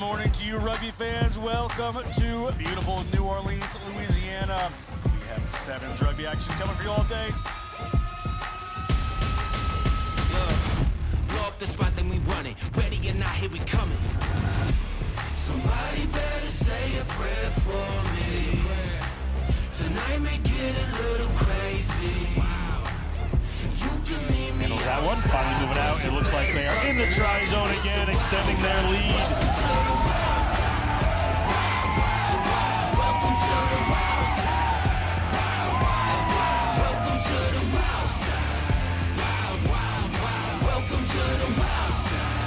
morning to you, rugby fans. Welcome to beautiful New Orleans, Louisiana. We have sevens rugby action coming for you all day. Blow up the spot, then we run it. Ready or not, here we coming. Somebody better say a prayer for me. Tonight may get a little crazy. You can meet me. Handles that one, finally moving out. It looks like they are in the try zone again, extending their lead. Welcome to the wild side. Welcome to the wild side. Welcome to the wild side.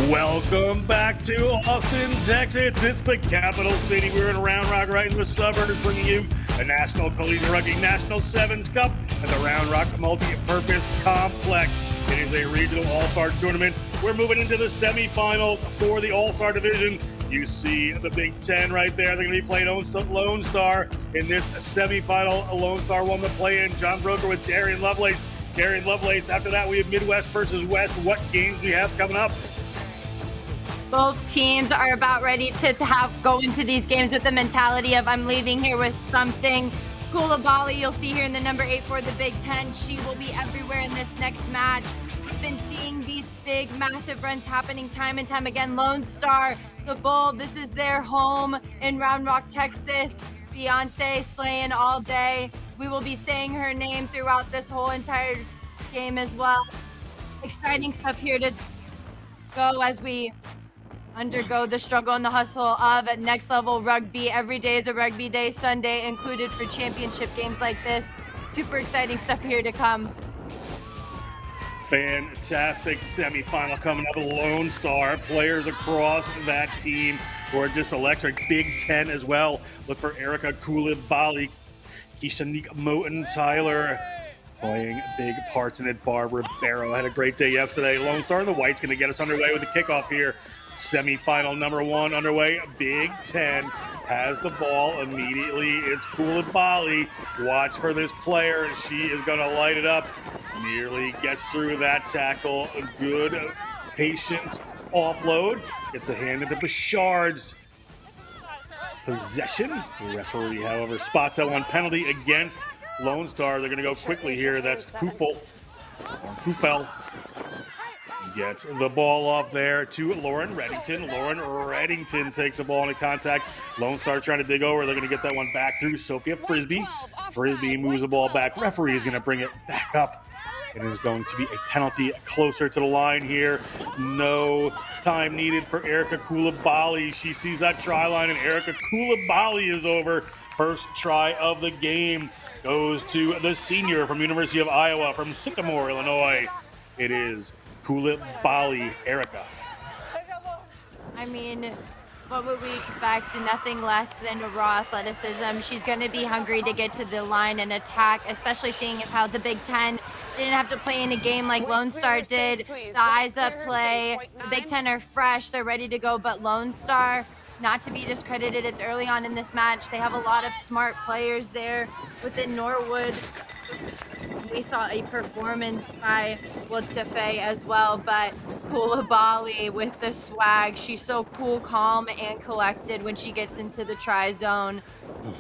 Wild Welcome back to Austin, Texas. It's the capital city. We're in Round Rock, right in the suburbs, bringing you the National Collegiate Rugby National Sevens Cup and the Round Rock Multi-Purpose Complex. It is a regional all-star tournament. We're moving into the semifinals for the all-star division. You see the Big Ten right there. They're going to be playing Lone Star in this semifinal. Lone Star won the play-in. John Broker with Darian Lovelace. After that, we have Midwest versus West. What games we have coming up? Both teams are about ready to go into these games with the mentality of I'm leaving here with something. Koulibaly, you'll see here in the number 8 for the Big Ten. She will be everywhere in this next match. We've been seeing these big, massive runs happening time and time again. Lone Star, the Bull, this is their home in Round Rock, Texas. Beyonce slaying all day. We will be saying her name throughout this whole entire game as well. Exciting stuff here to go as we undergo the struggle and the hustle of next level rugby. Every day is a rugby day, Sunday included for championship games like this. Super exciting stuff here to come. Fantastic semifinal coming up. Lone Star players across that team who are just electric. Big Ten as well. Look for Erica Koulibaly, Kishanique Moten Tyler playing big parts in it. Barbara Barrow had a great day yesterday. Lone Star and the White's going to get us underway with the kickoff here. Semifinal number 1 underway. Big Ten has the ball immediately. It's Koulibaly. Watch for this player. She is going to light it up. Nearly gets through that tackle. A good, patient offload. Gets a hand into Bouchard's possession. The referee, however, spots that one. Penalty against Lone Star. They're going to go quickly here. That's Kufel. Gets the ball off there to Lauren Reddington. Lauren Reddington takes the ball into contact. Lone Star trying to dig over. They're going to get that one back through Sophia Frisbee. Frisbee moves the ball back. Referee is going to bring it back up. It is going to be a penalty closer to the line here. No time needed for Erica Koulibaly. She sees that try line, and Erica Koulibaly is over. First try of the game goes to the senior from University of Iowa, from Sycamore, Illinois. It is Koulibaly, Erica. I mean, what would we expect? Nothing less than raw athleticism. She's going to be hungry to get to the line and attack, especially seeing as how the Big Ten didn't have to play in a game like Lone Star did. The eyes up play. The Big Ten are fresh. They're ready to go, but Lone Star, not to be discredited, it's early on in this match. They have a lot of smart players there within Norwood. We saw a performance by Wotafe as well, but Koulibaly with the swag. She's so cool, calm, and collected when she gets into the try zone.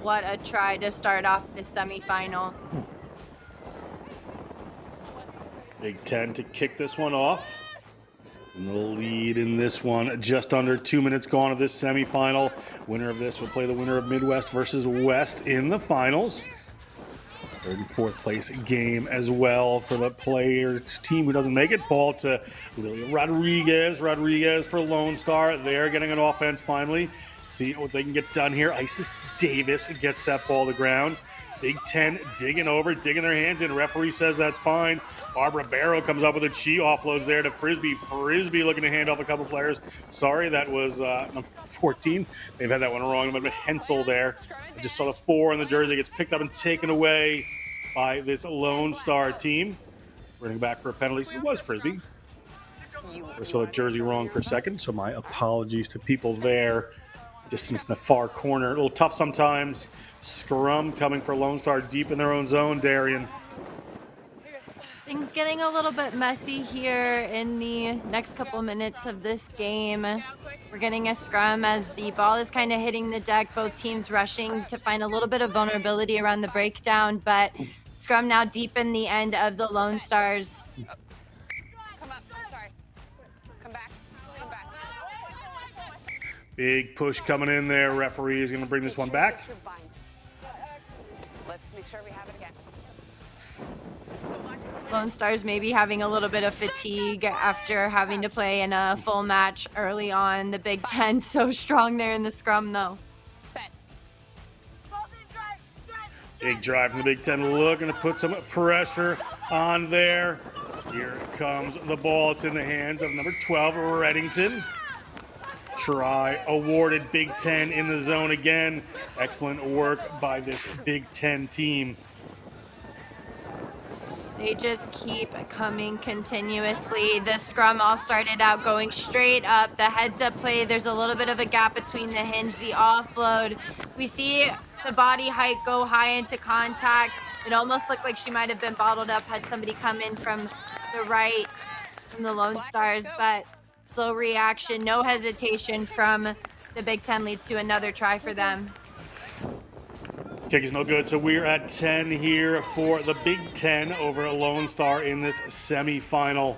What a try to start off this semifinal. Big Ten to kick this one off. And the lead in this one, just under 2 minutes gone of this semifinal. Winner of this will play the winner of Midwest versus West in the finals. Third and fourth place game as well for the players team who doesn't make it. Ball to Lilia Rodriguez. Rodriguez for Lone Star. They're getting an offense finally. See what they can get done here. Isis Davis gets that ball to the ground. Big Ten digging over, digging their hands in. Referee says that's fine. Barbara Barrow comes up with it. She offloads there to Frisbee. Frisbee looking to hand off a couple players. Sorry, that was number 14. They've had that one wrong. But Hensel there. I just saw the 4 on the jersey. Gets picked up and taken away by this Lone Star team. Running back for a penalty. It was Frisbee. I saw the jersey wrong for a second, so my apologies to people there. Distance in the far corner. A little tough sometimes. Scrum coming for Lone Star deep in their own zone, Darian. Things getting a little bit messy here in the next couple minutes of this game. We're getting a scrum as the ball is kind of hitting the deck. Both teams rushing to find a little bit of vulnerability around the breakdown, but scrum now deep in the end of the Lone Stars. Come up. Sorry. Come back. Come back. Big push coming in there. Referee is going to bring this one back. Let's make sure we have it again. Lone Stars maybe having a little bit of fatigue after having to play in a full match early on. The Big Ten so strong there in the scrum, though. Set. Big drive from the Big Ten, looking to put some pressure on there. Here comes the ball. It's in the hands of number 12, Reddington. Try awarded. Big Ten in the zone again. Excellent work by this Big Ten team. They just keep coming continuously. The scrum all started out going straight up. The heads-up play, there's a little bit of a gap between the hinge, the offload. We see the body height go high into contact. It almost looked like she might have been bottled up had somebody come in from the right, from the Lone Stars, but slow reaction, no hesitation from the Big Ten leads to another try for them. Kick is no good, so we're at 10 here for the Big Ten over Lone Star in this semifinal.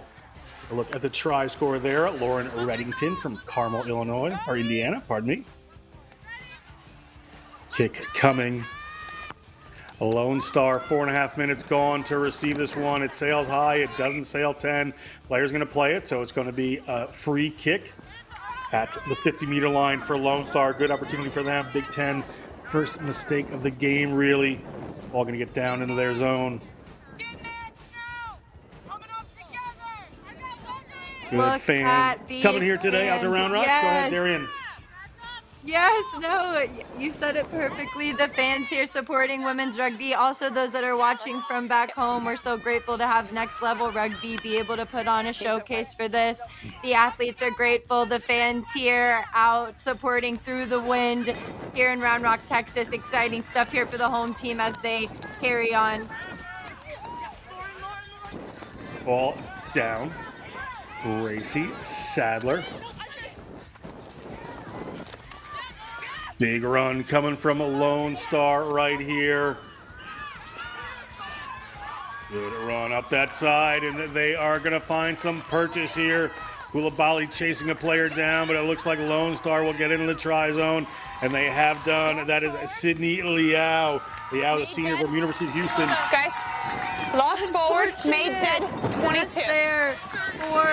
A look at the try score there. Lauren Reddington from Carmel, Indiana, pardon me. Kick coming. A Lone Star, 4.5 minutes gone to receive this one. It sails high, it doesn't sail 10. Player's gonna play it, so it's gonna be a free kick at the 50-meter line for Lone Star. Good opportunity for them. Big Ten, first mistake of the game, really. All gonna get down into their zone. Good Look fans at these coming here today out to fans. Round Rock. Yes. Go ahead, Darian. Yes, no, you said it perfectly. The fans here supporting women's rugby, also those that are watching from back home. We're so grateful to have Next Level Rugby be able to put on a showcase for this. The athletes are grateful. The fans here out supporting through the wind here in Round Rock, Texas. Exciting stuff here for the home team as they carry on. Ball down. Gracie Sadler. Big run coming from a Lone Star right here. Good run up that side, and they are going to find some purchase here. Koulibaly chasing a player down, but it looks like Lone Star will get into the try zone, and they have done. That is Sydney Liao. Liao, the senior from University of Houston. Guys, lost forward, made dead, 22. There for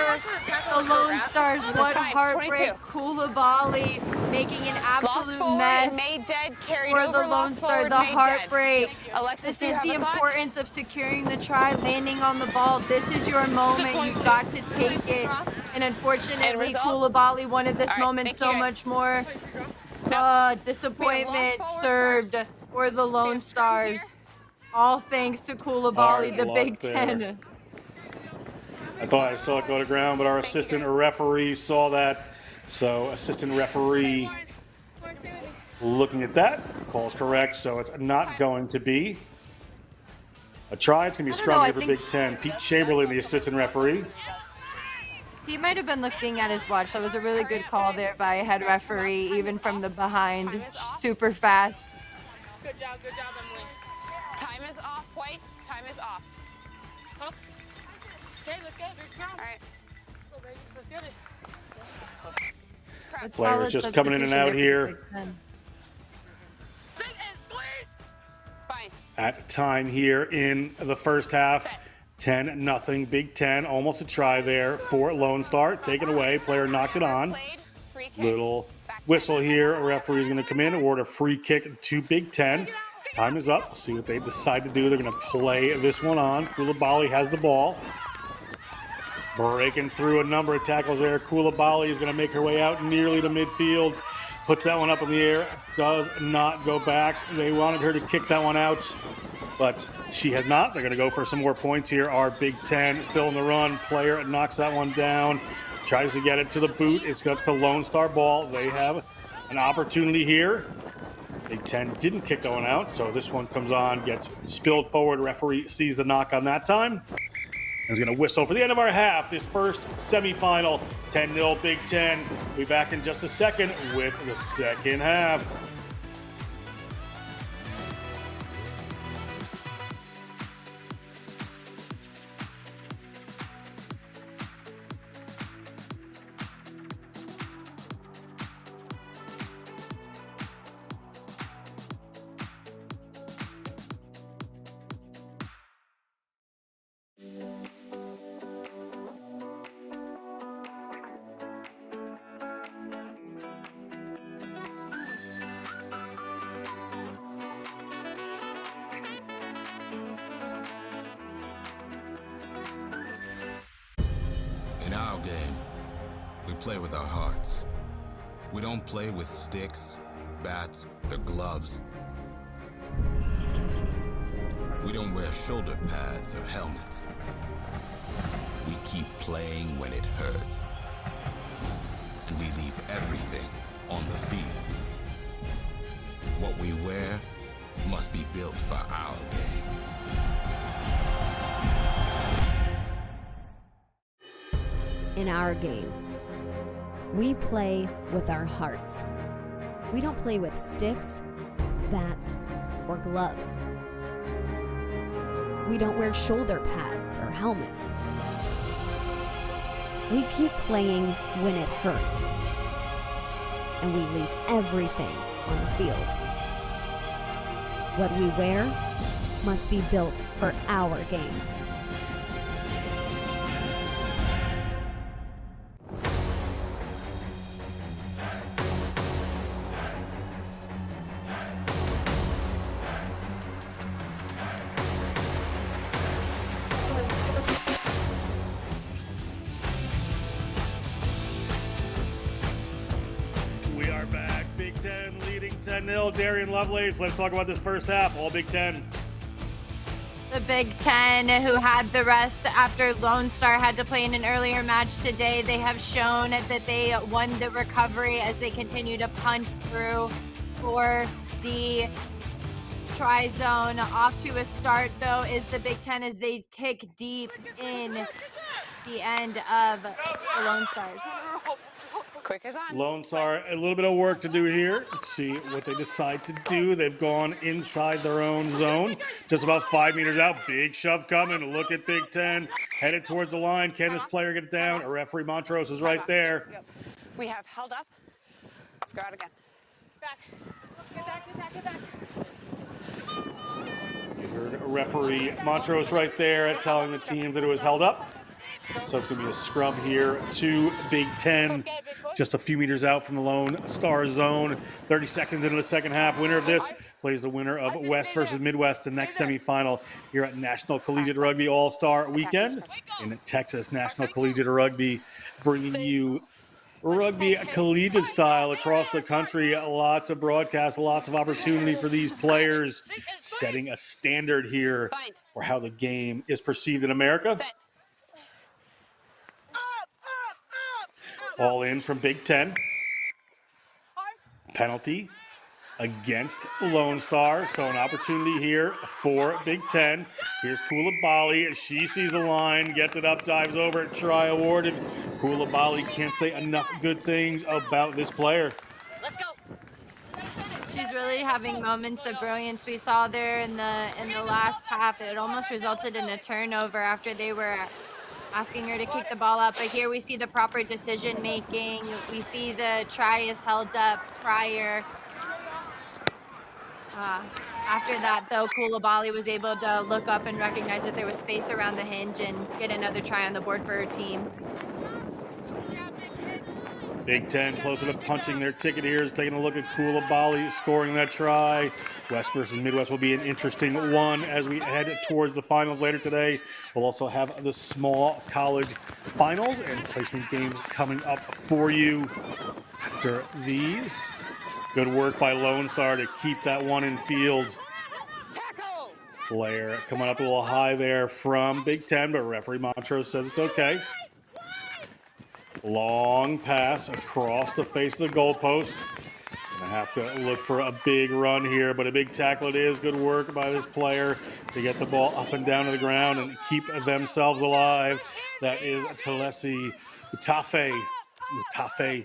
the Lone Stars. What fine, heartbreak. 22. Koulibaly making an Lost absolute forward, mess made dead, carried for over, the Lone lost Star. forward, The made heartbreak. dead. Alexis, This do you is have the a thought? importance of securing the try, landing on the ball. This is your moment. You've got to take it. And unfortunately, result? Koulibaly wanted this All right, moment thank so you, guys. much more. Disappointment forward served first. for the Lone from Stars. here. All thanks to Koulibaly, Hard the luck Big there. Ten. I thought I saw it go to ground, but our assistant referee saw that. So assistant referee looking at that, call's correct. So it's not going to be a try. It's going to be a I don't know, scrum I here for think- Big Ten. Pete Chamberlain, the assistant referee. He might have been looking at his watch. That was a really good call there by head referee, even from the behind. Super fast. Good job, Emily. Time is off, White. Time is off. Huh? Okay, let's go. Big round. All right. Let's go, baby. Let's get it. Crap. Players Solid just coming in and out substitution here. there for the Big Ten. Sit and squeeze. Fine. At time here in the first half. 10-0 Big Ten. Almost a try there for Lone Star. Taken away. Player knocked it on. Played. Free kick. Little whistle here. A referee's going to come in, award a free kick to Big Ten. Time is up. See what they decide to do. They're going to play this one on. Koulibaly has the ball. Breaking through a number of tackles there. Koulibaly is going to make her way out nearly to midfield. Puts that one up in the air. Does not go back. They wanted her to kick that one out, but she has not. They're going to go for some more points here. Our Big Ten still in the run. Player knocks that one down. Tries to get it to the boot. It's up to Lone Star ball. They have An opportunity here. Big Ten didn't kick that one out, so this one comes on, gets spilled forward. Referee sees the knock on that time. And is going to whistle for the end of our half. This first semifinal, 10-0 Big Ten. We'll be back in just a second with the second half. In our game, we play with our hearts. We don't play with sticks, bats, or gloves. We don't wear shoulder pads or helmets. We keep playing when it hurts. And we leave everything on the field. What we wear must be built for our game. In our game, we play with our hearts. We don't play with sticks, bats, or gloves. We don't wear shoulder pads or helmets. We keep playing when it hurts. And we leave everything on the field. What we wear must be built for our game. We are back. Big Ten leading 10-0. Darian Lovelace. Let's talk about this first half. All Big Ten. The Big Ten, who had the rest after Lone Star had to play in an earlier match today, they have shown that they won the recovery as they continue to punt through for the tri-zone. Off to a start, though, is the Big Ten as they kick deep in the end of the Lone Stars. Quick is on. Lone Star, a little bit of work to do here. Let's see what they decide to do. They've gone inside their own zone, just about 5 meters out. Big shove coming. Look at Big Ten headed towards the line. Can this player get it down? A referee Montrose is right there. Yep. We have held up. Let's go out again. Back. Get back, get back, get back. You heard referee Montrose right there telling the teams that it was held up. So it's going to be a scrum here to Big Ten, just a few meters out from the Lone Star zone. 30 seconds into the second half. Winner of this plays the winner of West versus Midwest, the next semifinal here at National Collegiate Rugby All-Star Weekend in Texas. National Collegiate Rugby bringing you rugby collegiate style across the country. Lots of broadcasts, lots of opportunity for these players, setting a standard here for how the game is perceived in America. All in from Big Ten. Penalty against Lone Star. So an opportunity here for Big Ten. Here's Koulibaly. She sees the line, gets it up, dives over, try awarded. Koulibaly can't say enough good things about this player. Let's go. She's really having moments of brilliance. We saw there in the last half. It almost resulted in a turnover after they were asking her to kick the ball up, but here we see the proper decision making. We see the try is held up prior. After that, though, Koulibaly was able to look up and recognize that there was space around the hinge and get another try on the board for her team. Big Ten closer to punching their ticket here is taking a look at Koulibaly scoring that try. West versus Midwest will be an interesting one as we head towards the finals later today. We'll also have the small college finals and placement games coming up for you after these. Good work by Lone Star to keep that one in field. Player coming up a little high there from Big Ten, but referee Montrose says it's okay. Long pass across the face of the goalpost. Gonna have to look for a big run here, but a big tackle it is. Good work by this player to get the ball up and down to the ground and keep themselves alive. That is Talesi Utafe. Utafe,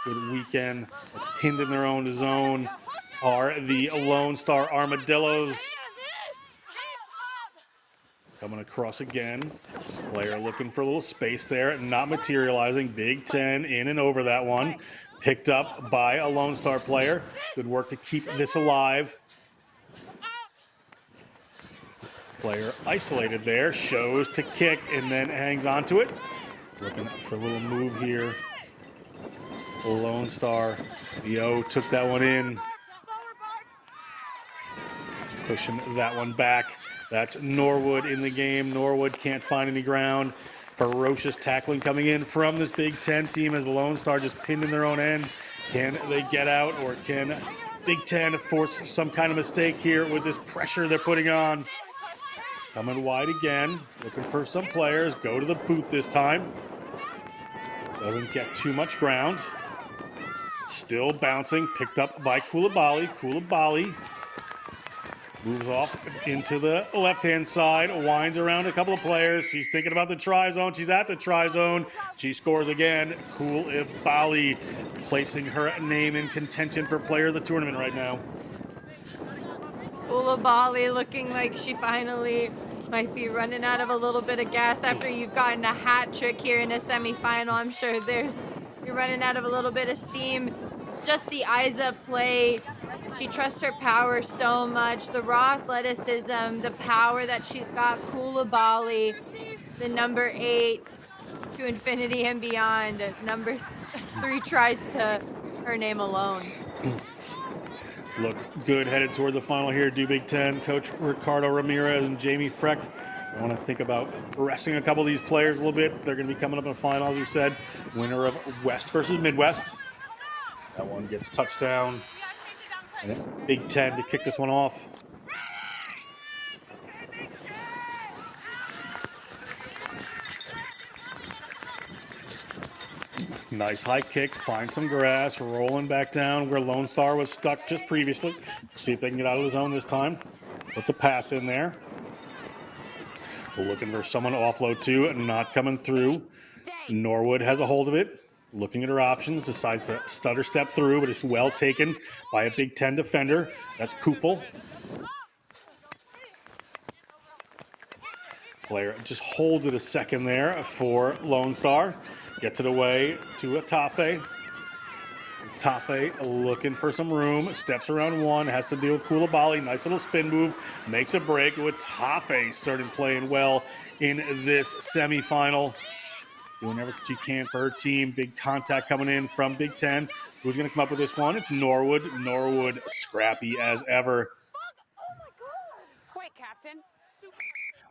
good weekend. Pinned in their own zone are the Lone Star Armadillos. Coming across again. Player looking for a little space there, not materializing. Big Ten in and over that one. Picked up by a Lone Star player. Good work to keep this alive. Player isolated there, shows to kick and then hangs onto it. Looking for a little move here. Lone Star. Yo took that one in. Pushing that one back. That's Norwood in the game. Norwood can't find any ground. Ferocious tackling coming in from this Big Ten team as the Lone Star just pinned in their own end. Can they get out, or can Big Ten force some kind of mistake here with this pressure they're putting on? Coming wide again, looking for some players. Go to the boot this time. Doesn't get too much ground. Still bouncing, picked up by Koulibaly. Koulibaly moves off into the left-hand side, winds around a couple of players. She's thinking about the try zone. She's at the try zone. She scores again. Koulibaly placing her name in contention for player of the tournament right now. Koulibaly looking like she finally might be running out of a little bit of gas after you've gotten a hat trick here in a semifinal. I'm sure you're running out of a little bit of steam. It's just the Isa play. She trusts her power so much. The raw athleticism, the power that she's got. Koulibaly, the number 8 to infinity and beyond. That's 3 tries to her name alone. Look good headed toward the final here. Do Big Ten. Coach Ricardo Ramirez and Jamie Freck. I want to think about resting a couple of these players a little bit. They're going to be coming up in the final, as you said. Winner of West versus Midwest. That one gets touchdown. And then Big Ten to kick this one off. Nice high kick, find some grass, rolling back down where Lone Star was stuck just previously. See if they can get out of the zone this time. Put the pass in there. Looking for someone to offload to, and not coming through. Norwood has a hold of it. Looking at her options, decides to stutter step through, but it's well taken by a Big Ten defender. That's Kufel. Player just holds it a second there for Lone Star. Gets it away to Tafe. Tafe looking for some room. Steps around one. Has to deal with Koulibaly. Nice little spin move. Makes a break with Tafe starting playing well in this semifinal. Doing everything she can for her team. Big contact coming in from Big Ten. Who's going to come up with this one? It's Norwood. Norwood scrappy as ever. Wait, Captain.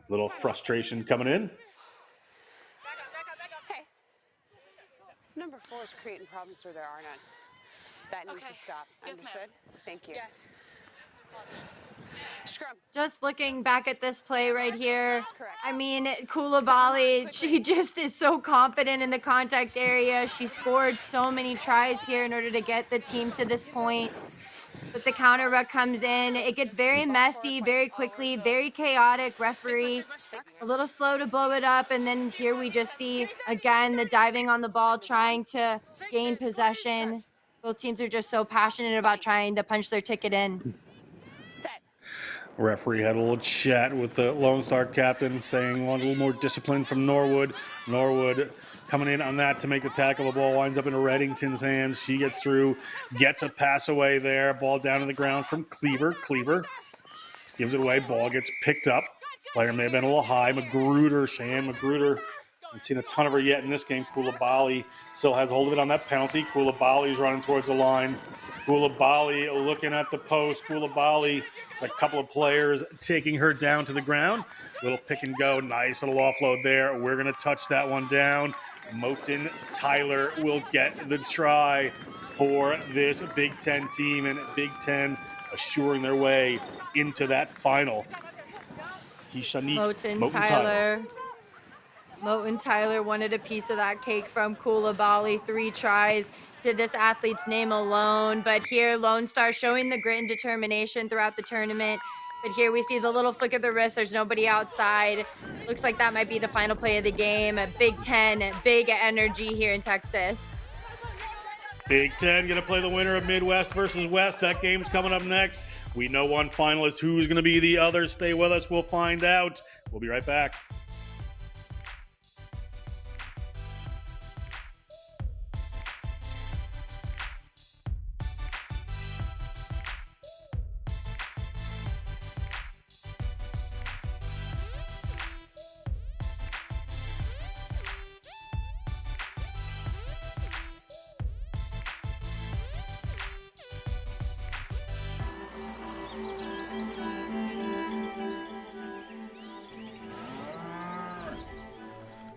Little frustration coming in. Hey. Number 4 is creating problems where there are none. That needs to stop. Yes, Understood? Thank you. Yes. Scrum. Just looking back at this play right here, That's correct. I mean, Koulibaly, she just is so confident in the contact area. She scored so many tries here in order to get the team to this point. But the counter ruck comes in. It gets very messy, very quickly, very chaotic. Referee a little slow to blow it up. And then here we just see, again, the diving on the ball, trying to gain possession. Both teams are just so passionate about trying to punch their ticket in. Set. Referee had a little chat with the Lone Star captain, saying wants a little more discipline from Norwood. Norwood coming in on that to make the tackle. The ball winds up in Reddington's hands. She gets through, gets a pass away there. Ball down to the ground from Cleaver. Cleaver gives it away. Ball gets picked up. Player may have been a little high. Magruder, Cheyenne Magruder. Haven't seen a ton of her yet in this game. Koulibaly still has hold of it on that penalty. Koulibaly's running towards the line. Koulibaly looking at the post. Koulibaly, a couple of players taking her down to the ground. Little pick and go. Nice little offload there. We're going to touch that one down. Moten Tyler will get the try for this Big Ten team, and Big Ten assuring their way into that final. Moten Tyler. Moat and Tyler wanted a piece of that cake from Koulibaly. 3 tries to this athlete's name alone. But here, Lone Star showing the grit and determination throughout the tournament. But here we see the little flick of the wrist. There's nobody outside. Looks like that might be the final play of the game. Big Ten, big energy here in Texas. Big Ten going to play the winner of Midwest versus West. That game's coming up next. We know one finalist. Who's going to be the other? Stay with us. We'll find out. We'll be right back.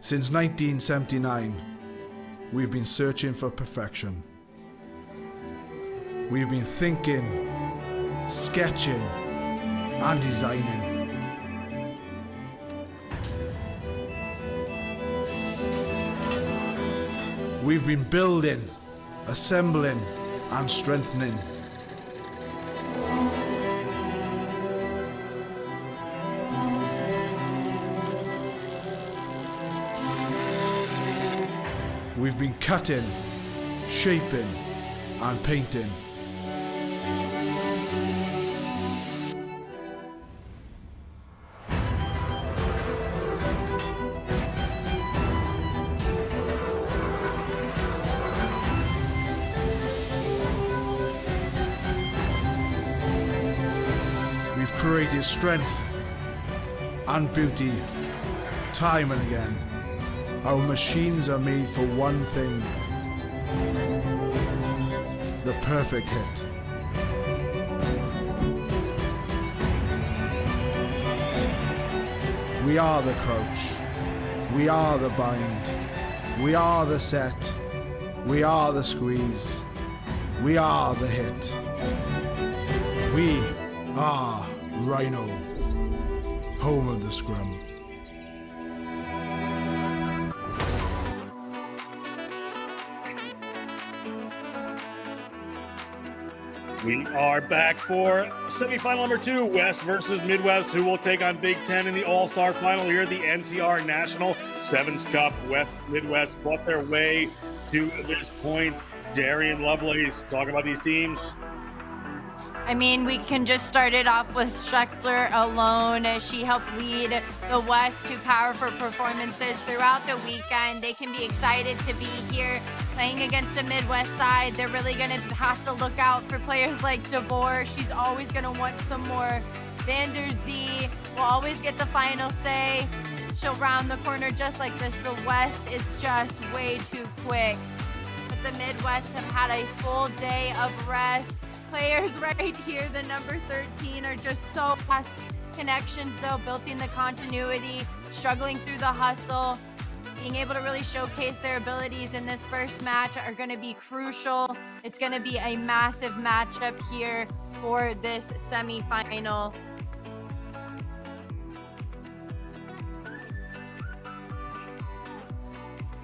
Since 1979, we've been searching for perfection. We've been thinking, sketching, and designing. We've been building, assembling, and strengthening. We've been cutting, shaping, and painting. We've created strength and beauty time and again. Our machines are made for one thing: the perfect hit. We are the crouch. We are the bind. We are the set. We are the squeeze. We are the hit. We are Rhino, home of the scrum. We are back for semifinal number 2, West versus Midwest, who will take on Big Ten in the All-Star Final here at the NCR National Sevens Cup. West Midwest brought their way to this point. Darian Lovelace, talk about these teams. I mean, we can just start it off with Schechter alone. She helped lead the West to powerful performances throughout the weekend. They can be excited to be here playing against the Midwest side. They're really going to have to look out for players like DeVore. She's always going to want some more. Vander Zee will always get the final say. She'll round the corner just like this. The West is just way too quick. But the Midwest have had a full day of rest. Players right here, the number 13, are just so fast connections though, building the continuity, struggling through the hustle. Being able to really showcase their abilities in this first match are going to be crucial. It's going to be a massive matchup here for this semifinal.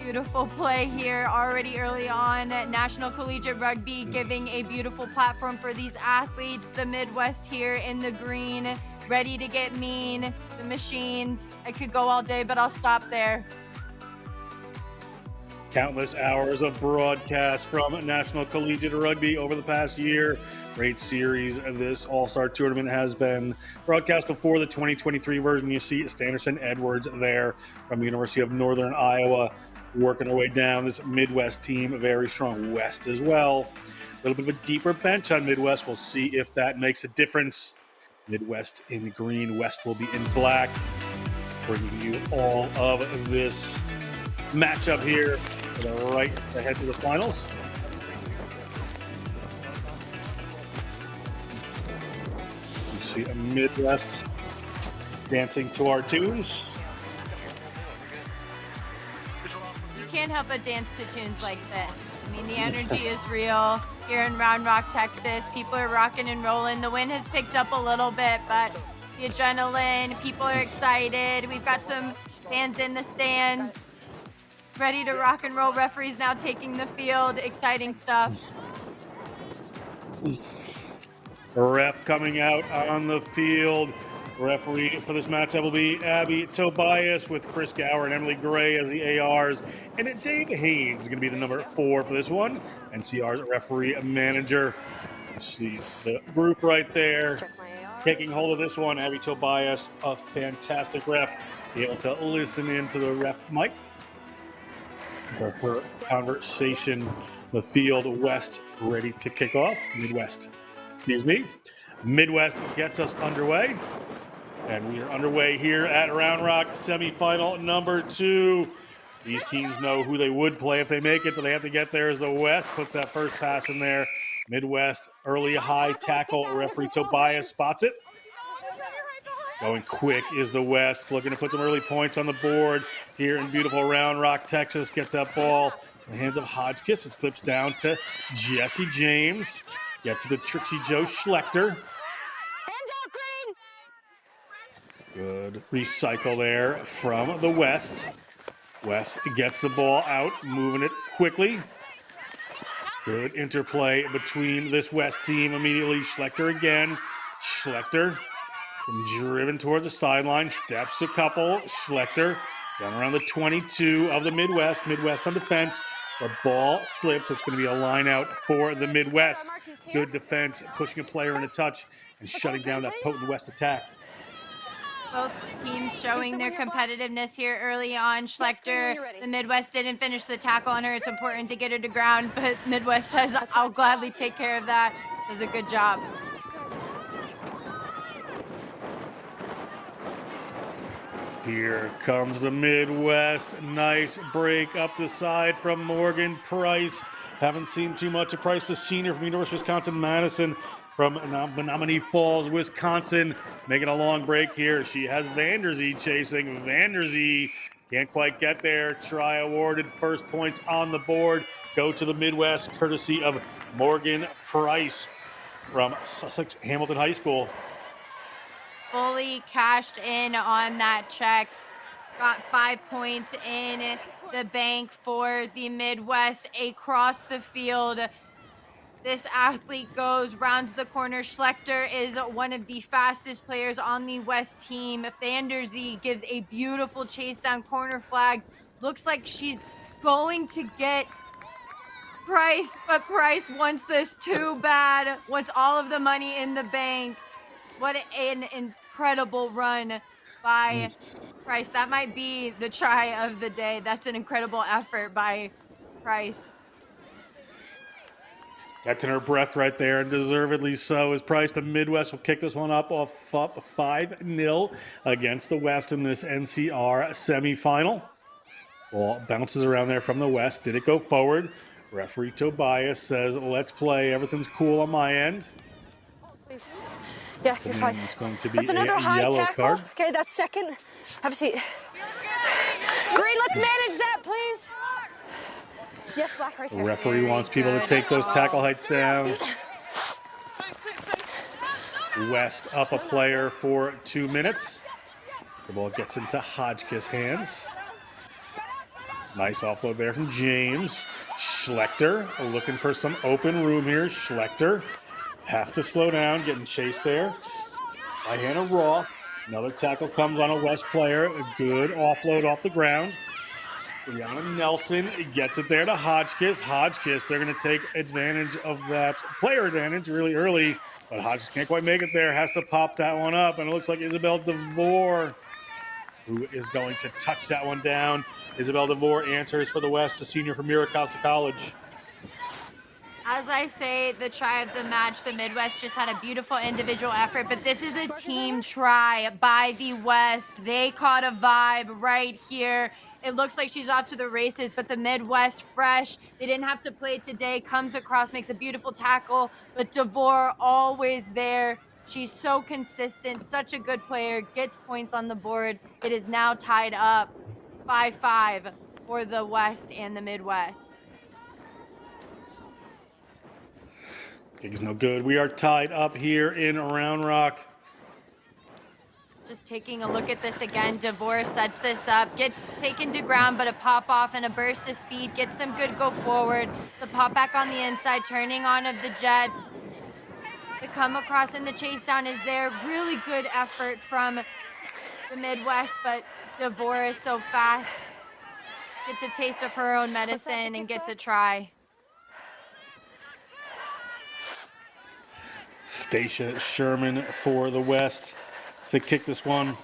Beautiful play here already early on. National Collegiate Rugby giving a beautiful platform for these athletes. The Midwest here in the green, ready to get mean. The machines. I could go all day, but I'll stop there. Countless hours of broadcast from National Collegiate Rugby over the past year. Great series this All-Star Tournament has been broadcast before the 2023 version. You see Standerson Edwards there from the University of Northern Iowa, working our way down. This Midwest team, very strong. West as well. A little bit of a deeper bench on Midwest. We'll see if that makes a difference. Midwest in green, West will be in black. Bringing you all of this matchup here to the right ahead to the finals. You see a Midwest dancing to our tunes. Can't help but dance to tunes like this. I mean, the energy is real here in Round Rock, Texas. People are rocking and rolling. The wind has picked up a little bit, but the adrenaline, people are excited. We've got some Fans in the stands, ready to rock and roll. Referees now taking the field. Exciting stuff. Ref coming out on the field. Referee for this matchup will be Abby Tobias with Chris Gower and Emily Gray as the ARs. And Dave Haynes is going to be the number 4 for this one. NCR's referee manager. You see the group right there. Taking hold of this one, Abby Tobias, a fantastic ref. Be able to listen into the ref mic for her conversation. The field west ready to kick off. Midwest, excuse me. Midwest gets us underway. And we are underway here at Round Rock semifinal number 2. These teams know who they would play if they make it, but they have to get there as the West puts that first pass in there. Midwest, early high tackle. Referee Tobias spots it. Going quick is the West, looking to put some early points on the board here in beautiful Round Rock, Texas. Gets that ball in the hands of Hodgkiss. It slips down to Jesse James. Gets it to Trixie Joe Schlechter. Good recycle there from the West. West gets the ball out, moving it quickly. Good interplay between this West team. Immediately, Schlechter again. Schlechter driven towards the sideline, steps a couple. Schlechter down around the 22 of the Midwest. Midwest on defense. The ball slips. It's going to be a line out for the Midwest. Good defense, pushing a player in a touch and shutting down that potent West attack. Both teams showing their competitiveness here early on. Schlechter, the Midwest didn't finish the tackle on her. It's important to get her to ground, but Midwest says, I'll gladly take care of that. Does a good job. Here comes the Midwest. Nice break up the side from Morgan Price. Haven't seen too much of Price, the senior from University of Wisconsin-Madison. From Menominee Falls, Wisconsin, making a long break here. She has Vanderzee chasing. Vanderzee can't quite get there. Try awarded. First points on the board go to the Midwest, courtesy of Morgan Price from Sussex Hamilton High School. Fully cashed in on that check. Got 5 points in the bank for the Midwest across the field. This athlete goes, rounds the corner. Schlechter is one of the fastest players on the West team. Vanderzee gives a beautiful chase down, corner flags. Looks like she's going to get Price, but Price wants this too bad. Wants all of the money in the bank. What an incredible run by Price. That might be the try of the day. That's an incredible effort by Price. Catching her breath right there, and deservedly so, as Price. The Midwest will kick this one up 5-0 against the West in this NCR semifinal. Ball bounces around there from the West. Did it go forward? Referee Tobias says, let's play. Everything's cool on my end. Please. Yeah, you're fine. It's going to be that's another a high yellow tackle. card. Okay, that's second. Have a seat. Green, let's manage that, please. Yes, black right The there. referee wants people to take those tackle heights down. West up a player for 2 minutes. The ball gets into Hodgkiss' hands. Nice offload there from James. Schlechter looking for some open room here. Schlechter has to slow down, getting chased there by Hannah Raw. Another tackle comes on a West player. A good offload off the ground. Brianna Nelson gets it there to Hodgkiss. Hodgkiss, they're going to take advantage of that player advantage really early, but Hodgkiss can't quite make it there. Has to pop that one up, and it looks like Isabel DeVore who is going to touch that one down. Isabel DeVore answers for the West, a senior from Miracosta College. As I say, the try of the match, the Midwest just had a beautiful individual effort, but this is a team try by the West. They caught a vibe right here. It looks like she's off to the races, but the Midwest fresh. They didn't have to play today. Comes across, makes a beautiful tackle, but DeVore always there. She's so consistent, such a good player, gets points on the board. It is now tied up 5-5 for the West and the Midwest. Kick is no good. We are tied up here in Round Rock. Just taking a look at this again, DeVore sets this up, gets taken to ground, but a pop off and a burst of speed gets them good go forward. The pop back on the inside, turning on of the Jets. The come across and the chase down is there. Really good effort from the Midwest, but DeVore is so fast. Gets a taste of her own medicine and gets a try. Stacia Sherman for the West to kick this one.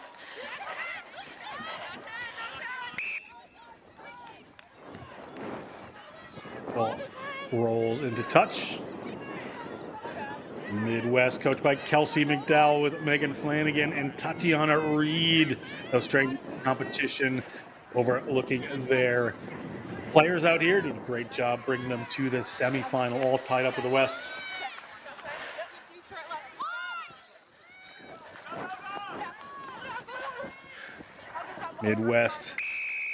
Ball rolls into touch. Midwest, coached by Kelsey McDowell with Megan Flanagan and Tatiana Reed of strength competition overlooking their players out here. Did a great job bringing them to the semifinal, all tied up with the West. Midwest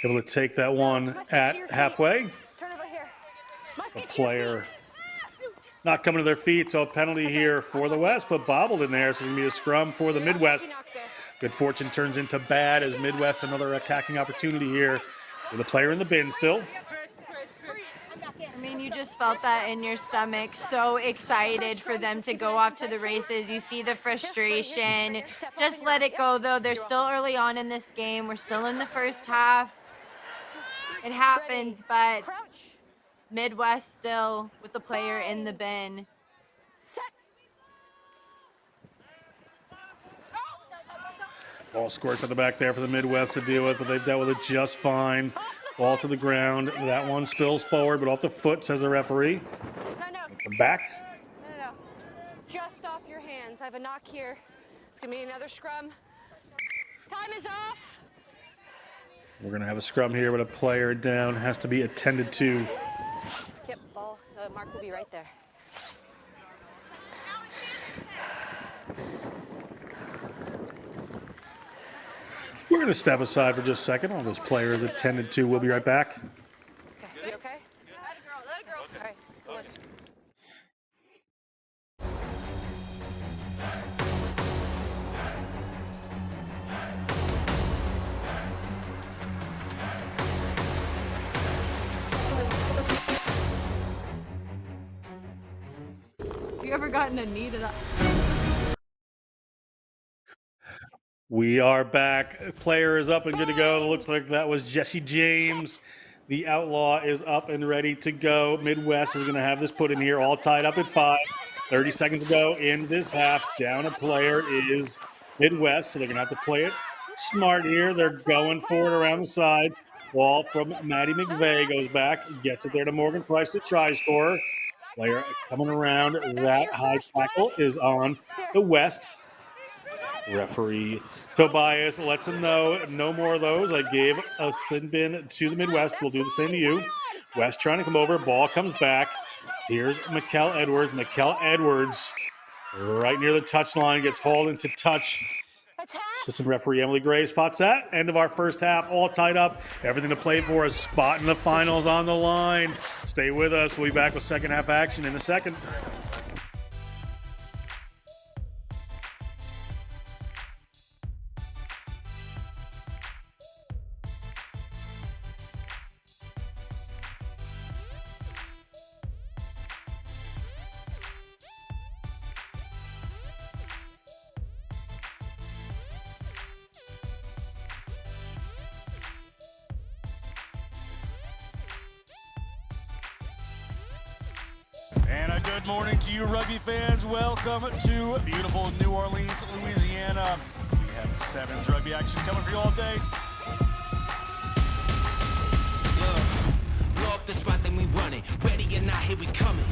able to take that one at halfway. A player not coming to their feet, so a penalty here for the West, but bobbled in there, so it's going to be a scrum for the Midwest. Good fortune turns into bad as Midwest, another attacking opportunity here with a player in the bin still. I mean, you just felt that in your stomach. So excited for them to go off to the races. You see the frustration. Just let it go, though. They're still early on in this game. We're still in the first half. It happens, but Midwest still with the player in the bin. Ball squirts at the back there for the Midwest to deal with, but they've dealt with it just fine. Ball to the ground. That one spills forward, but off the foot, says the referee. Come back. No. Just off your hands. I have a knock here. It's going to be another scrum. Time is off. We're going to have a scrum here, but a player down has to be attended to. Yep, ball. The mark will be right there. We're going to step aside for just a second. All those players attended to. We'll be right back. Okay. You okay? Let it go. All right. Good. Have you ever gotten a knee to that? We are back. Player is up and good to go. It looks like that was Jesse James. The Outlaw is up and ready to go. Midwest is going to have this put in here, all tied up at 5. 30 seconds to go in this half. Down a player is Midwest, so they're going to have to play it smart here. They're going for it around the side. Ball from Maddie McVeigh goes back, gets it there to Morgan Price, the try scorer. Player coming around. That high tackle is on the West. Referee Tobias lets him know no more of those. I gave a sin bin to the Midwest. We'll do the same to you. West trying to come over. Ball comes back. Here's Mikkel Edwards. Mikkel Edwards right near the touchline gets hauled into touch. Assistant referee Emily Gray spots that. End of our first half. All tied up. Everything to play for. A spot in the finals on the line. Stay with us. We'll be back with second half action in a second. And a good morning to you, rugby fans. Welcome to beautiful New Orleans, Louisiana. We have 7's rugby action coming for you all day. Blow up the spot, then we run it. Ready or not, here we coming.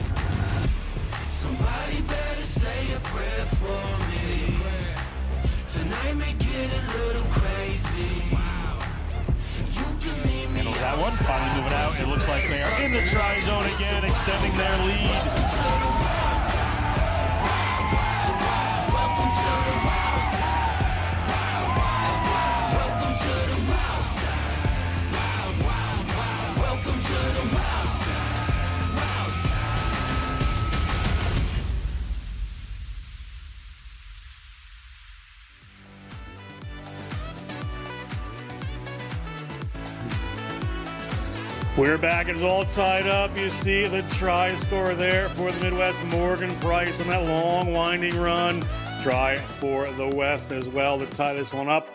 Somebody better say a prayer for me. Tonight may get a little crazy. You can meet me. Handles that one, finally moving out. It looks like they are in the try zone again, extending their lead. We're back. It's all tied up. You see the try score there for the Midwest. Morgan Price on that long winding run. Try for the West as well to tie this one up.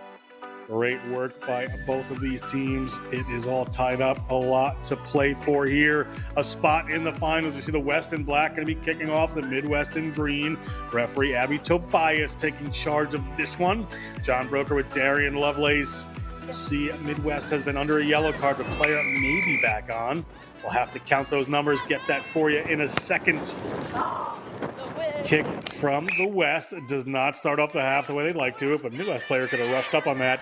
Great work by both of these teams. It is all tied up. A lot to play for here. A spot in the finals. You see the West in black going to be kicking off, the Midwest in green. Referee Abby Tobias taking charge of this one. John Broker with Darian Lovelace. You see Midwest has been under a yellow card. The player may be back on. We'll have to count those numbers, get that for you in a second. Kick from the West. It does not start off the half the way they'd like to. If a Midwest player could have rushed up on that,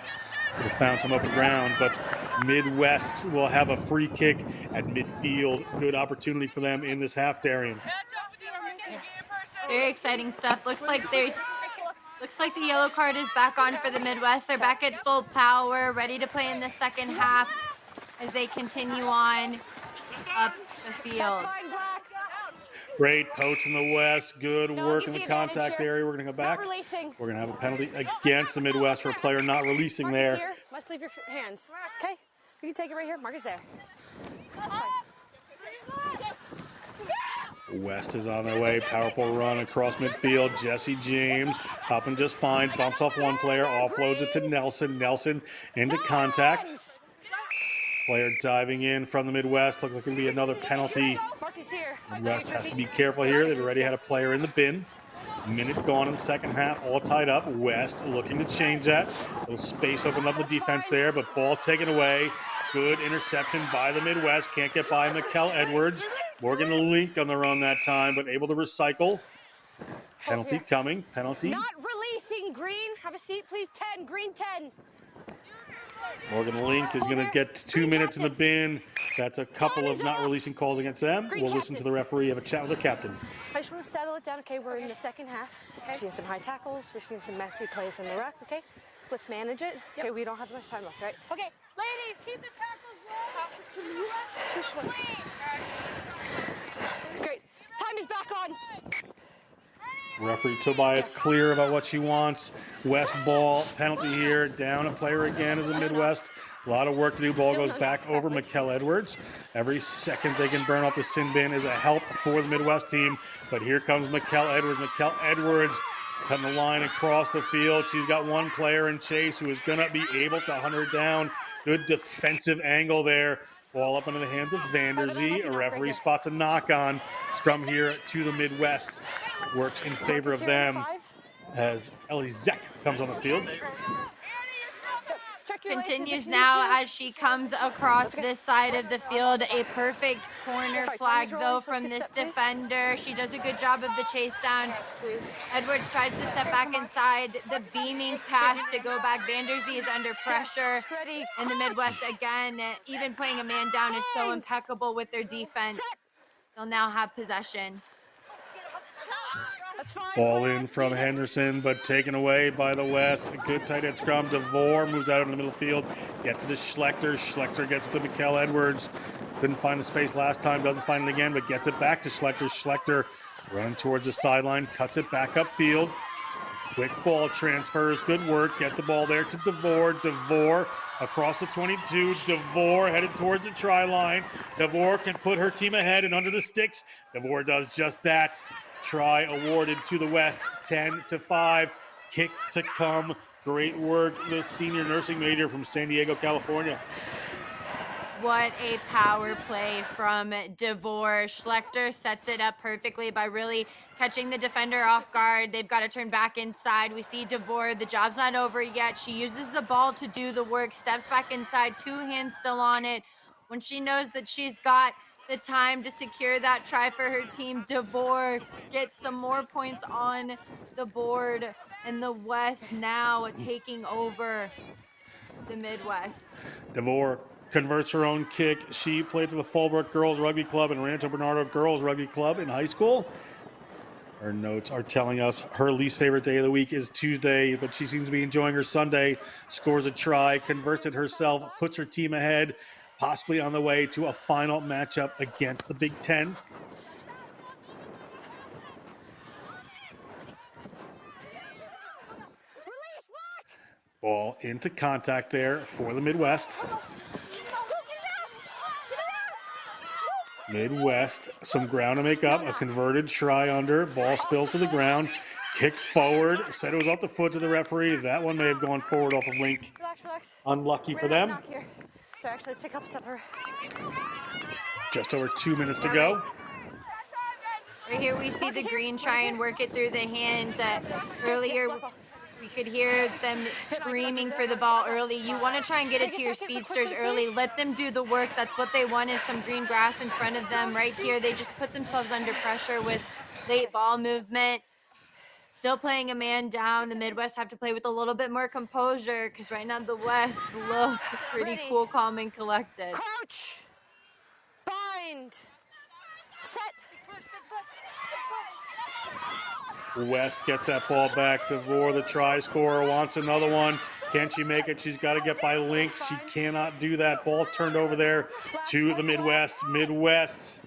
could have found some open ground. But Midwest will have a free kick at midfield. Good opportunity for them in this half, Darian. Very exciting stuff. Looks like the yellow card is back on for the Midwest. They're back at full power, ready to play in the second half as they continue on up the field. Great poach from the West. Good work in the contact area. We're going to go back. We're going to have a penalty against the Midwest for a player not releasing there. Here. Must leave your hands. Okay? You can take it right here. Mark is there. That's fine. West is on their way. Powerful run across midfield. Jesse James hopping just fine. Bumps off one player. Offloads it to Nelson. Nelson into contact. Player diving in from the Midwest. Looks like it'll be another penalty. Midwest has to be careful here. They've already had a player in the bin. Minute gone in the second half. All tied up. West looking to change that. Little space opened up the defense there, but ball taken away. Good interception by the Midwest. Can't get by Mikkel Edwards. Morgan Link on the run that time, but able to recycle. Penalty coming. Penalty. Not releasing green. Have a seat, please. 10. Green 10. Morgan Link is going to get 2 minutes in the bin. That's a couple of not releasing calls against them. We'll listen to the referee, have a chat with the captain. I just want to settle it down. Okay, we're in the second half. We're seeing some high tackles. We're seeing some messy plays in the ruck. Okay, let's manage it. Okay, we don't have much time left, right? Okay, ladies, keep the tackles low. Great. Time is back on. Referee Tobias clear about what she wants. West ball, penalty here. Down a player again as a Midwest. A lot of work to do. Ball goes back over Mikkel Edwards. Every second they can burn off the sin bin is a help for the Midwest team. But here comes Mikkel Edwards. Mikkel Edwards cutting the line across the field. She's got one player in chase who is going to be able to hunt her down. Good defensive angle there. Ball up into the hands of Vanderzee. A referee spots a knock on. Scrum here to the Midwest. Works in favor of them as Ellie Zeck comes on the field. Continues now as she comes across this side of the field. A perfect corner flag, though, from this defender. She does a good job of the chase down. Edwards tries to step back inside. The beaming pass to go back. Vanderzee is under pressure. And the Midwest, again, even playing a man down, is so impeccable with their defense. They'll now have possession. Ball in from Henderson, but taken away by the West. A good tight end scrum. DeVore moves out in the middle field. Gets it to Schlechter. Schlechter gets it to Mikkel Edwards. Couldn't find the space last time. Doesn't find it again, but gets it back to Schlechter. Schlechter running towards the sideline. Cuts it back upfield. Quick ball transfers. Good work. Get the ball there to DeVore. DeVore across the 22. DeVore headed towards the try line. DeVore can put her team ahead and under the sticks. DeVore does just that. Try awarded to the West, 10-5. Kick to come. Great work, this senior nursing major from San Diego, California. What a power play from DeVore. Schlechter sets it up perfectly by really catching the defender off guard. They've got to turn back inside. We see DeVore, the job's not over yet. She uses the ball to do the work, steps back inside, 2 hands still on it. When she knows that she's got the time to secure that try for her team, DeVore gets some more points on the board, and the West now taking over the Midwest. DeVore converts her own kick. She played for the Fallbrook Girls Rugby Club and Rancho Bernardo Girls Rugby Club in high school. Her notes are telling us her least favorite day of the week is Tuesday, but she seems to be enjoying her Sunday. Scores a try, converts it herself, puts her team ahead, possibly on the way to a final matchup against the Big Ten. Ball into contact there for the Midwest. Midwest, some ground to make up. A converted try under. Ball spills to the ground. Kicked forward. Said it was off the foot to the referee. That one may have gone forward off of Link. Relax. Unlucky for We're them. not here. So actually, take up supper. Just over 2 minutes to go. Right here we see the green try and work it through the hands. Earlier we could hear them screaming for the ball early. You want to try and get it to your speedsters early. Let them do the work. That's what they want, is some green grass in front of them. Right here they just put themselves under pressure with late ball movement. Still playing a man down. The Midwest have to play with a little bit more composure because right now the West look pretty cool, calm, and collected. Crouch. Bind. Set. West gets that ball back. DeVore, the try scorer, wants another one. Can she make it? She's got to get by Link. She cannot do that. Ball turned over there to the Midwest. Midwest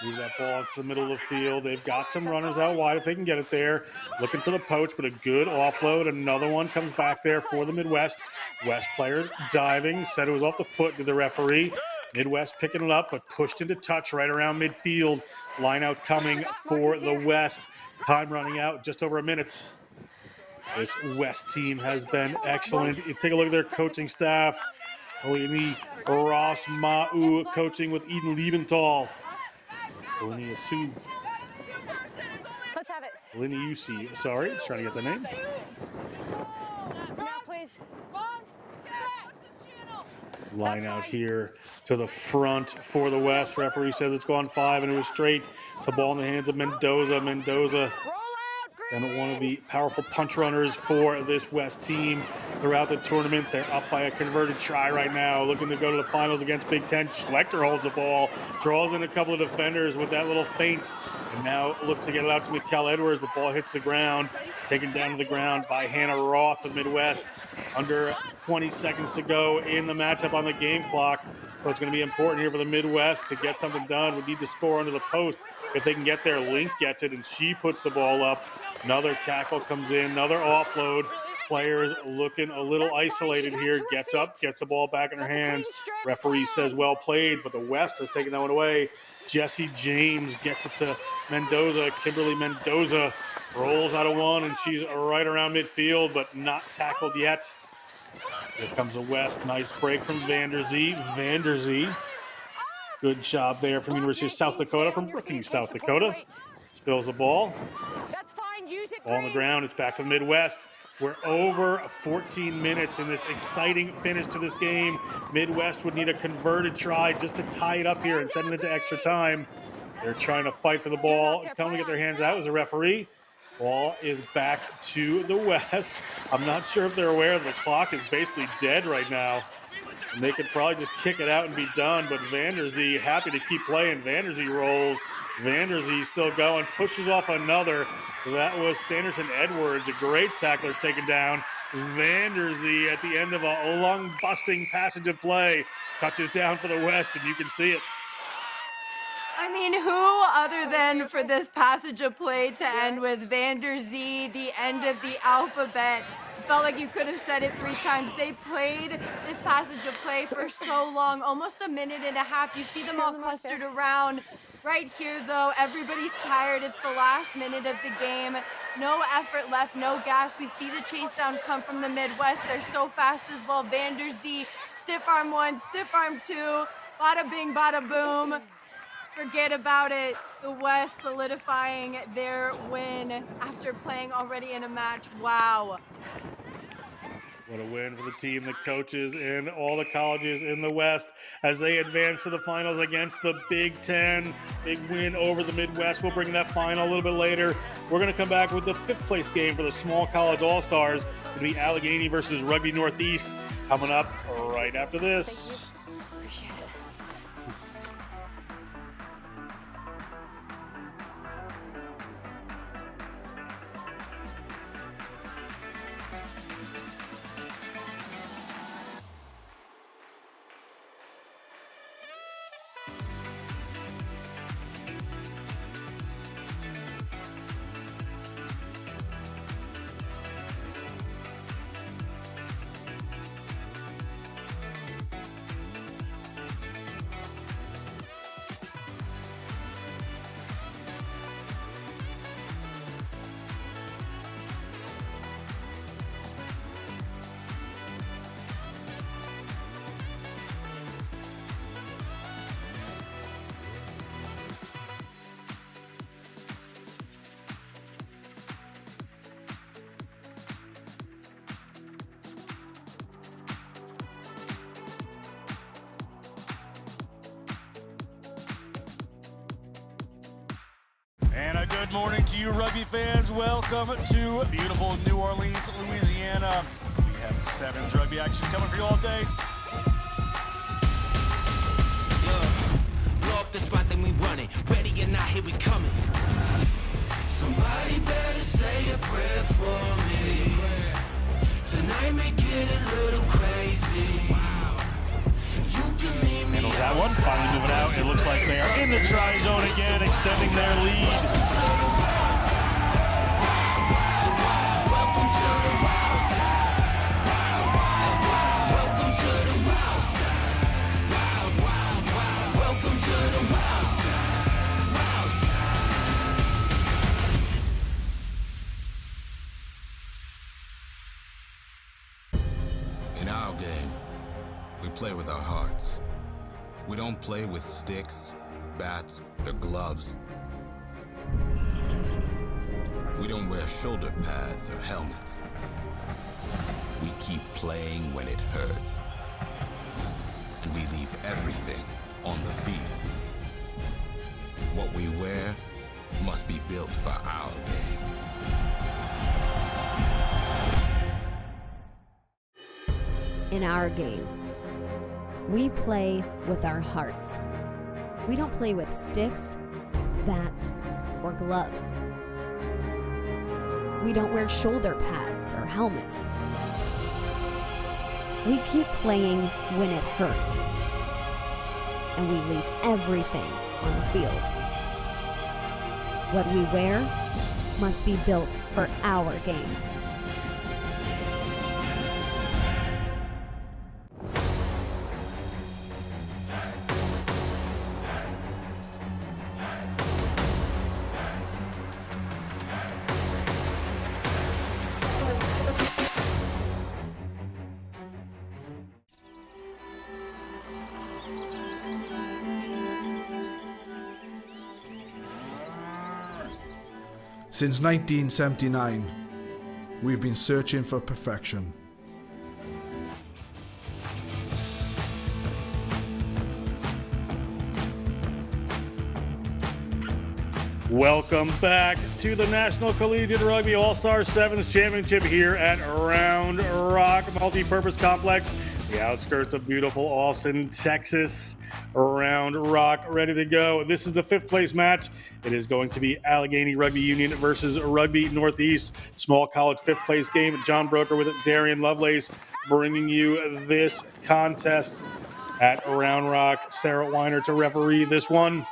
move that ball into the middle of the field. They've got some runners out wide if they can get it there. Looking for the poach, but a good offload. Another one comes back there for the Midwest. West players diving. Said it was off the foot to the referee. Midwest picking it up, but pushed into touch right around midfield. Line out coming for the West. Time running out, just over a minute. This West team has been excellent. You take a look at their coaching staff. Olini Ross Ma'u coaching with Eden Liebenthal. Olini Asu. Let's have it. Olini Usi, sorry, trying to get the name. Now, please. Line out here to the front for the West. Referee says it's gone 5 and it was straight. It's a ball in the hands of Mendoza. Mendoza, and one of the powerful punch runners for this West team throughout the tournament. They're up by a converted try right now, looking to go to the finals against Big Ten. Schlechter holds the ball, draws in a couple of defenders with that little feint, and now looks to get it out to Mikkel Edwards. The ball hits the ground, taken down to the ground by Hannah Roth with Midwest. Under 20 seconds to go in the matchup on the game clock. So it's going to be important here for the Midwest to get something done. We need to score under the post. If they can get there, Link gets it, and she puts the ball up. Another tackle comes in, another offload. Players looking a little isolated here. Gets up, gets the ball back in her hands. Referee says well played, but the West has taken that one away. Jesse James gets it to Mendoza. Kimberly Mendoza rolls out of one, and she's right around midfield, but not tackled yet. Here comes the West. Nice break from Vanderzee. Vanderzee. Good job there from University of South Dakota, from Brookings, South Dakota. Spills the ball. Ball on the ground. It's back to the Midwest. We're over 14 minutes in this exciting finish to this game. Midwest would need a converted try just to tie it up here and send it into extra time. They're trying to fight for the ball. Tell them to get their hands out as a referee. Ball is back to the West. I'm not sure if they're aware the clock is basically dead right now. And they could probably just kick it out and be done, but Vanderzee happy to keep playing. Vanderzee rolls. Vanderzee still going, pushes off another. That was Standerson Edwards, a great tackler taken down. Vanderzee at the end of a lung-busting passage of play touches down for the West, and you can see it. I mean, who other than for this passage of play to end with Vanderzee, the end of the alphabet? Felt like you could have said it 3 times. They played this passage of play for so long, almost a minute and a half. You see them all clustered around. Right here, though, everybody's tired. It's the last minute of the game. No effort left, no gas. We see the chase down come from the Midwest. They're so fast as well. Vanderzee, stiff arm 1, stiff arm 2. Bada bing, bada boom. Forget about it. The West solidifying their win after playing already in a match. Wow. What a win for the team, the coaches, and all the colleges in the West as they advance to the finals against the Big Ten. Big win over the Midwest. We'll bring that final a little bit later. We're going to come back with the 5th place game for the Small College All-Stars. It'll be Allegheny versus Rugby Northeast coming up right after this. good morning to you, rugby fans. Welcome to beautiful New Orleans, Louisiana. We have sevens rugby action coming for you all day. Blow up the spot, then we running. Ready or not, here we coming. Somebody better say a prayer for me. Tonight may get a little crazy. You can meet me. Handles that one, finally moving out. It looks like they are in the try zone again, extending their lead. Welcome to the wild side. Welcome to the wild side. Welcome to the wild side. Wild side. In our game, we play with our hearts. We don't play with sticks, bats, or gloves. We don't wear shoulder pads or helmets. We keep playing when it hurts. And we leave everything on the field. What we wear must be built for our game. In our game, we play with our hearts. We don't play with sticks, bats, or gloves. We don't wear shoulder pads or helmets. We keep playing when it hurts. And we leave everything on the field. What we wear must be built for our game. Since 1979, we've been searching for perfection. Welcome back to the National Collegiate Rugby All-Star Sevens Championship here at Round Rock Multipurpose Complex, the outskirts of beautiful Austin, Texas. Round Rock ready to go. This is the fifth place match. It is going to be Allegheny Rugby Union versus Rugby Northeast. Small college fifth place game. John Broker with Darian Lovelace bringing you this contest at Round Rock. Sarah Weiner to referee this one.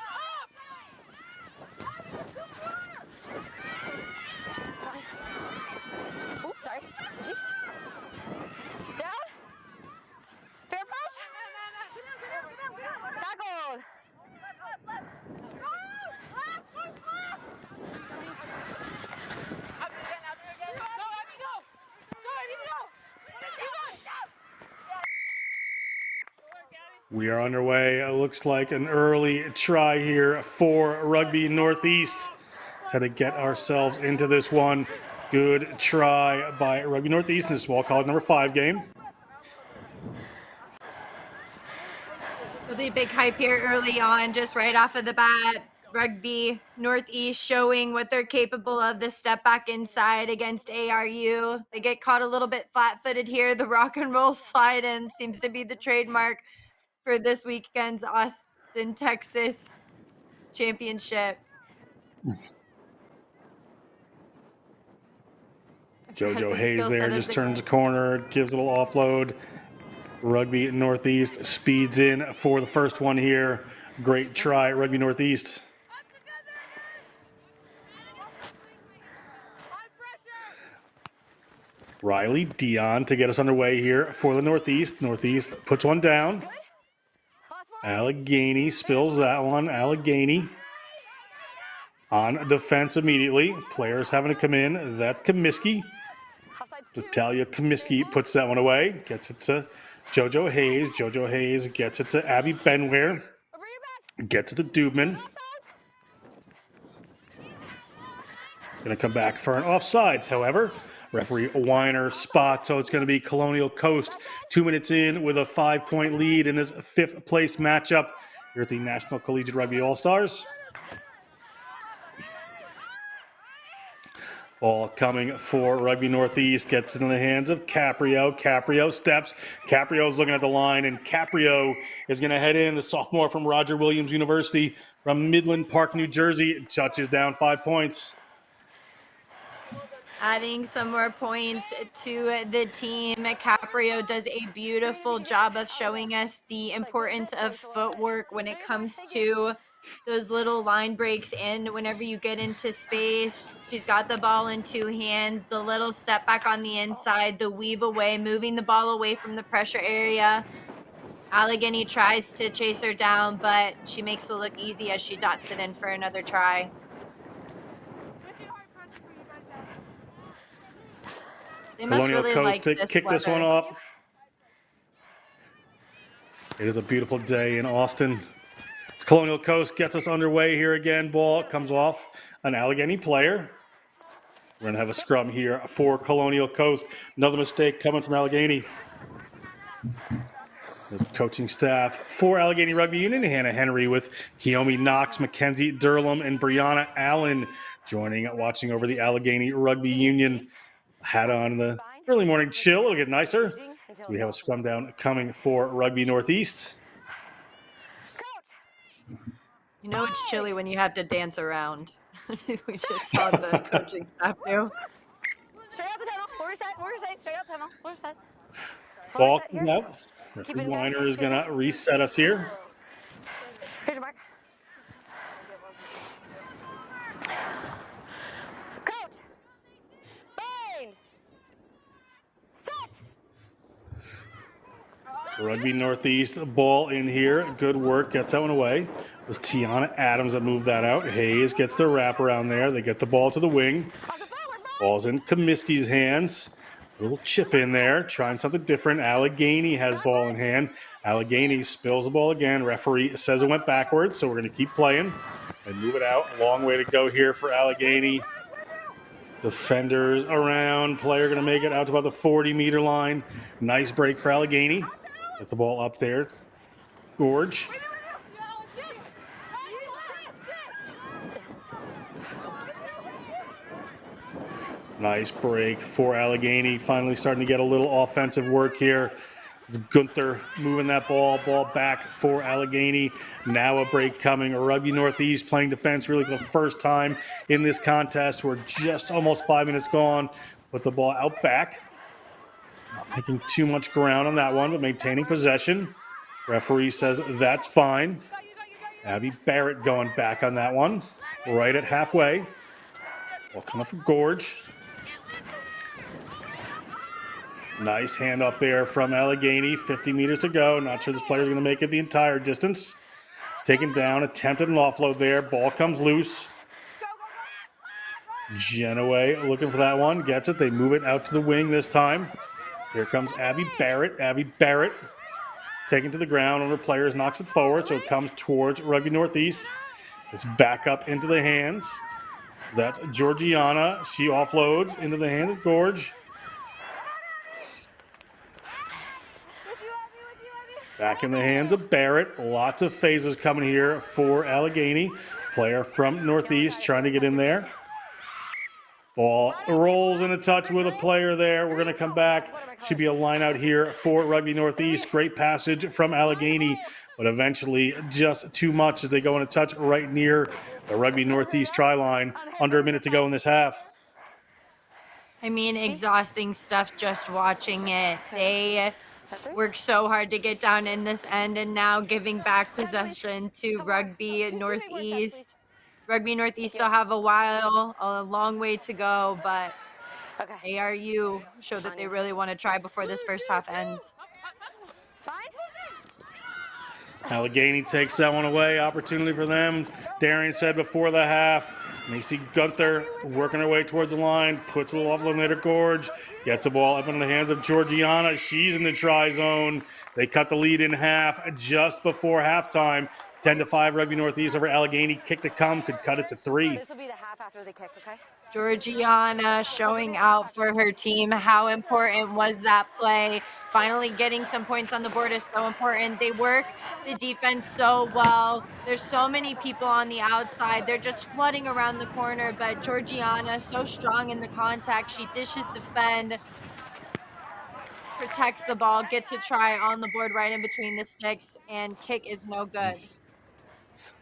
We are underway. It looks like an early try here for Rugby Northeast to get ourselves into this one. Good try by Rugby Northeast in the small college number 5 game. Really big hype here early on, just right off of the bat. Rugby Northeast showing what they're capable of. The step back inside against ARU. They get caught a little bit flat-footed here. The rock and roll slide in seems to be the trademark for this weekend's Austin, Texas championship. JoJo Hayes there just turns a corner, gives a little offload. Rugby Northeast speeds in for the first one here. Great try, Rugby Northeast. Riley Dion to get us underway here for the Northeast. Northeast puts one down. Allegheny spills that one. Allegheny on defense immediately. Players having to come in. That's Comiskey. Natalia Comiskey puts that one away. Gets it to JoJo Hayes. JoJo Hayes gets it to Abby Benware. Gets it to Dubman. Going to come back for an offsides, however. Referee Weiner spot, so it's going to be Colonial Coast 2 minutes in with a 5-point lead in this fifth place matchup here at the National Collegiate Rugby All-Stars. Ball coming for Rugby Northeast, gets into the hands of Caprio. Caprio steps. Caprio's looking at the line, and Caprio is going to head in. The sophomore from Roger Williams University from Midland Park, New Jersey, touches down 5 points. Adding some more points to the team. Caprio does a beautiful job of showing us the importance of footwork when it comes to those little line breaks, and whenever you get into space. She's got the ball in two hands, the little step back on the inside, the weave away, moving the ball away from the pressure area. Allegheny tries to chase her down, but she makes it look easy as she dots it in for another try. They must Colonial really Coast like to this kick this one weather. off. It is a beautiful day in Austin. Colonial Coast gets us underway here again. Ball comes off an Allegheny player. We're going to have a scrum here for Colonial Coast. Another mistake coming from Allegheny. There's coaching staff for Allegheny Rugby Union. Hannah Henry with Kiyomi Knox, Mackenzie Durlam, and Brianna Allen watching over the Allegheny Rugby Union. Hat on the early morning chill. It'll get nicer. We have a scrum down coming for Rugby Northeast. You know it's chilly when you have to dance around. We just saw the coaching staff do. Straight out the tunnel. Forward side. Straight out tunnel. Forward side. Ball comes out. Referee Weiner is going to reset us here. Here's your mark. Coach. Bind. Set. Rugby Northeast ball in here. Good work. Gets that one away. It was Tiana Adams that moved that out. Hayes gets the wrap around there. They get the ball to the wing. Ball's in Comiskey's hands. A little chip in there. Trying something different. Allegheny has ball in hand. Allegheny spills the ball again. Referee says it went backwards, so we're going to keep playing and move it out. Long way to go here for Allegheny. Defenders around. Player going to make it out to about the 40-meter line. Nice break for Allegheny. Get the ball up there. Gorge. Nice break for Allegheny. Finally starting to get a little offensive work here. It's Gunther moving that ball back for Allegheny. Now a break coming. Rugby Northeast playing defense really for the first time in this contest. We're just almost 5 minutes gone. Put the ball out back. Not making too much ground on that one, but maintaining possession. Referee says that's fine. Abby Barrett going back on that one. Right at halfway. Ball coming from Gorge. Nice handoff there from Allegheny. 50 meters to go. Not sure this player's going to make it the entire distance. Taken down. Attempted an offload there. Ball comes loose. Genoway looking for that one. Gets it. They move it out to the wing this time. Here comes Abby Barrett. Abby Barrett taken to the ground. One of her players knocks it forward, so it comes towards Rugby Northeast. It's back up into the hands. That's Georgiana. She offloads into the hands of Gorge. Back in the hands of Barrett. Lots of phases coming here for Allegheny. Player from Northeast trying to get in there. Ball rolls in a touch with a player there. We're going to come back. Should be a line out here for Rugby Northeast. Great passage from Allegheny, but eventually just too much as they go in a touch right near the Rugby Northeast try line. Under a minute to go in this half. I mean, exhausting stuff just watching it. They worked so hard to get down in this end, and now giving back possession to Rugby Northeast. Rugby Northeast still have a long way to go, but ARU showed that they really want to try before this first half ends. Allegheny takes that one away. Opportunity for them. Darian said before the half. And you see Gunther working her way towards the line. Puts a little offload later. Gorge gets the ball up into the hands of Georgiana. She's in the try zone. They cut the lead in half just before halftime. 10-5 Rugby Northeast over Allegheny. Kick to come. Could cut it to 3. This will be the half after the kick, okay? Georgiana showing out for her team. How important was that play? Finally getting some points on the board is so important. They work the defense so well. There's so many people on the outside. They're just flooding around the corner, but Georgiana so strong in the contact. She dishes defend, protects the ball, gets a try on the board right in between the sticks, and kick is no good.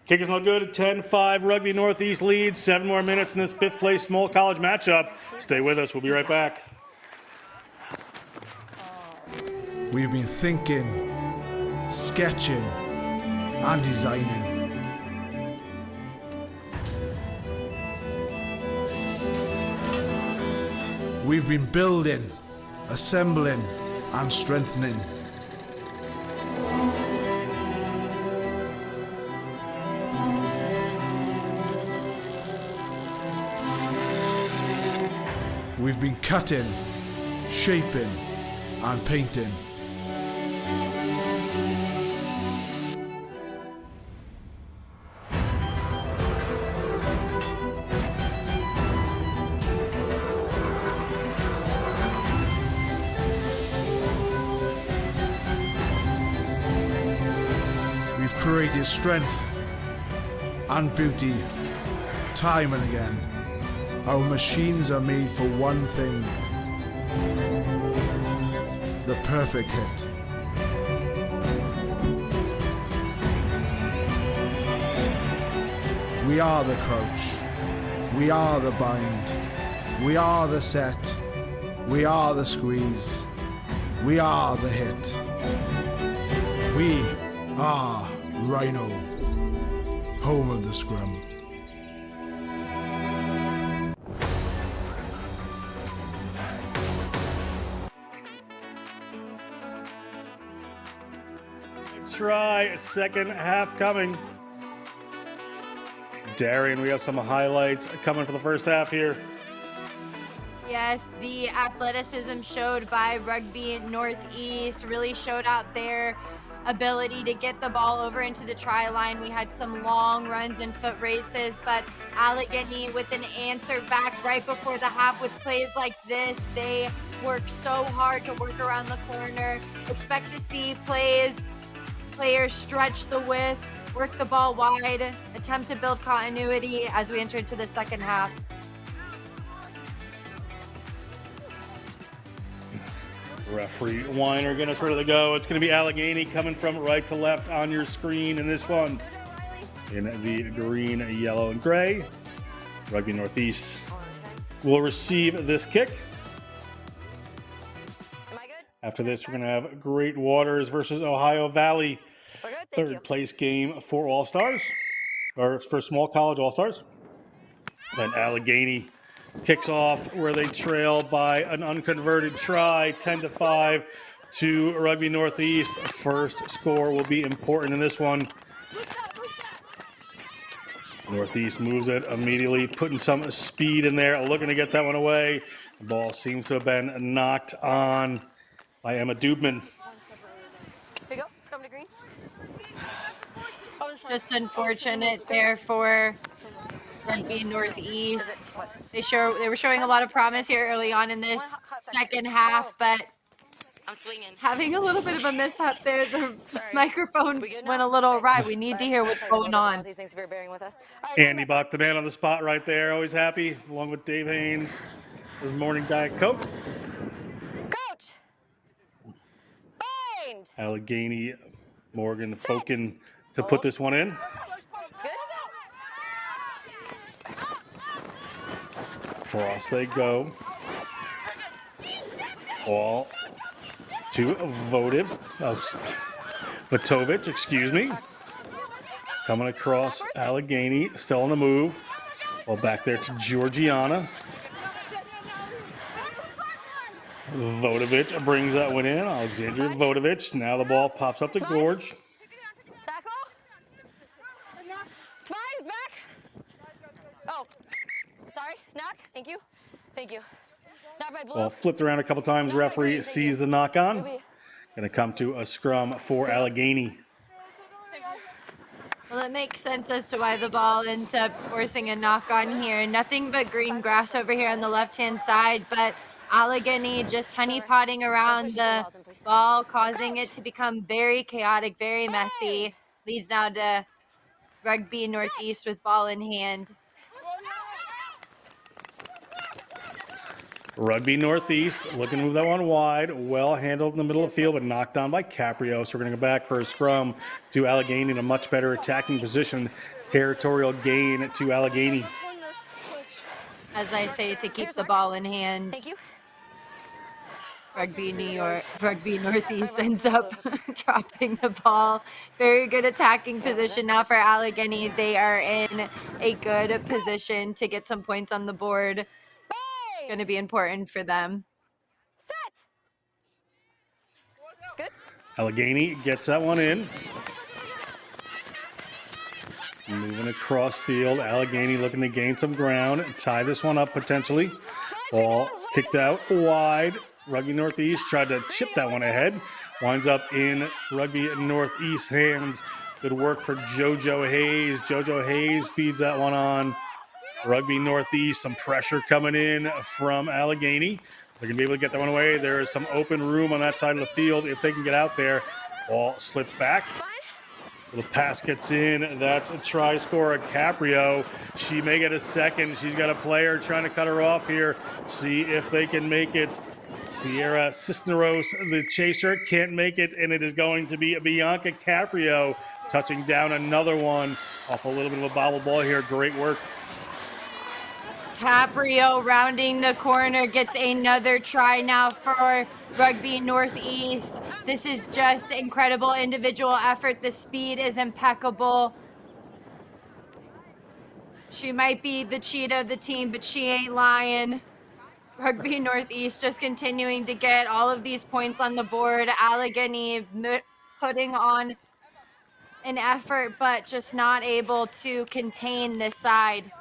Kick is no good. 10-5 Rugby Northeast leads. 7 more minutes in this 5th place small college matchup. Stay with us. We'll be right back. We've been thinking, sketching, and designing. We've been building, assembling, and strengthening. We've been cutting, shaping, and painting. We've created strength and beauty time and again. Our machines are made for one thing: the perfect hit. We are the crouch. We are the bind. We are the set. We are the squeeze. We are the hit. We are Rhino, home of the scrum. Try, second half coming. Darian, we have some highlights coming for the first half here. Yes, the athleticism showed by Rugby Northeast really showed out their ability to get the ball over into the try line. We had some long runs and foot races, but Allegheny with an answer back right before the half with plays like this. They work so hard to work around the corner. Expect to see players stretch the width, work the ball wide, attempt to build continuity as we enter into the second half. Referee Weiner getting us ready to go. It's going to be Allegheny coming from right to left on your screen in this one. In the green, yellow, and gray. Rugby Northeast will receive this kick. After this, we're going to have Great Waters versus Ohio Valley. Third place game for All-Stars, or for small college All-Stars. Then Allegheny kicks off where they trail by an unconverted try, 10-5 to Rugby Northeast. First score will be important in this one. Northeast moves it immediately, putting some speed in there, looking to get that one away. The ball seems to have been knocked on by Emma Dubman. Here you go. Let's come to green. Just unfortunate there for Rugby Northeast. They were showing a lot of promise here early on in this second half, but I'm swinging. having a little bit of a mishap there. The microphone went a little awry. We need to hear what's going on. Thanks for bearing with us. Andy Bach, the man on the spot right there, always happy, along with Dave Haynes, his morning Diet Coke. Coach! Bind! Allegheny, Morgan, Fokin to put this one in. It's good. Cross they go. Ball to Vatovic, excuse me. Coming across Allegheny, still on the move. Ball back there to Georgiana. Vodovic brings that one in. Alexandria Vodovic. Now the ball pops up to Gorge. Tackle. It's mine. It's back. Oh, sorry. Knock. Thank you. Thank you. Knock by blue. Ball flipped around a couple times. Referee sees the knock on. Going to come to a scrum for Allegheny. Well, it makes sense as to why the ball ends up forcing a knock on here. Nothing but green grass over here on the left-hand side, but Allegheny just honeypotting around the ball, causing it to become very chaotic, very messy. Leads now to Rugby Northeast with ball in hand. Rugby Northeast looking to move that one wide. Well handled in the middle of the field, but knocked down by Caprio. So we're going to go back for a scrum to Allegheny in a much better attacking position. Territorial gain to Allegheny. As I say, to keep the ball in hand. Thank you. Rugby Northeast ends up dropping the ball. Very good attacking position now for Allegheny. They are in a good position to get some points on the board. Going to be important for them. Set. It's good. Allegheny gets that one in. Moving across field. Allegheny looking to gain some ground. Tie this one up potentially. Ball kicked out wide. Rugby Northeast tried to chip that one ahead. Winds up in Rugby Northeast hands. Good work for JoJo Hayes. JoJo Hayes feeds that one on. Rugby Northeast, some pressure coming in from Allegheny. They're going to be able to get that one away. There is some open room on that side of the field if they can get out there. Ball slips back. The pass gets in. That's a try score at Caprio. She may get a second. She's got a player trying to cut her off here. See if they can make it. Sierra Cisneros, the chaser, can't make it, and it is going to be Bianca Caprio touching down another one off a little bit of a bobble ball here. Great work. Caprio rounding the corner gets another try now for Rugby Northeast. This is just incredible individual effort. The speed is impeccable. She might be the cheetah of the team, but she ain't lying. Rugby Northeast just continuing to get all of these points on the board. Allegheny putting on an effort, but just not able to contain this side.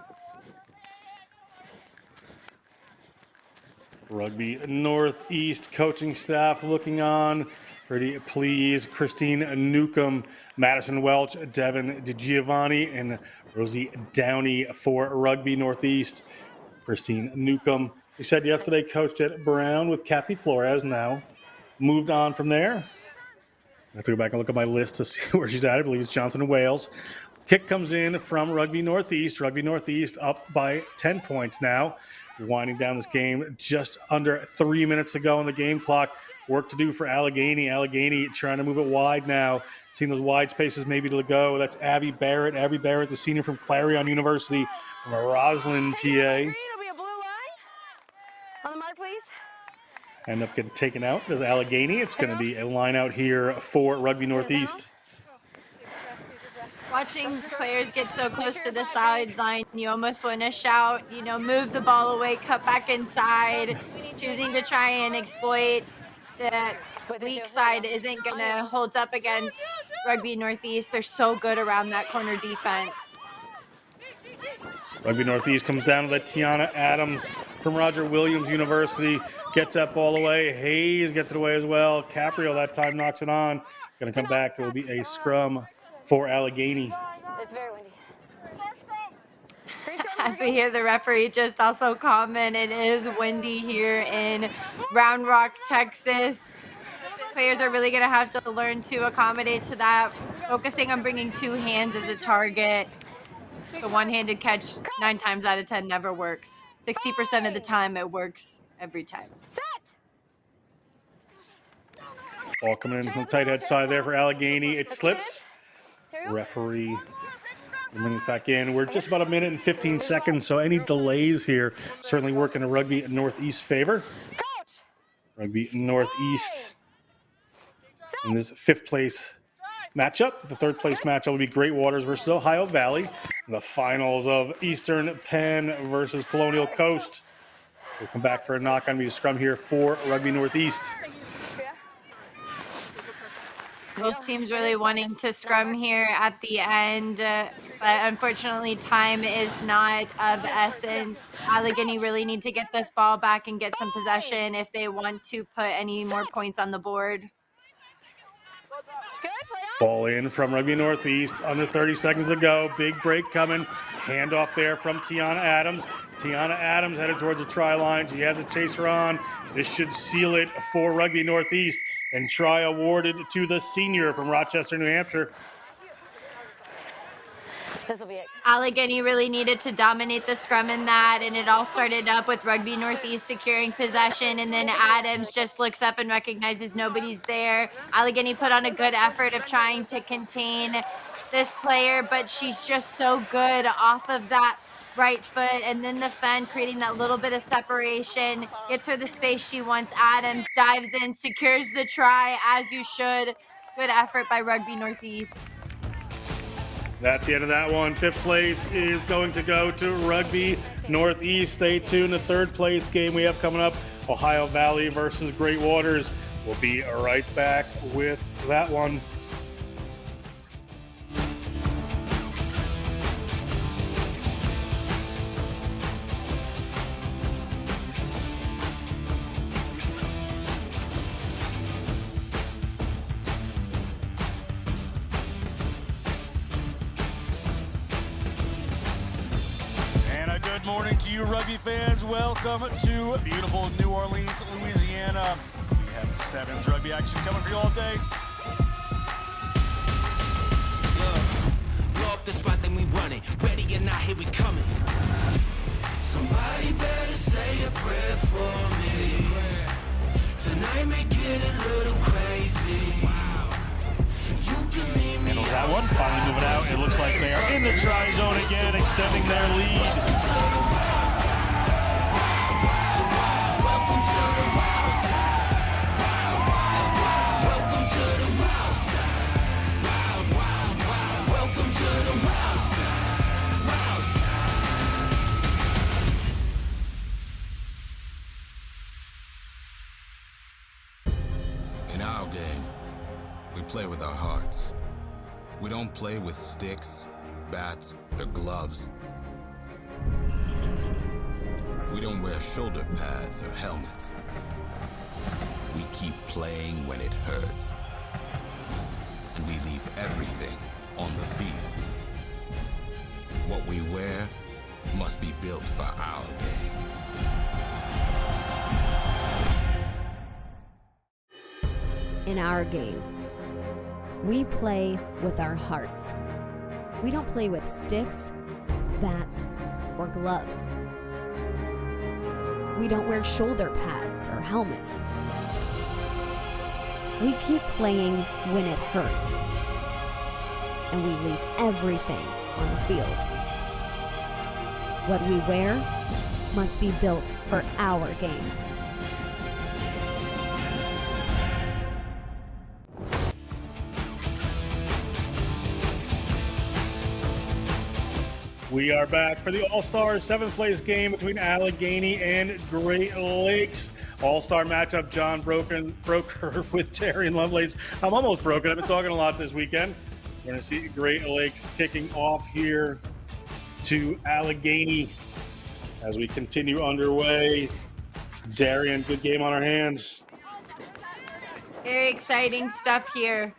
Rugby Northeast coaching staff looking on. Pretty pleased. Christine Newcomb, Madison Welch, Devin DiGiovanni, and Rosie Downey for Rugby Northeast. Christine Newcomb, we said yesterday, coached at Brown with Kathy Flores. Now moved on from there. I have to go back and look at my list to see where she's at. I believe it's Johnson and Wales. Kick comes in from Rugby Northeast. Rugby Northeast up by 10 points now. We're winding down this game just under 3 minutes to go on the game clock. Work to do for Allegheny. Allegheny trying to move it wide now. Seeing those wide spaces maybe to go. That's Abby Barrett. Abby Barrett, the senior from Clarion University from Roslyn, PA. It'll be a blue line. On the mark, please. End up getting taken out as Allegheny. It's going to be a line out here for Rugby Northeast. Watching players get so close to the sideline, you almost want to shout, you know, move the ball away, cut back inside. Choosing to try and exploit the weak side isn't going to hold up against Rugby Northeast. They're so good around that corner defense. Rugby Northeast comes down to that Tiana Adams from Roger Williams University. Gets that ball away. Hayes gets it away as well. Caprio that time knocks it on. Going to come back. It will be a scrum for Allegheny. It's very windy. As we hear the referee just also comment, it is windy here in Round Rock, Texas. Players are really going to have to learn to accommodate to that, focusing on bringing two hands as a target. The one-handed catch 9 times out of 10 never works. 60% of the time it works every time. Ball coming in from the tight head side there for Allegheny. It slips. Referee bringing it back in. We're just about a minute and 15 seconds, so any delays here certainly work in a Rugby Northeast favor. Rugby Northeast in this 5th place matchup. The 3rd place matchup will be Great Waters versus Ohio Valley. The finals of Eastern Penn versus Colonial Coast. We'll come back for a knock on me to scrum here for Rugby Northeast. Both teams really wanting to scrum here at the end, but unfortunately time is not of essence. Allegheny really need to get this ball back and get some possession if they want to put any more points on the board. Good, play on. Ball in from Rugby Northeast, under 30 seconds to go. Big break coming. Handoff there from Tiana Adams. Tiana Adams headed towards the try line. She has a chaser on. This should seal it for Rugby Northeast. And try awarded to the senior from Rochester, New Hampshire. This will be it. Allegheny really needed to dominate the scrum in that, and it all started up with Rugby Northeast securing possession, and then Adams just looks up and recognizes nobody's there. Allegheny put on a good effort of trying to contain this player, but she's just so good off of that right foot, and then the fend creating that little bit of separation, gets her the space she wants. Adams dives in, secures the try, as you should. Good effort by Rugby Northeast. That's the end of that one. Fifth place is going to go to Rugby Northeast. Stay tuned. The third place game we have coming up, Ohio Valley versus Great Waters. We'll be right back with that one. Good morning to you, rugby fans. Welcome to beautiful New Orleans, Louisiana. We have 7's rugby action coming for you all day. Blow up the spot, then we running. Ready or not, here we coming. Somebody better say a prayer for me. Tonight may get a little crazy. You can meet me. Handles that one, finally moving out. It looks like they are in the try zone again, extending their lead. In our game, we play with our hearts. We don't play with sticks, bats, or gloves. We don't wear shoulder pads or helmets. We keep playing when it hurts. And we leave everything on the field. What we wear must be built for our game. In our game, we play with our hearts. We don't play with sticks, bats, or gloves. We don't wear shoulder pads or helmets. We keep playing when it hurts. And we leave everything on the field. What we wear must be built for our game. We are back for the All-Star 7th place game between Allegheny and Great Lakes. All-Star matchup, John Broker with Darian Lovelace. I'm almost broken. I've been talking a lot this weekend. We're going to see Great Lakes kicking off here to Allegheny as we continue underway. Darian, good game on our hands. Very exciting stuff here.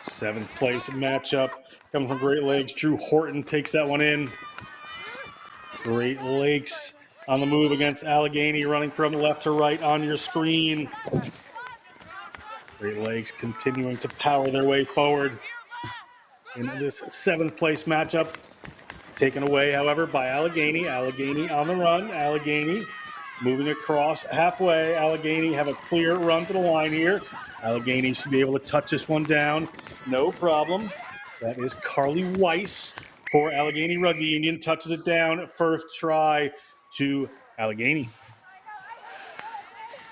Seventh place matchup coming from Great Lakes. Drew Horton takes that one in. Great Lakes on the move against Allegheny, running from left to right on your screen. Great Lakes continuing to power their way forward in this 7th place matchup. Taken away, however, by Allegheny. Allegheny on the run. Allegheny moving across halfway. Allegheny have a clear run to the line here. Allegheny should be able to touch this one down. No problem. That is Carly Weiss for Allegheny Rugby Union. Touches it down. First try to Allegheny.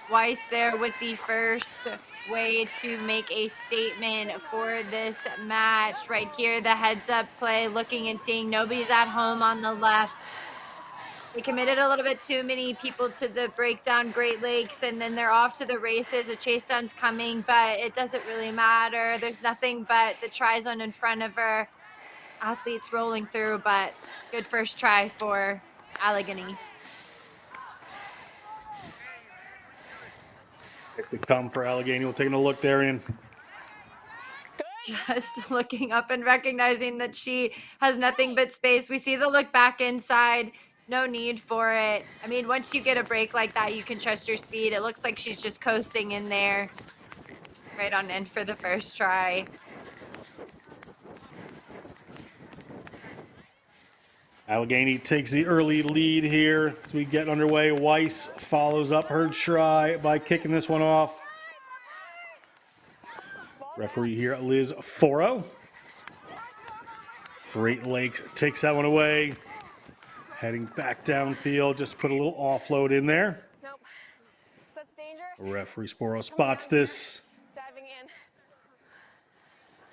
Weiss there with the first way to make a statement for this match. Right here, the heads-up play, looking and seeing nobody's at home on the left. They committed a little bit too many people to the breakdown Great Lakes, and then they're off to the races. A chase down's coming, but it doesn't really matter. There's nothing but the try zone in front of her. Athletes rolling through, but good first try for Allegheny. Pick the come for Allegheny. We're taking a look there in. Just looking up and recognizing that she has nothing but space. We see the look back inside. No need for it. I mean, once you get a break like that, you can trust your speed. It looks like she's just coasting in there. Right on end for the first try. Allegheny takes the early lead here as we get underway. Weiss follows up her try by kicking this one off. Referee here, Liz Foro. Great Lakes takes that one away. Heading back downfield, just put a little offload in there. Nope. That's dangerous. Referee Sporo spots this. Diving in.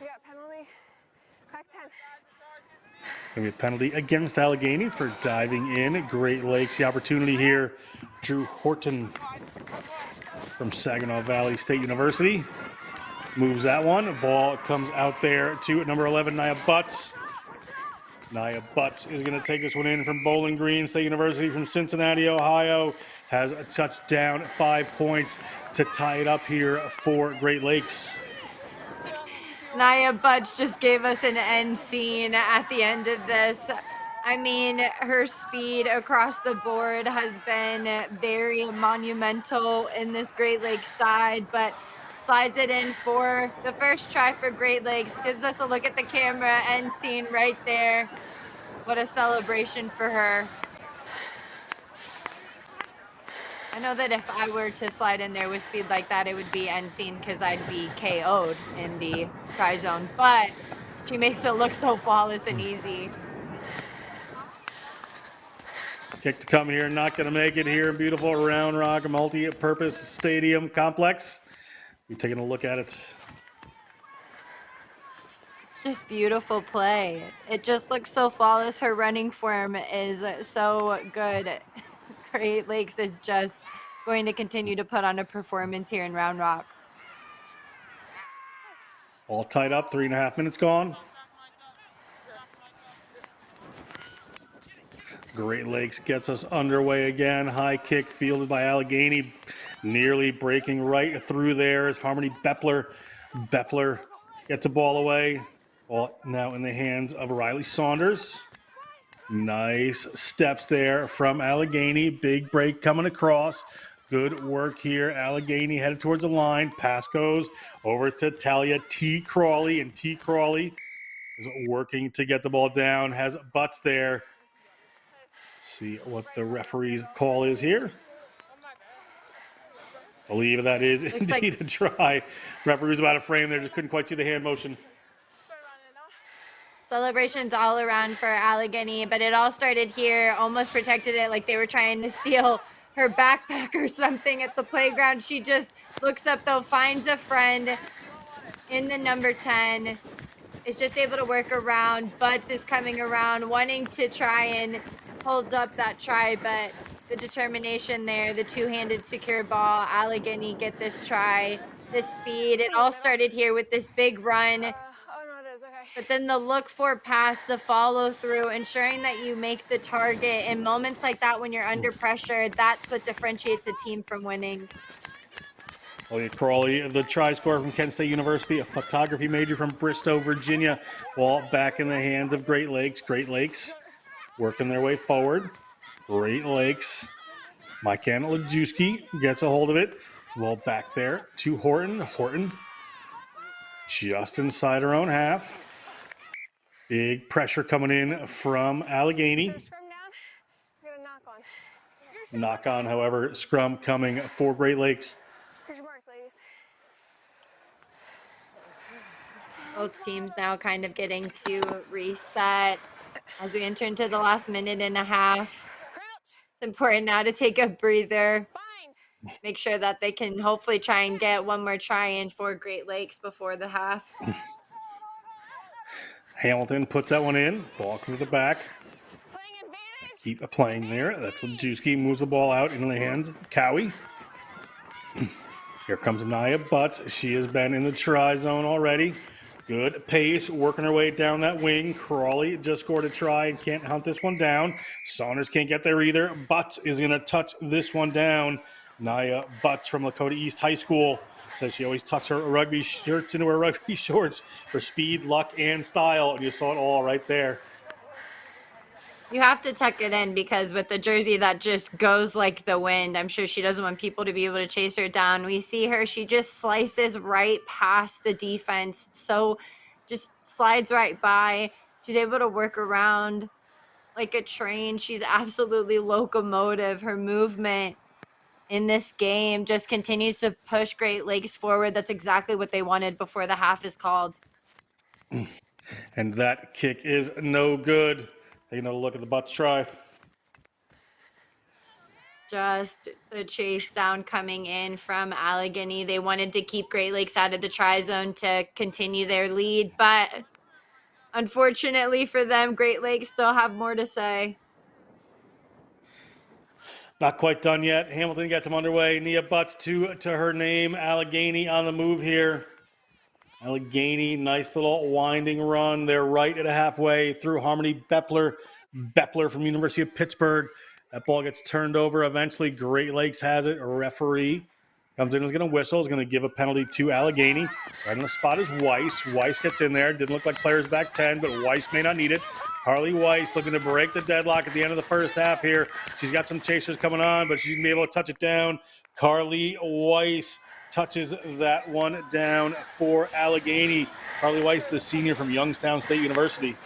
We got penalty. Crack 10. Gonna be a penalty against Allegheny for diving in. Great Lakes, the opportunity here. Drew Horton from Saginaw Valley State University moves that one. Ball comes out there to number 11, Nia Butts. Nia Butts is going to take this one in from Bowling Green State University from Cincinnati, Ohio. Has a touchdown, 5 points to tie it up here for Great Lakes. Nia Butts just gave us an end scene at the end of this. I mean, her speed across the board has been very monumental in this Great Lakes side, but slides it in for the first try for Great Lakes. Gives us a look at the camera, end scene right there. What a celebration for her. I know that if I were to slide in there with speed like that, it would be end scene because I'd be KO'd in the try zone, but she makes it look so flawless and easy. Kick to come here, not going to make it here in beautiful Round Rock multi-purpose stadium complex. We're taking a look at it. It's just beautiful play. It just looks so flawless. Her running form is so good. Great Lakes is just going to continue to put on a performance here in Round Rock. All tied up, 3.5 minutes gone. Great Lakes gets us underway again. High kick fielded by Allegheny, nearly breaking right through there as Harmony Bepler. Bepler gets a ball away. Ball now in the hands of Riley Saunders. Nice steps there from Allegheny. Big break coming across. Good work here. Allegheny headed towards the line. Pass goes over to Talia T. Crawley, and T. Crawley is working to get the ball down. Has Butts there. See what the referee's call is here. I believe that is indeed a try. Referee was about to frame there, just couldn't quite see the hand motion. Celebrations all around for Allegheny, but it all started here. Almost protected it like they were trying to steal her backpack or something at the playground. She just looks up though, finds a friend in the number 10. Is just able to work around. Butts is coming around, wanting to try and hold up that try, but the determination there, the two-handed secure ball. Allegheny get this try, this speed. It all started here with this big run. But then the look for pass, the follow through, ensuring that you make the target in moments like that when you're under pressure, that's what differentiates a team from winning. Elliot Crawley, the try scorer from Kent State University, a photography major from Bristow, Virginia. Ball back in the hands of Great Lakes. Great Lakes working their way forward. Great Lakes. Mykan Lajewski gets a hold of it. The ball back there to Horton. Horton just inside her own half. Big pressure coming in from Allegheny. Knock on, however, scrum coming for Great Lakes. Both teams now kind of getting to reset as we enter into the last minute and a half. It's important now to take a breather. Make sure that they can hopefully try and get one more try in for Great Lakes before the half. Hamilton puts that one in. Ball comes to the back. Keep playing there. That's Lajewski. Moves the ball out into the hands of Cowie. Here comes Nia Butts. She has been in the try zone already. Good pace, working her way down that wing. Crawley just scored a try and can't hunt this one down. Saunders can't get there either. Butts is going to touch this one down. Naya Butts from Lakota East High School says she always tucks her rugby shirts into her rugby shorts for speed, luck, and style. And you saw it all right there. You have to tuck it in because with the jersey that just goes like the wind, I'm sure she doesn't want people to be able to chase her down. We see her, she just slices right past the defense. So just slides right by. She's able to work around like a train. She's absolutely locomotive. Her movement in this game just continues to push Great Lakes forward. That's exactly what they wanted before the half is called. And that kick is no good. Taking a look at the Butts try. Just the chase down coming in from Allegheny. They wanted to keep Great Lakes out of the try zone to continue their lead, but unfortunately for them, Great Lakes still have more to say. Not quite done yet. Hamilton gets him underway. Nia Butts to her name. Allegheny on the move here. Allegheny, nice little winding run. They're right at a halfway through Harmony Bepler. Bepler from University of Pittsburgh. That ball gets turned over. Eventually, Great Lakes has it. A referee comes in, is going to whistle, is going to give a penalty to Allegheny. Right on the spot is Weiss. Weiss gets in there. Didn't look like players back 10, but Weiss may not need it. Harley Weiss looking to break the deadlock at the end of the first half here. She's got some chasers coming on, but she's going to be able to touch it down. Carly Weiss touches that one down for Allegheny. Carly Weiss, the senior from Youngstown State University.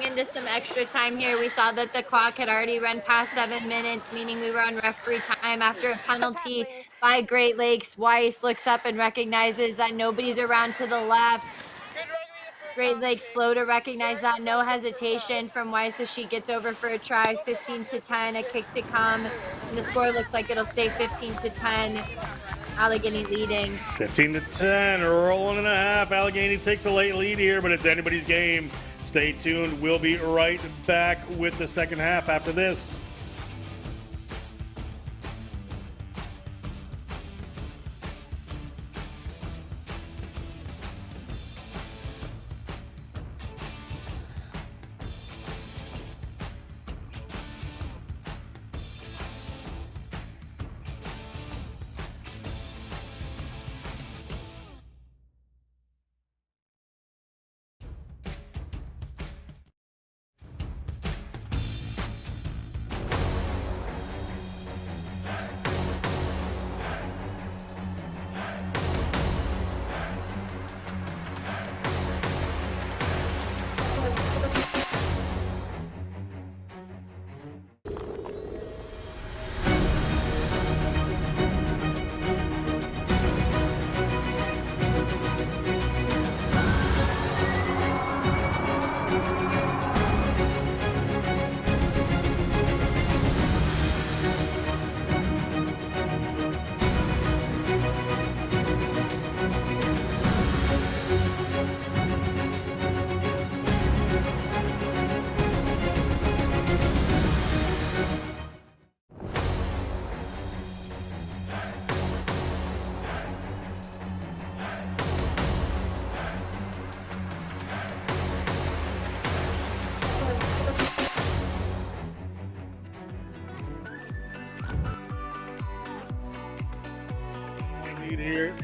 Into some extra time here. We saw that the clock had already run past 7 minutes, meaning we were on referee time after a penalty by Great Lakes. Weiss looks up and recognizes that nobody's around to the left. Great Lakes slow to recognize that. No hesitation from Weiss as she gets over for a try. 15-10, a kick to come. And the score looks like it'll stay 15-10. Allegheny leading. 15-10, rolling and a half. Allegheny takes a late lead here, but it's anybody's game. Stay tuned. We'll be right back with the second half after this. Here.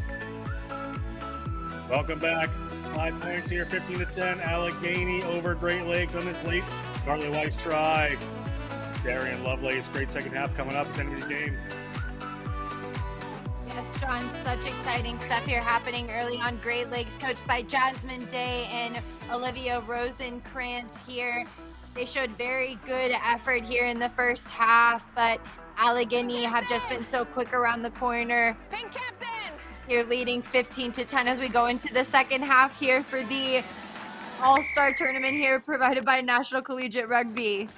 Welcome back. 5 points here, 15-10. Allegheny over Great Lakes on this late Carly Weiss try. Darian Lovelace, great second half coming up at the end of the game. Yes, John, such exciting stuff here happening early on. Great Lakes, coached by Jasmine Day and Olivia Rosenkrantz here. They showed very good effort here in the first half, but Allegheny have just been so quick around the corner. Pink captain! Here leading 15-10 as we go into the second half here for the All-Star Tournament here provided by National Collegiate Rugby.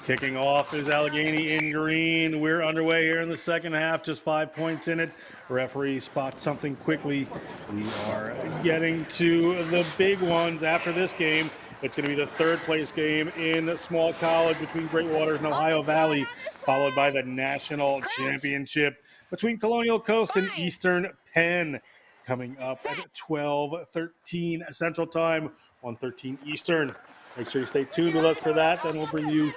Kicking off is Allegheny in green. We're underway here in the second half, just 5 points in it. Referee spots something quickly. We are getting to the big ones after this game. It's going to be the third place game in small college between Great Waters and Ohio Valley, followed by the national championship between Colonial Coast and Eastern Penn, coming up at 12:13 Central Time, 1:13 Eastern. Make sure you stay tuned with us for that. Then we'll bring you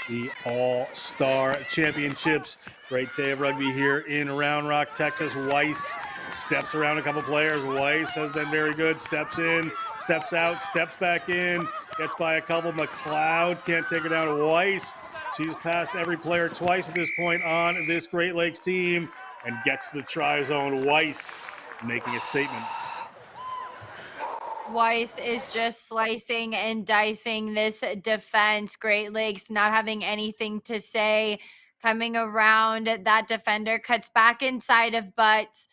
the All-Star Championships. Great day of rugby here in Round Rock, Texas. Weiss steps around a couple players. Weiss has been very good. Steps in, steps out, steps back in, gets by a couple. McLeod can't take her down. Weiss, she's passed every player twice at this point on this Great Lakes team and gets the try zone. Weiss making a statement. Weiss is just slicing and dicing this defense. Great Lakes not having anything to say. Coming around, that defender cuts back inside of Butts.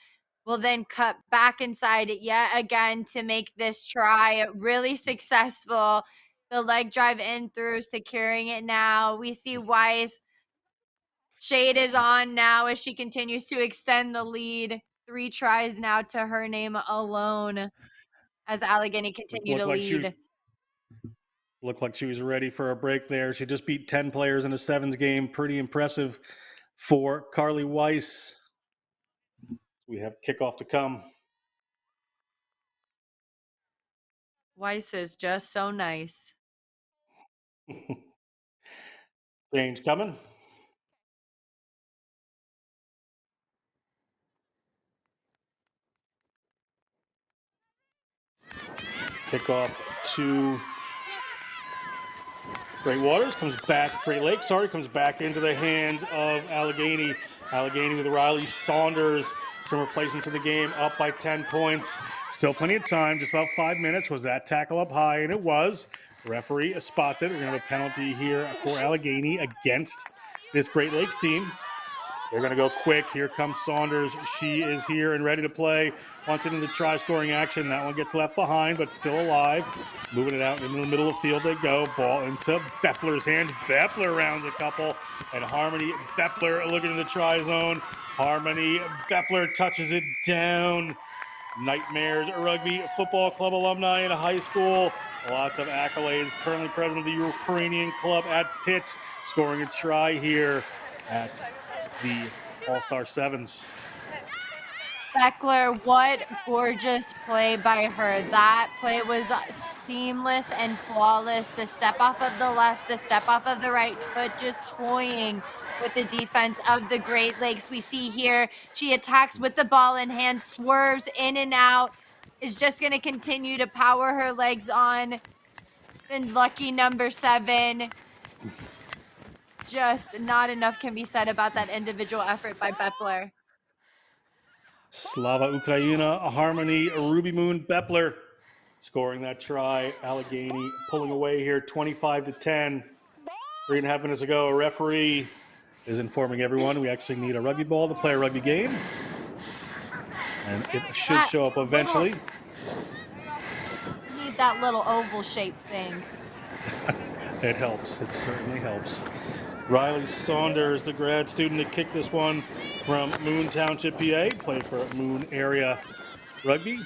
Will then cut back inside yet again to make this try really successful. The leg drive in through, securing it now. We see Weiss. Shade is on now as she continues to extend the lead. 3 tries now to her name alone as Allegheny continue to lead. Looked like she was ready for a break there. She just beat 10 players in a sevens game. Pretty impressive for Carly Weiss. We have kickoff to come. Weiss is just so nice. Change coming. Kickoff to Great Waters, comes back, Great Lakes, comes back into the hands of Allegheny. Allegheny with Riley Saunders, some replacements in the game, up by 10 points. Still plenty of time, just about 5 minutes. Was that tackle up high? And it was. Referee spots it. We're going to have a penalty here for Allegheny against this Great Lakes team. They're going to go quick. Here comes Saunders. She is here and ready to play. Wants it into the try-scoring action. That one gets left behind, but still alive. Moving it out into the middle of the field they go. Ball into Beppler's hands. Beppler rounds a couple. And Harmony Beppler looking in the try zone. Harmony Beppler touches it down. Nightmares Rugby Football Club alumni in high school. Lots of accolades. Currently president of the Ukrainian club at Pitt. Scoring a try here at the All-Star Sevens. Beckler, what gorgeous play by her. That play was seamless and flawless. The step off of the left, the step off of the right foot, just toying with the defense of the Great Lakes. We see here, she attacks with the ball in hand, swerves in and out, is just going to continue to power her legs on. Then lucky number 7. Just not enough can be said about that individual effort by Beppler. Slava Ukraina, Harmony, Ruby Moon, Beppler scoring that try. Allegheny pulling away here 25-10. 3.5 minutes ago, a referee is informing everyone we actually need a rugby ball to play a rugby game. And it should show up eventually. Need that little oval shaped thing. It helps. It certainly helps. Riley Saunders, the grad student that kicked this one from Moon Township, PA, played for Moon Area Rugby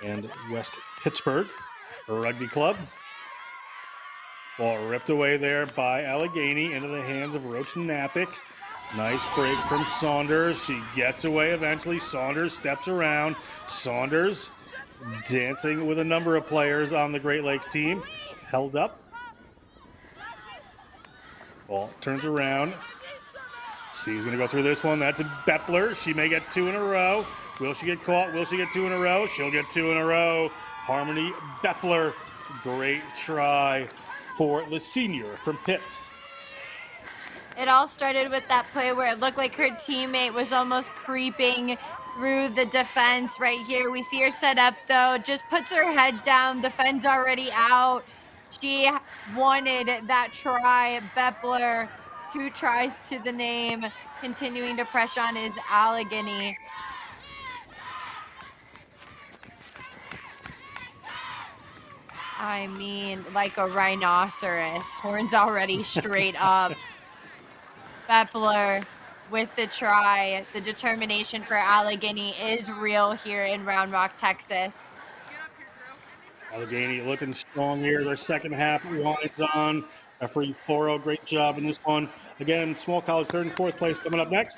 and West Pittsburgh Rugby Club. Ball ripped away there by Allegheny into the hands of Roach Napick. Nice break from Saunders. She gets away eventually. Saunders steps around. Saunders dancing with a number of players on the Great Lakes team. Held up. Ball turns around. She's going to go through this one. That's a Beppler. She may get 2 in a row. Will she get caught? Will she get 2 in a row? She'll get 2 in a row. Harmony Beppler. Great try for the senior from Pitt. It all started with that play where it looked like her teammate was almost creeping through the defense right here. We see her set up, though. Just puts her head down. The fence already out. She wanted that try. Beppler, 2 tries to the name. Continuing to press on is Allegheny. I mean, like a rhinoceros. Horns already straight up. Beppler with the try. The determination for Allegheny is real here in Round Rock, Texas. Allegheny looking strong here. Their second half winds on. Referee Foro, great job in this one. Again, small college 3rd and 4th place coming up next.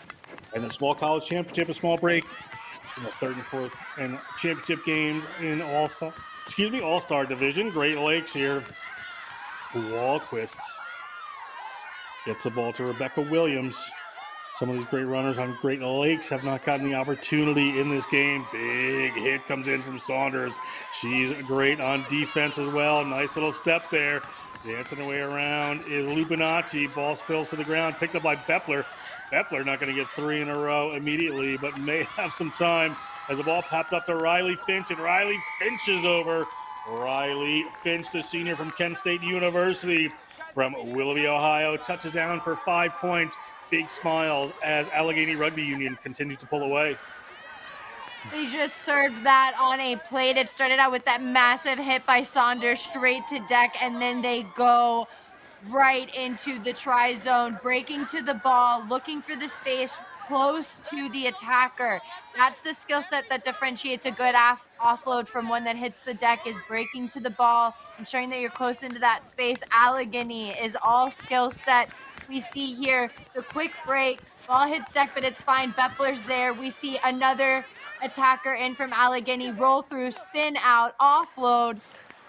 And the small college championship, a small break in the 3rd and 4th and championship games in All-Star division. Great Lakes here Wallquist gets the ball to Rebecca Williams. Some of these great runners on Great Lakes have not gotten the opportunity in this game. Big hit comes in from Saunders. She's great on defense as well. Nice little step there. Dancing her way around is Lupinacci. Ball spills to the ground, picked up by Beppler. Beppler not going to get 3 in a row immediately, but may have some time as the ball popped up to Riley Finch, and Riley Finch is over. Riley Finch, the senior from Kent State University from Willoughby, Ohio, touches down for 5 points. Big smiles as Allegheny Rugby Union continues to pull away. They just served that on a plate. It started out with that massive hit by Saunders straight to deck, and then they go right into the try zone, breaking to the ball, looking for the space close to the attacker. That's the skill set that differentiates a good offload from one that hits the deck, is breaking to the ball, ensuring that you're close into that space. Allegheny is all skill set. We see here the quick break, ball hits deck, but it's fine. Beppler's there. We see another attacker in from Allegheny, roll through, spin out, offload.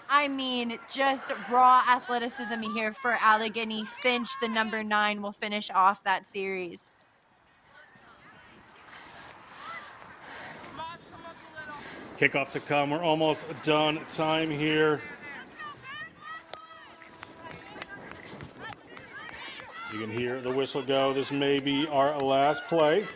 I mean, just raw athleticism here for Allegheny. Finch, the number 9, will finish off that series. Kickoff to come. We're almost done time here. You can hear the whistle go. This may be our last play.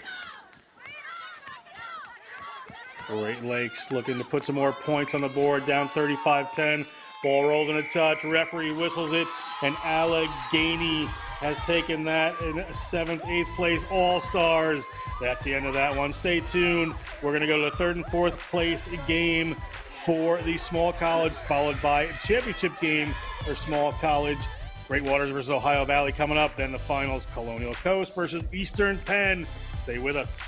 Great Lakes looking to put some more points on the board, down 35-10. Ball rolls in a touch. Referee whistles it, and Allegheny has taken that in 7th, 8th place All-Stars. That's the end of that one. Stay tuned. We're going to go to the 3rd and 4th place game for the small college, followed by a championship game for small college. Great Waters versus Ohio Valley coming up. Then the finals, Colonial Coast versus Eastern Penn. Stay with us.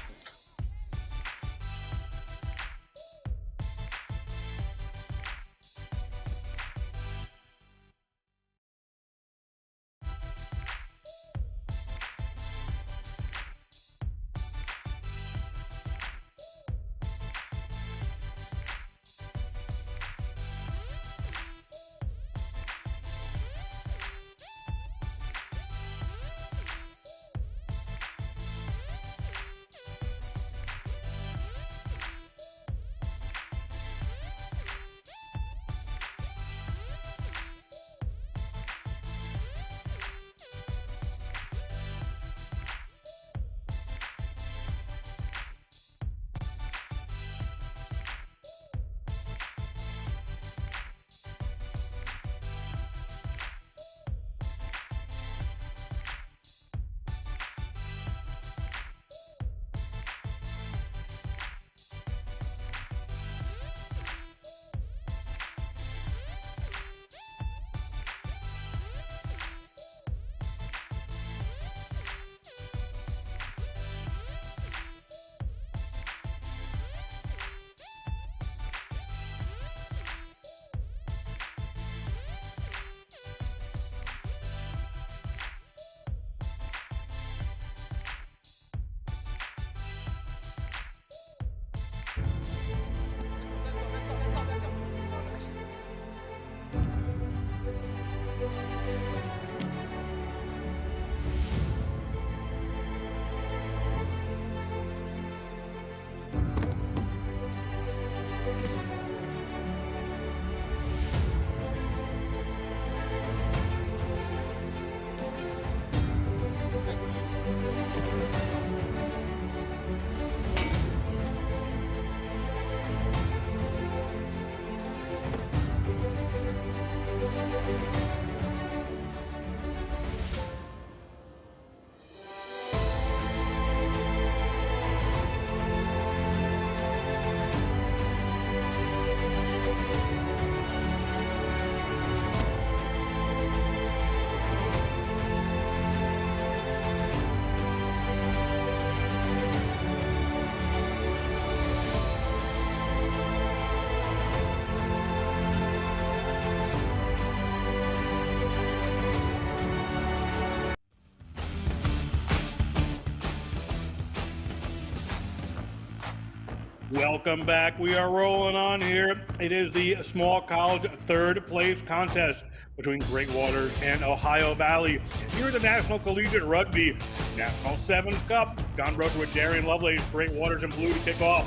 Welcome back. We are rolling on here. It is the small college 3rd place contest. between Great Waters and Ohio Valley. Here at the National Collegiate Rugby National Sevens Cup. Don Broker with Darian Lovelace, Great Waters in blue to kick off.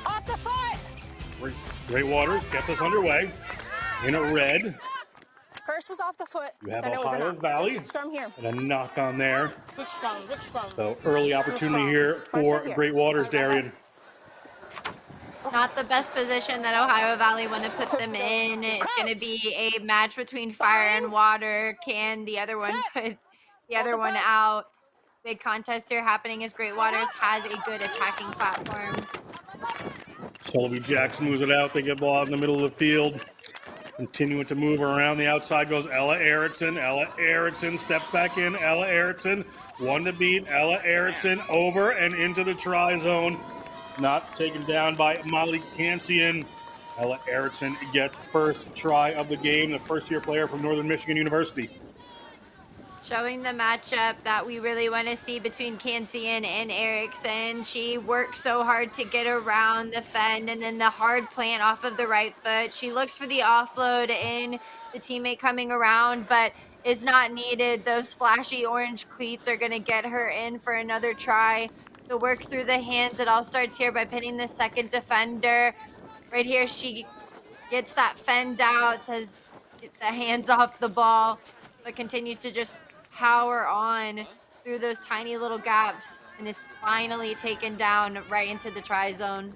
Off the foot! Great Waters gets us underway in a red. First was off the foot. You have then it was a Ohio knock. Valley Scrum here. and a knock on there. Good scrum, good scrum. So early opportunity Good here scrum. for First right Great Waters, here. Darian. Not the best position that Ohio Valley want to put them in. It's going to be a match between fire and water. Can the other one put the other one out? Big contest here happening as Great Waters has a good attacking platform. Shelby Jackson moves it out. They get ball out in the middle of the field. Continuing to move around the outside goes Ella Erickson. Ella Erickson steps back in. Ella Erickson, one to beat. Ella Erickson over and into the try zone. Not taken down by Molly Kansian. Ella Erickson gets first try of the game, the first-year player from Northern Michigan University. Showing the matchup that we really want to see between Kansian and Erickson. She works so hard to get around the fend and then the hard plant off of the right foot. She looks for the offload in the teammate coming around, but is not needed. Those flashy orange cleats are going to get her in for another try. The work through the hands, it all starts here by pinning the second defender. Right here, she gets that fend out, says get the hands off the ball, but continues to just power on through those tiny little gaps and is finally taken down right into the try zone.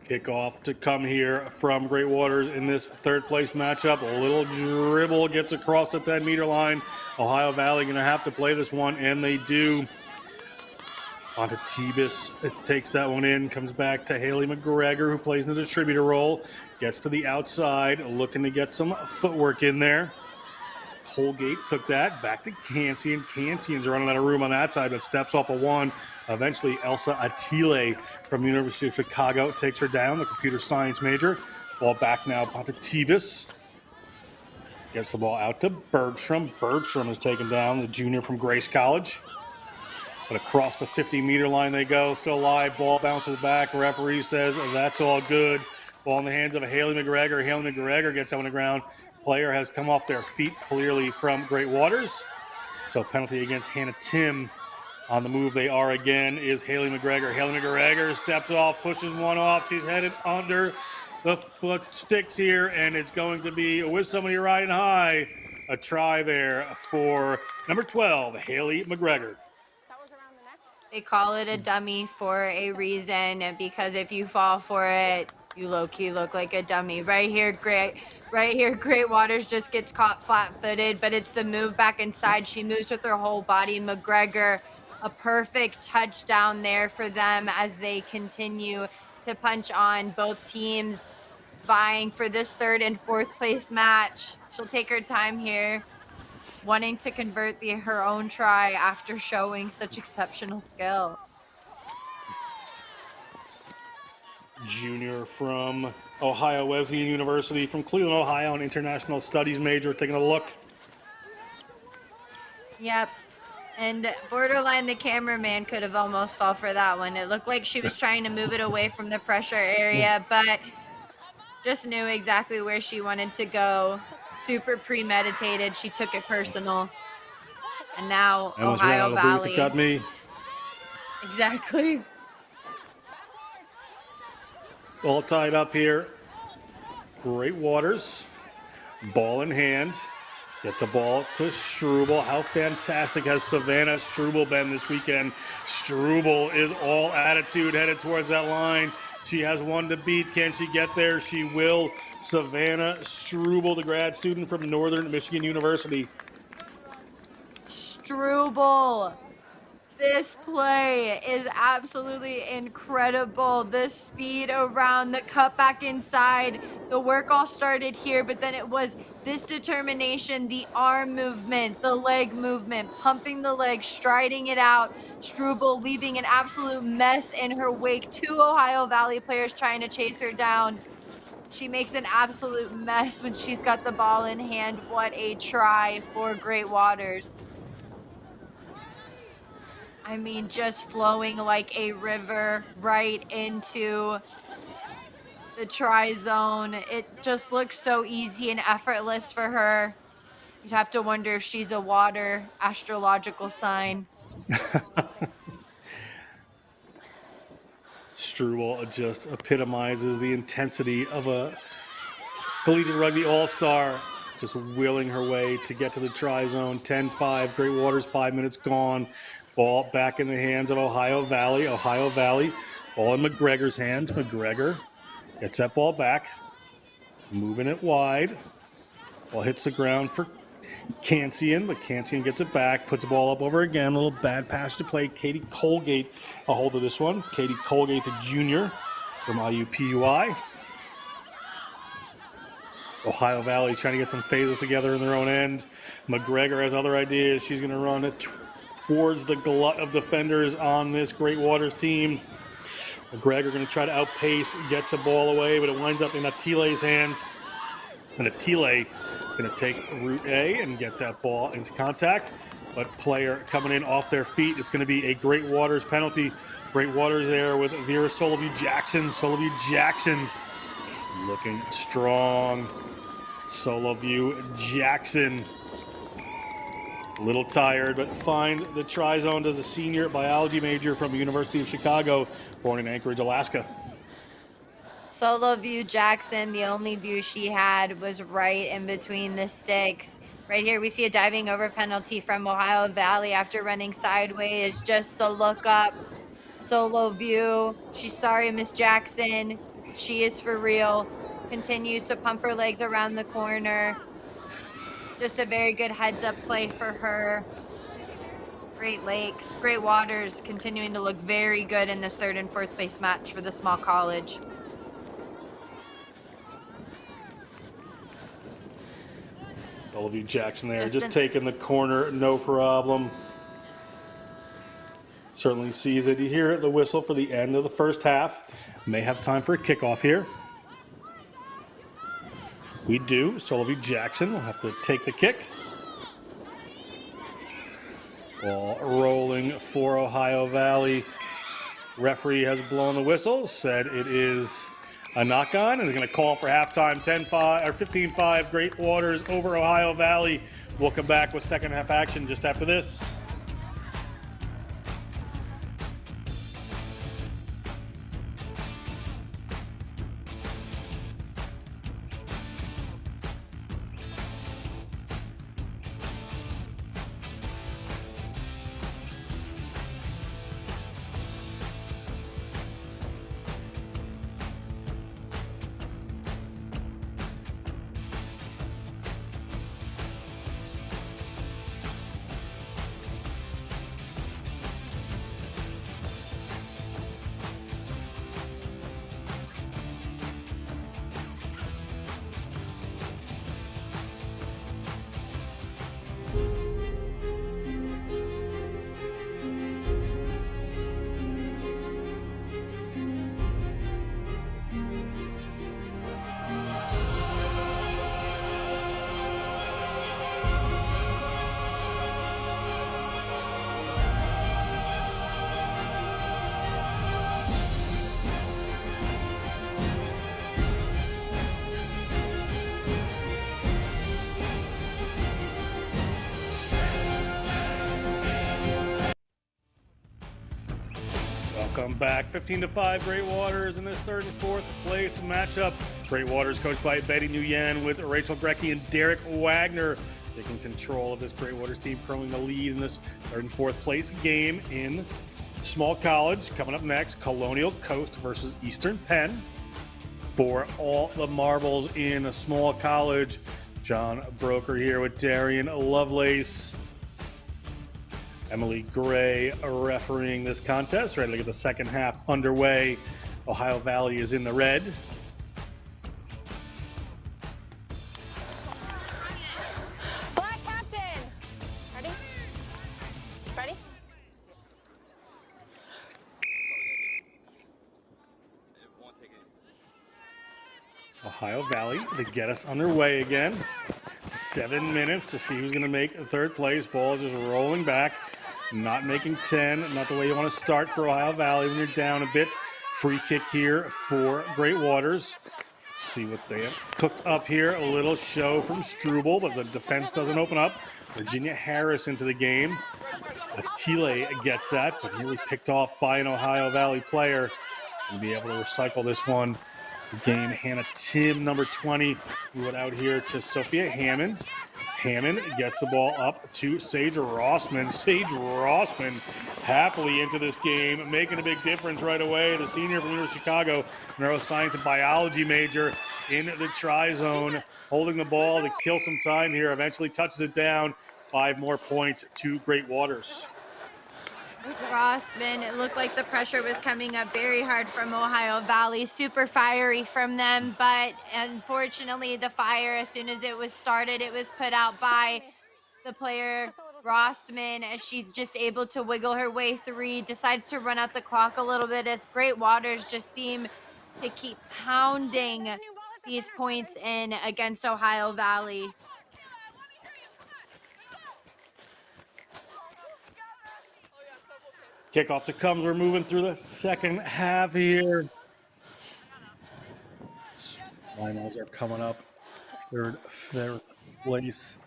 Kickoff to come here from Great Waters in this third place matchup. A little dribble gets across the 10-meter line. Ohio Valley going to have to play this one, and they do. Onto Tebus, it takes that one in, comes back to Haley McGregor, who plays in the distributor role, gets to the outside, looking to get some footwork in there. Collegiate took that back to Kansian. Kansian's running out of room on that side, but steps off a one. Eventually, Elsa Attile from the University of Chicago takes her down, the computer science major. Ball back now onto Tebus. Gets the ball out to Bergstrom. Bergstrom is taken down, the junior from Grace College. But across the 50-meter line they go, still alive. Ball bounces back. Referee says that's all good. Ball in the hands of Haley McGregor. Haley McGregor gets on the ground. Player has come off their feet clearly from Great Waters. So penalty against Hannah Tim. On the move they are again is Haley McGregor. Haley McGregor steps off, pushes one off. She's headed under the foot sticks here, and it's going to be with somebody riding high. A try there for number 12, Haley McGregor. They call it a dummy for a reason, because if you fall for it, you low-key look like a dummy. Right here, Great Waters just gets caught flat-footed, but it's the move back inside. She moves with her whole body. McGregor, a perfect touchdown there for them as they continue to punch on. Both teams vying for this third and fourth place match. She'll take her time here, wanting to convert her own try after showing such exceptional skill. Junior from Ohio Wesleyan University, from Cleveland, Ohio, an international studies major, taking a look. Yep. And borderline the cameraman could have almost fall for that one. It looked like she was trying to move it away from the pressure area, but just knew exactly where she wanted to go. Super premeditated. She took it personal. And now Ohio Valley. To cut me. Exactly. All tied up here. Great Waters. Ball in hand. Get the ball to Struble. How fantastic has Savannah Struble been this weekend? Struble is all attitude headed towards that line. She has one to beat. Can she get there? She will. Savannah Struble, the grad student from Northern Michigan University. Struble. This play is absolutely incredible. The speed around, the cut back inside. The work all started here, but then it was this determination, the arm movement, the leg movement, pumping the leg, striding it out. Struble leaving an absolute mess in her wake. Two Ohio Valley players trying to chase her down. She makes an absolute mess when she's got the ball in hand. What a try for Great Waters. I mean, just flowing like a river right into the tri-zone. It just looks so easy and effortless for her. You'd have to wonder if she's a water astrological sign. Struble just epitomizes the intensity of a collegiate rugby all-star, just willing her way to get to the tri-zone. 10-5, Great Waters, 5 minutes gone. Ball back in the hands of Ohio Valley. Ohio Valley, ball in McGregor's hands. McGregor gets that ball back, moving it wide. Ball hits the ground for Cancian, but Cancian gets it back, puts the ball up over again. A little bad pass to play. Katie Colgate a hold of this one. Katie Colgate, the junior from IUPUI. Ohio Valley trying to get some phases together in their own end. McGregor has other ideas. She's going to run it towards the glut of defenders on this Great Waters team. McGregor going to try to outpace, gets a ball away, but it winds up in Atile's hands. And Atile is going to take route A and get that ball into contact. But player coming in off their feet. It's going to be a Great Waters penalty. Great Waters there with Vera Solovey Jackson. Solovey Jackson looking strong. Solovey Jackson. A little tired, but find the tri-zone as a senior biology major from the University of Chicago, born in Anchorage, Alaska. Solo view Jackson, the only view she had was right in between the sticks. Right here we see a diving over penalty from Ohio Valley after running sideways. Just the look up. Solo view. She's sorry, Miss Jackson. She is for real. Continues to pump her legs around the corner. Just a very good heads-up play for her. Great Lakes, Great Waters continuing to look very good in this 3rd and 4th place match for the small college. Solovey Jackson there, just taking the corner, no problem. Certainly sees it. You hear the whistle for the end of the first half. May have time for a kickoff here. We do. Solovey Jackson will have to take the kick. Ball rolling for Ohio Valley. Referee has blown the whistle, said it is a knock-on, and is going to call for halftime. 10-5 or 15-5 Great Waters over Ohio Valley. We'll come back with second half action just after this. Welcome back. 15-5 Great Waters in this 3rd and 4th place matchup. Great Waters coached by Betty Nguyen with Rachel Grecky and Derek Wagner taking control of this Great Waters team, curling the lead in this 3rd and 4th place game in small college. Coming up next, Colonial Coast versus Eastern Penn. For all the marbles in a small college, John Broker here with Darian Lovelace. Emily Gray refereeing this contest, ready to get the second half underway. Ohio Valley is in the red. Black captain. Ready? Ready? Ohio Valley to get us underway again. 7 minutes to see who's going to make third place. Ball is just rolling back. Not making 10. Not the way you want to start for Ohio Valley when you're down a bit. Free kick here for Great Waters. See what they have cooked up here. A little show from Struble, but the defense doesn't open up. Virginia Harris into the game. Attile gets that, but nearly picked off by an Ohio Valley player. We'll be able to recycle this one. The game, Hannah Tim, number 20, threw it out here to Sophia Hammond. Hammond gets the ball up to Sage Rossman. Sage Rossman happily into this game, making a big difference right away. The senior from the University of Chicago, neuroscience and biology major in the tri-zone, holding the ball to kill some time here, eventually touches it down. 5 more points to Great Waters. Rossman, it looked like the pressure was coming up very hard from Ohio Valley, super fiery from them, but unfortunately the fire, as soon as it was started, it was put out by the player Rossman, as she's just able to wiggle her way through, decides to run out the clock a little bit as Great Waters just seem to keep pounding these points in against Ohio Valley. Kickoff to comes. We're moving through the second half here. Finals are coming up. Third place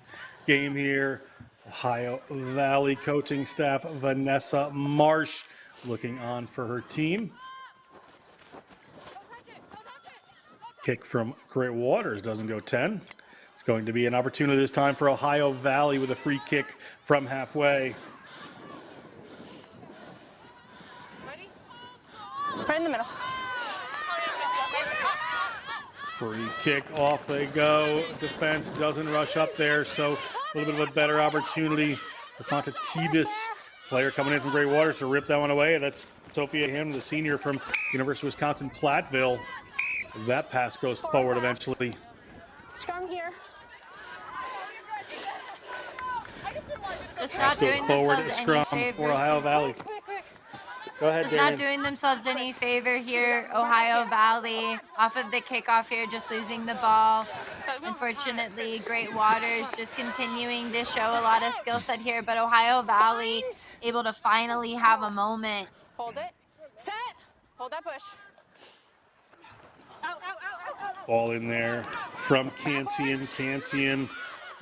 game here. Ohio Valley coaching staff Vanessa Marsh looking on for her team. Kick from Great Waters doesn't go 10. It's going to be an opportunity this time for Ohio Valley with a free kick from halfway. Right in the middle. Free kick, off they go. Defense doesn't rush up there, so a little bit of a better opportunity for Conta Tebus, player coming in from Great Waters, to rip that one away. That's Sophia Hammond, the senior from University of Wisconsin-Platteville. That pass goes forward eventually. Scrum here. Just not doing Forward themselves scrum any for Ohio favors. Valley. Go ahead, Just Darren. not doing themselves any favor here. Ohio Valley off of the kickoff here, just losing the ball. Unfortunately, Great Waters just continuing to show a lot of skill set here, but Ohio Valley able to finally have a moment. Hold it. Set. Hold that push. Ball in there from Cancian. Cancian,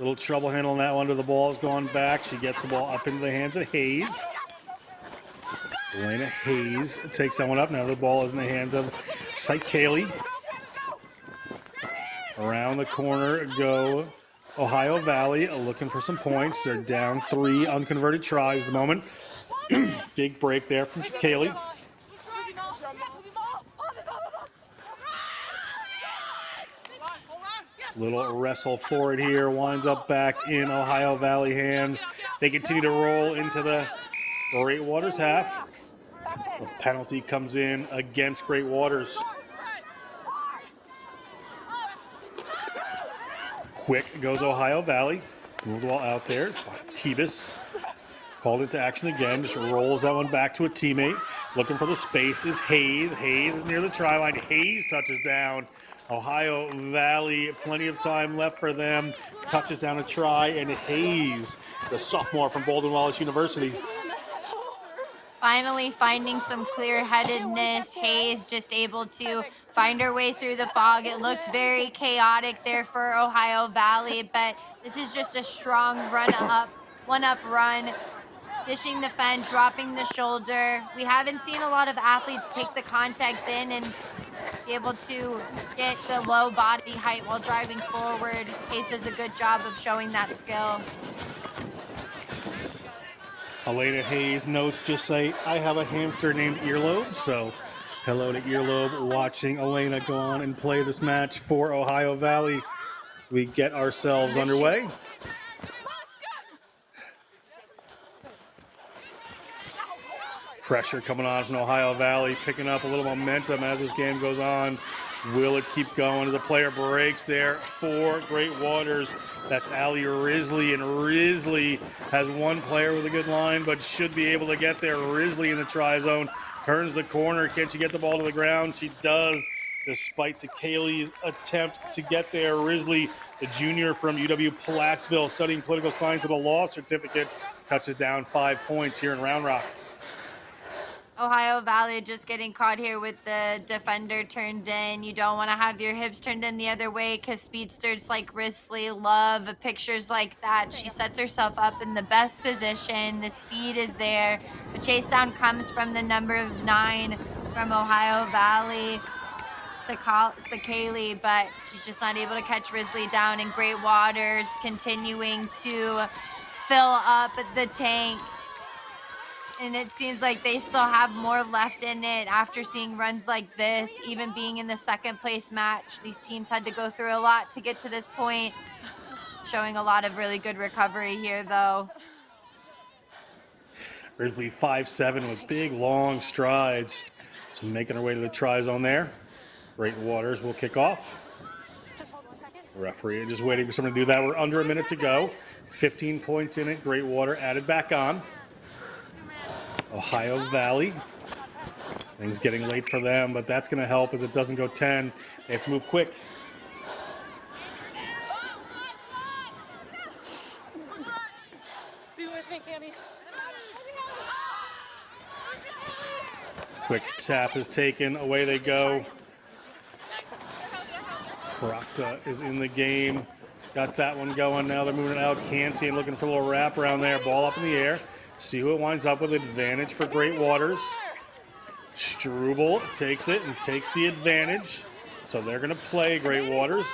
little trouble handling that one. The ball's gone back. She gets the ball up into the hands of Hayes. Elena Hayes takes that one up. Now the ball is in the hands of Kaylee. Around the corner go Ohio Valley, looking for some points. They're down 3 unconverted tries at the moment. Big break there from Kaylee. Little wrestle forward here, winds up back in Ohio Valley hands. They continue to roll into the Great Waters half. The penalty comes in against Great Waters. Quick goes Ohio Valley. Move the ball out there. Tebus called into action again. Just rolls that one back to a teammate. Looking for the space is Hayes. Hayes is near the try line. Hayes touches down. Ohio Valley, plenty of time left for them. Touches down a try, and Hayes, the sophomore from Baldwin Wallace University. Finally finding some clear-headedness. Hayes just able to find her way through the fog. It looked very chaotic there for Ohio Valley, but this is just a strong one-up run, dishing the fence, dropping the shoulder. We haven't seen a lot of athletes take the contact in and be able to get the low body height while driving forward. Hayes does a good job of showing that skill. Elena Hayes notes just say, I have a hamster named Earlobe, so hello to Earlobe watching Elena go on and play this match for Ohio Valley. We get ourselves underway. Pressure coming on from Ohio Valley, picking up a little momentum as this game goes on. Will it keep going as a player breaks there for Great Waters? That's Allie Risley, and Risley has one player with a good line, but should be able to get there. Risley in the try zone, turns the corner. Can she get the ball to the ground? She does, despite Kaylee's attempt to get there. Risley, the junior from UW-Plattsville, studying political science with a law certificate, touches down 5 points here in Round Rock. Ohio Valley just getting caught here with the defender turned in. You don't want to have your hips turned in the other way because speedsters like Risley love pictures like that. She sets herself up in the best position. The speed is there. The chase down comes from the number 9 from Ohio Valley, Sakali, but she's just not able to catch Risley down. And Great Waters continuing to fill up the tank. And it seems like they still have more left in it after seeing runs like this, even being in the second place match. These teams had to go through a lot to get to this point, showing a lot of really good recovery here, though. Risley 5'7" with big, long strides. So making her way to the try zone there. Great Waters will kick off. Just hold 1 second. The referee just waiting for someone to do that. We're under a minute to go. 15 points in it. Great Water added back on. Ohio Valley. Things getting late for them, but that's going to help as it doesn't go 10. They have to move quick. Be with me, Cammy. Quick tap is taken. Away they go. Procta is in the game. Got that one going now. They're moving it out. Canty and looking for a little wrap around there. Ball up in the air. See who it winds up with. Advantage for Great Waters. Struble takes it and takes the advantage. So they're going to play Great Waters.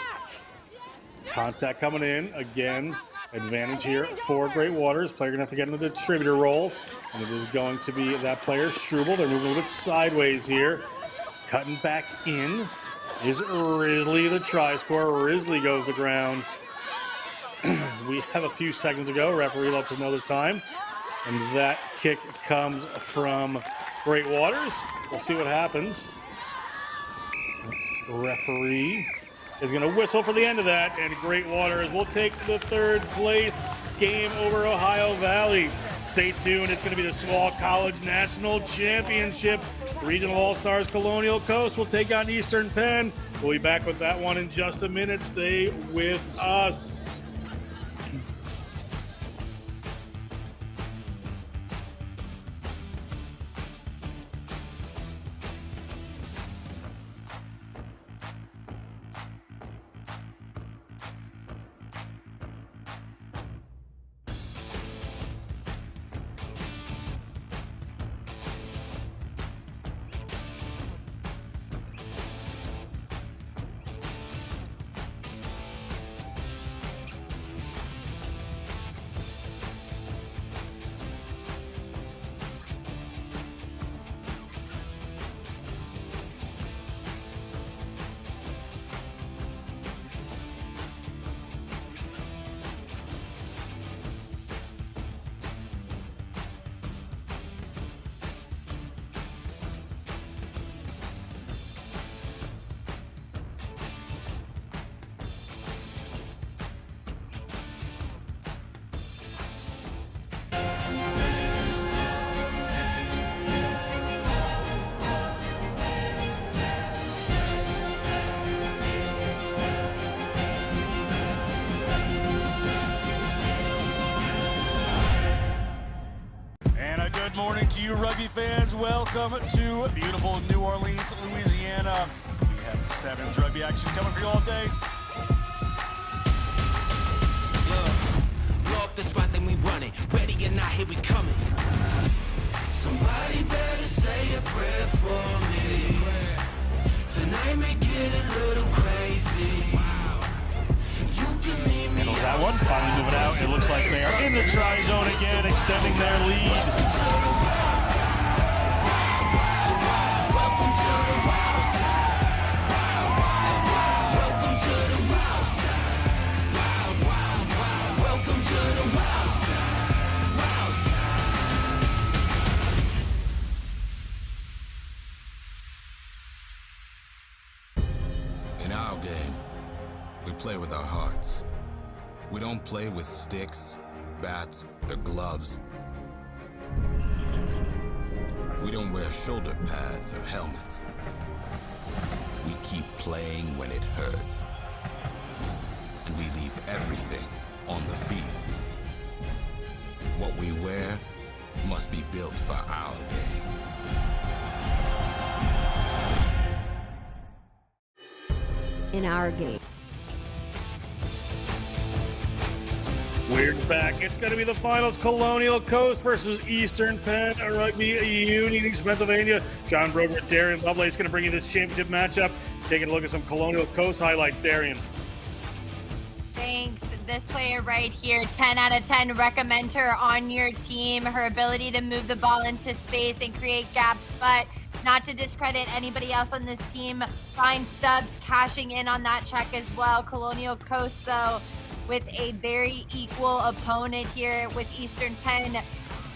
Contact coming in. Again, advantage here for Great Waters. Player going to have to get into the distributor role. And it is going to be that player, Struble. They're moving a little bit sideways here. Cutting back in is Risley, the try scorer. Risley goes to ground. We have a few seconds to go. Referee lets us know there's time. And that kick comes from Great Waters. We'll see what happens. Referee is going to whistle for the end of that, and Great Waters will take the 3rd place game over Ohio Valley. Stay tuned. It's going to be the Small College National Championship. Regional All-Stars Colonial Coast will take on Eastern Penn. We'll be back with that one in just a minute. Stay with us. Good morning to you, rugby fans. Welcome to beautiful New Orleans, Louisiana. We have 7 rugby action coming for you all day. Blow up the spot, then we run it. Ready or not, here we coming. Somebody better say a prayer for me. Tonight may get a little crazy. You can leave me. Handles that one, finally moving out. It looks like they are in the try zone again, extending their lead. Welcome to the wild side. Welcome to the wild side. Welcome to the wild side. Wild side. In our game, we play with our hearts. We don't play with sticks, bats, or gloves. We don't wear shoulder pads or helmets. We keep playing when it hurts. And we leave everything on the field. What we wear must be built for our game. in our game. We're back. It's going to be the finals. Colonial Coast versus Eastern Penn Rugby Union, East Pennsylvania. John Broder, Darian Lovelace going to bring you this championship matchup. Taking a look at some Colonial Coast highlights. Darian. Thanks. This player right here, 10 out of 10. Recommend her on your team. Her ability to move the ball into space and create gaps, but not to discredit anybody else on this team. Fine Stubbs cashing in on that check as well. Colonial Coast, though, with a very equal opponent here with Eastern Penn.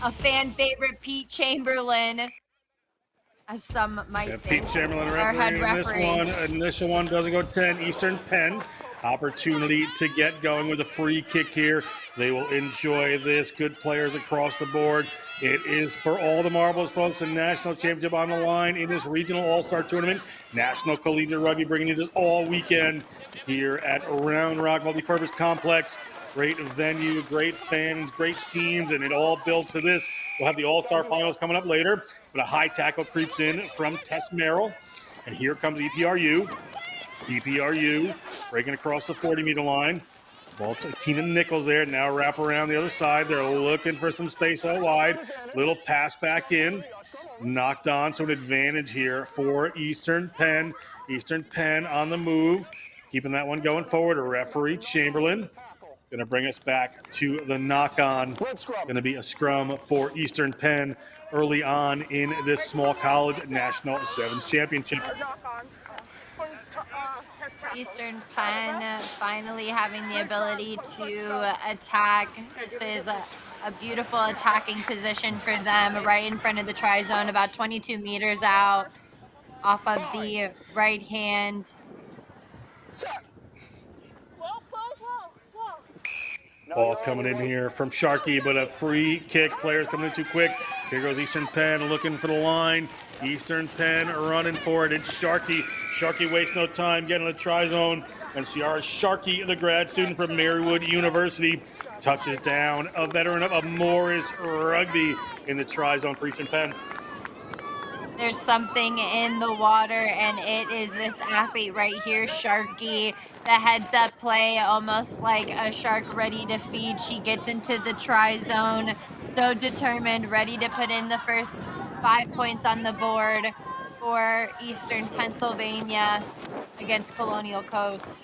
A fan favorite, Pete Chamberlain, as some might think. Pete Chamberlain Our head referee in this one. Initial one doesn't go 10. Eastern Penn. Opportunity to get going with a free kick here. They will enjoy this. Good players across the board. It is for all the marbles, folks. A national championship on the line in this regional all-star tournament. National Collegiate Rugby bringing you this all weekend here at Round Rock Multipurpose Complex. Great venue, great fans, great teams, and it all builds to this. We'll have the all-star finals coming up later, but a high tackle creeps in from Tess Merrill. And here comes EPRU. EPRU breaking across the 40-meter line. Ball to Keenan Nichols there. Now wrap around the other side. They're looking for some space out wide. Little pass back in. Knocked on, so an advantage here for Eastern Penn. Eastern Penn on the move. Keeping that one going forward. Referee Chamberlain. Going to bring us back to the knock-on. Going to be a scrum for Eastern Penn early on in this small college national sevens championship. Eastern Penn finally having the ability to attack. This is a beautiful attacking position for them, right in front of the try zone, about 22 meters out off of the right hand. Ball coming in here from Sharkey, but a free kick. Players coming in too quick. Here goes Eastern Penn looking for the line. Eastern Penn running for it. It's Sharkey. Sharkey wastes no time getting the try zone. And Ciara Sharkey, the grad student from Marywood University, touches down. A veteran of Morris Rugby in the try zone for Eastern Penn. There's something in the water, and it is this athlete right here, Sharkey. The heads-up play, almost like a shark ready to feed. She gets into the try zone, so determined, ready to put in the first 5 points on the board for Eastern Pennsylvania against Colonial Coast.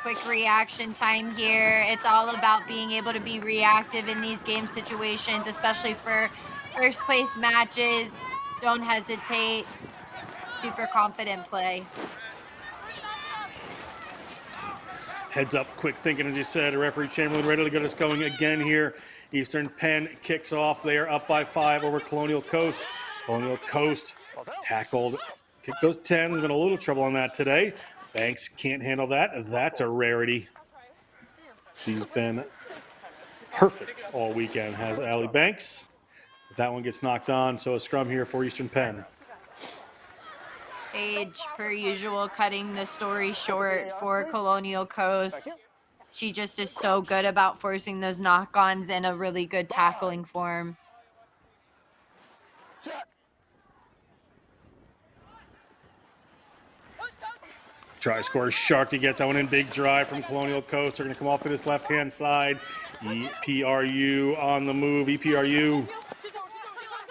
Quick reaction time here. It's all about being able to be reactive in these game situations, especially for first place matches. Don't hesitate. Super confident play. Heads up, quick thinking, as you said. Referee Chamberlain ready to get us going again here. Eastern Penn kicks off. They are up by 5 over Colonial Coast. Colonial Coast tackled. Kick goes 10. There's been a little trouble on that today. Banks can't handle that. That's a rarity. She's been perfect all weekend, has Allie Banks. But that one gets knocked on, so a scrum here for Eastern Penn. Paige, per usual, cutting the story short for Colonial Coast. She just is so good about forcing those knock-ons in a really good tackling form. Try score. Sharkey gets that one in. Big drive from Colonial Coast. They're going to come off to this left-hand side. EPRU on the move. EPRU.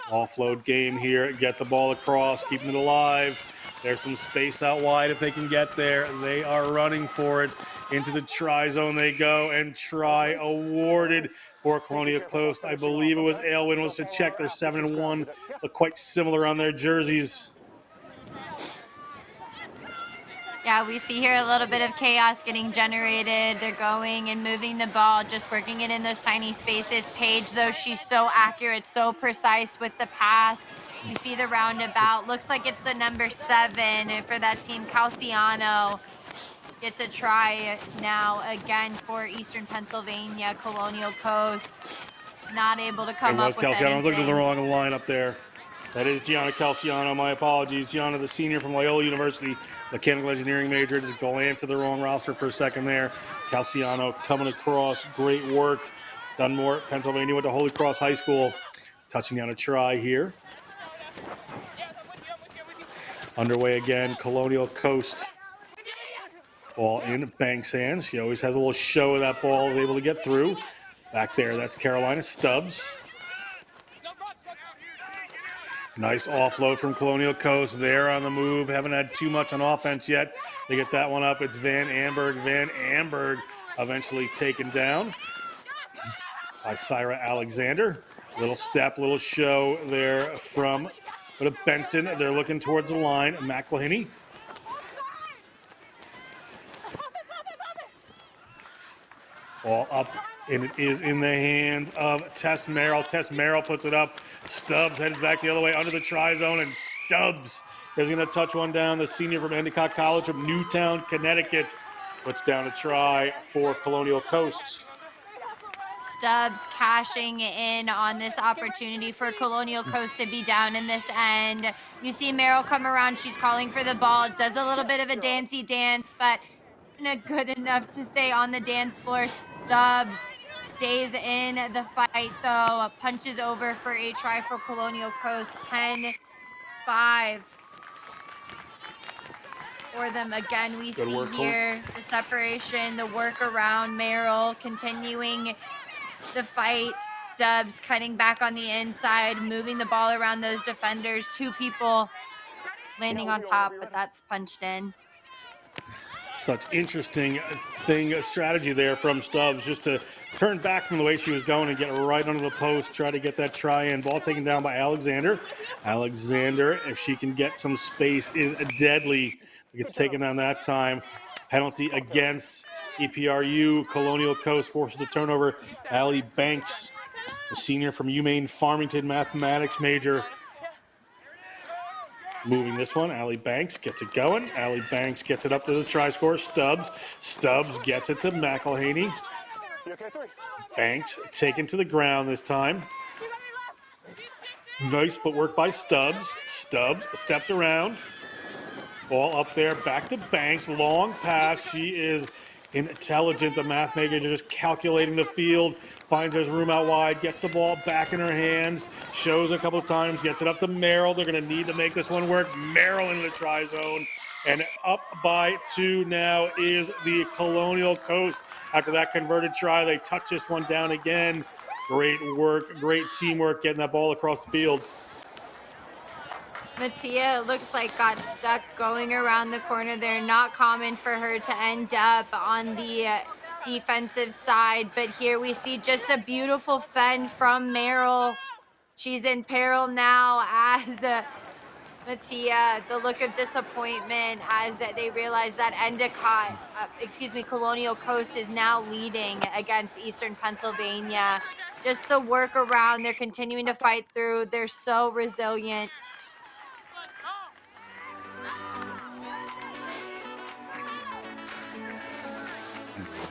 Offload game here. Get the ball across. Keeping it alive. There's some space out wide if they can get there. They are running for it. Into the try zone they go, and try awarded for Colonial Coast. I believe it was Aylwin was to check. They're 7-1. Look quite similar on their jerseys. Yeah, we see here a little bit of chaos getting generated. They're going and moving the ball, just working it in those tiny spaces. Paige, though, she's so accurate, so precise with the pass. You see the roundabout. Looks like it's the number 7 for that team. Calciano gets a try now again for Eastern Pennsylvania. Colonial Coast not able to come up with anything. I was looking at the wrong line up there. That is Gianna Calciano. My apologies. Gianna, the senior from Loyola University, mechanical engineering major. Just glanced to the wrong roster for a second there. Calciano coming across. Great work. Dunmore, Pennsylvania, went to Holy Cross High School. Touching down a try here. Underway again, Colonial Coast. Ball in Banks' hands. She always has a little show of that ball, is able to get through. Back there, that's Carolina Stubbs. Nice offload from Colonial Coast. They're on the move. Haven't had too much on offense yet. They get that one up. It's Van Amberg. Van Amberg eventually taken down by Syra Alexander. Little step, little show there from Benson. They're looking towards the line. McElhinney. Ball up, and it is in the hands of Tess Merrill. Tess Merrill puts it up. Stubbs heads back the other way under the tri-zone, and Stubbs is going to touch one down. The senior from Endicott College from Newtown, Connecticut, puts down a try for Colonial Coast. Stubbs cashing in on this opportunity for Colonial Coast to be down in this end. You see Merrill come around. She's calling for the ball. Does a little bit of a dancey dance, but not good enough to stay on the dance floor. Stubbs stays in the fight, though. Punches over for a try for Colonial Coast. 10-5 for them. Again, we see here the separation, the work around. Merrill continuing the fight. Stubbs cutting back on the inside, moving the ball around those defenders. Two people landing on top, but that's punched in. Such interesting strategy there from Stubbs, just to turn back from the way she was going and get right under the post, try to get that try in. Ball taken down by Alexander. Alexander, if she can get some space, is deadly. Gets taken down that time. Penalty against EPRU. Colonial Coast forces the turnover. Allie Banks, a senior from UMaine Farmington, mathematics major. Moving this one, Allie Banks gets it going. Allie Banks gets it up to the try scorer, Stubbs. Stubbs gets it to McElhaney. Banks taken to the ground this time. Nice footwork by Stubbs. Stubbs steps around. Ball up there, back to Banks. Long pass. She is intelligent. The math major just calculating the field. Finds there's room out wide. Gets the ball back in her hands. Shows a couple of times. Gets it up to Merrill. They're going to need to make this one work. Merrill into the try zone. And up by 2 now is the Colonial Coast. After that converted try, they touch this one down again. Great work. Great teamwork getting that ball across the field. Mattia, it looks like, got stuck going around the corner there. Not common for her to end up on the defensive side, but here we see just a beautiful fend from Merrill. She's in peril now as Mattia, the look of disappointment as they realize that Colonial Coast is now leading against Eastern Pennsylvania. Just the work around, they're continuing to fight through. They're so resilient.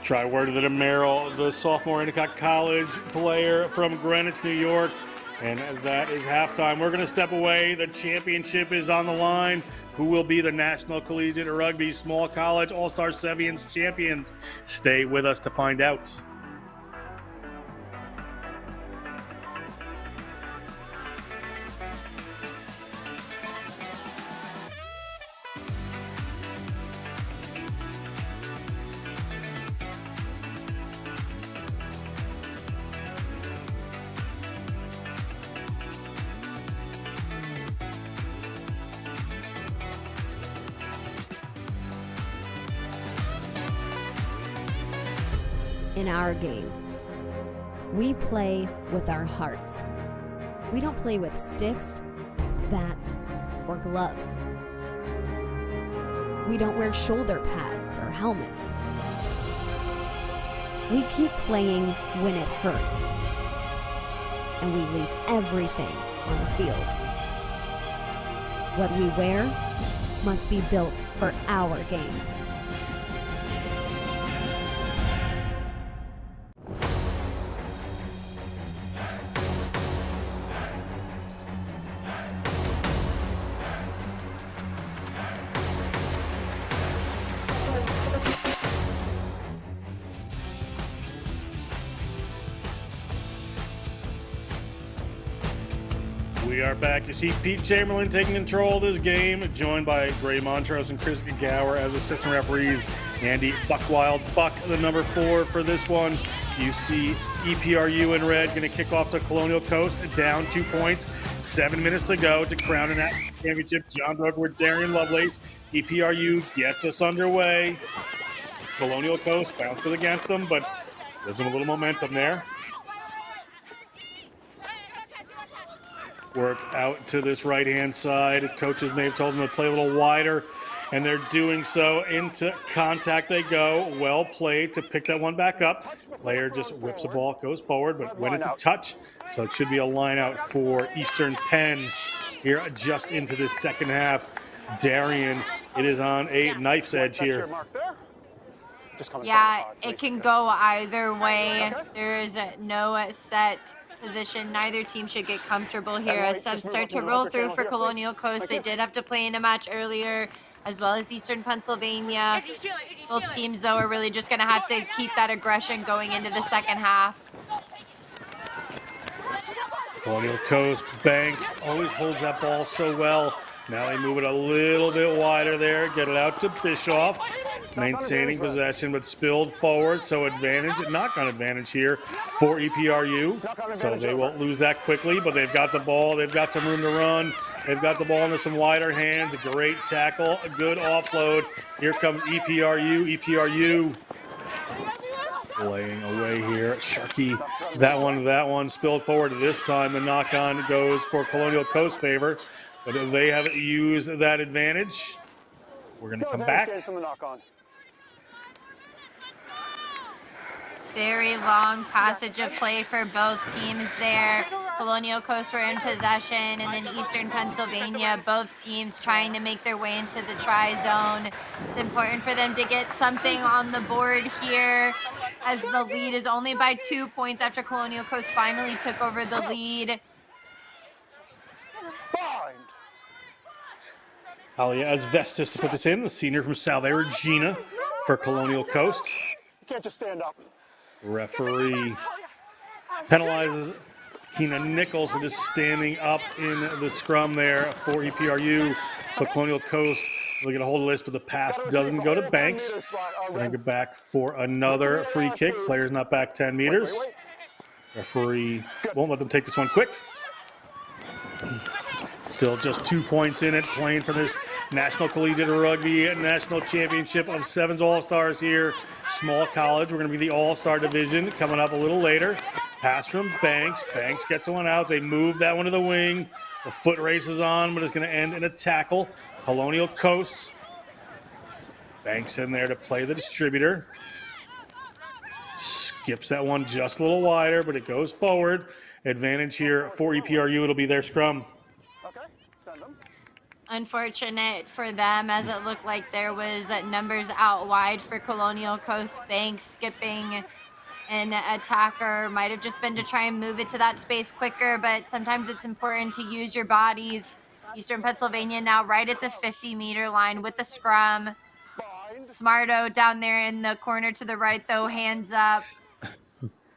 Try word to Merrill, the sophomore Endicott College player from Greenwich, New York. And that is halftime. We're going to step away. The championship is on the line. Who will be the National Collegiate Rugby Small College All-Star Sevens champions? Stay with us to find out. In our game, we play with our hearts. We don't play with sticks, bats, or gloves. We don't wear shoulder pads or helmets. We keep playing when it hurts. And we leave everything on the field. What we wear must be built for our game. We are back. You see Pete Chamberlain taking control of this game, joined by Gray Montrose and Chris Gower as assistant referees. Andy Buckwild, Buck, the number 4 for this one. You see EPRU in red going to kick off to Colonial Coast, down 2 points. 7 minutes to go to crown a national championship. John Brooke, Darian Lovelace. EPRU gets us underway. Colonial Coast bounces against them, but gives them a little momentum there. Work out to this right-hand side. Coaches may have told them to play a little wider, and they're doing so. Into contact they go. Well played to pick that one back up. Player just whips the ball, goes forward, but when it's a touch, so it should be a line out for Eastern Penn here just into this second half. Darian, it is on a knife's edge here. Yeah, it can go either way. There is no set position. Neither team should get comfortable here as subs start to roll through for Colonial Coast. They did have to play in a match earlier, as well as Eastern Pennsylvania. Both teams, though, are really just going to have to keep that aggression going into the second half. Colonial Coast, Banks always holds that ball so well. Now they move it a little bit wider there, get it out to Bischoff. Maintaining possession, but spilled forward, so advantage, knock-on advantage here for EPRU. So they won't lose that quickly, but they've got the ball, they've got some room to run. They've got the ball into some wider hands, a great tackle, a good offload. Here comes EPRU. Playing away here, Sharkey, that one spilled forward. This time the knock-on goes for Colonial Coast favor, but they haven't used that advantage. We're gonna come back. Very long passage of play for both teams there. Colonial Coast were in possession, and then Eastern Pennsylvania, both teams trying to make their way into the tri-zone. It's important for them to get something on the board here, as the lead is only by 2 points after Colonial Coast finally took over the lead. Alia Asbestos to put this in, the senior from Salve Regina for Colonial Coast. You can't just stand up. Referee penalizes Keena Nichols for just standing up in the scrum there for EPRU. So Colonial Coast will get a hold of this, but the pass doesn't go to Banks. Bring it back for another free kick. Player's not back 10 meters. Referee won't let them take this one quick. Still just 2 points in it, playing for this National Collegiate Rugby National Championship of Sevens All-Stars here. Small college, we're going to be the All-Star division coming up a little later. Pass from Banks. Banks gets one out. They move that one to the wing. The foot race is on, but it's going to end in a tackle. Colonial Coast. Banks in there to play the distributor. Skips that one just a little wider, but it goes forward. Advantage here for EPRU. It'll be their scrum. Unfortunate for them, as it looked like there was numbers out wide for Colonial Coast. Banks skipping an attacker might have just been to try and move it to that space quicker, but sometimes it's important to use your bodies. Eastern Pennsylvania now right at the 50-meter line with the scrum. Smarto down there in the corner to the right, though, hands up.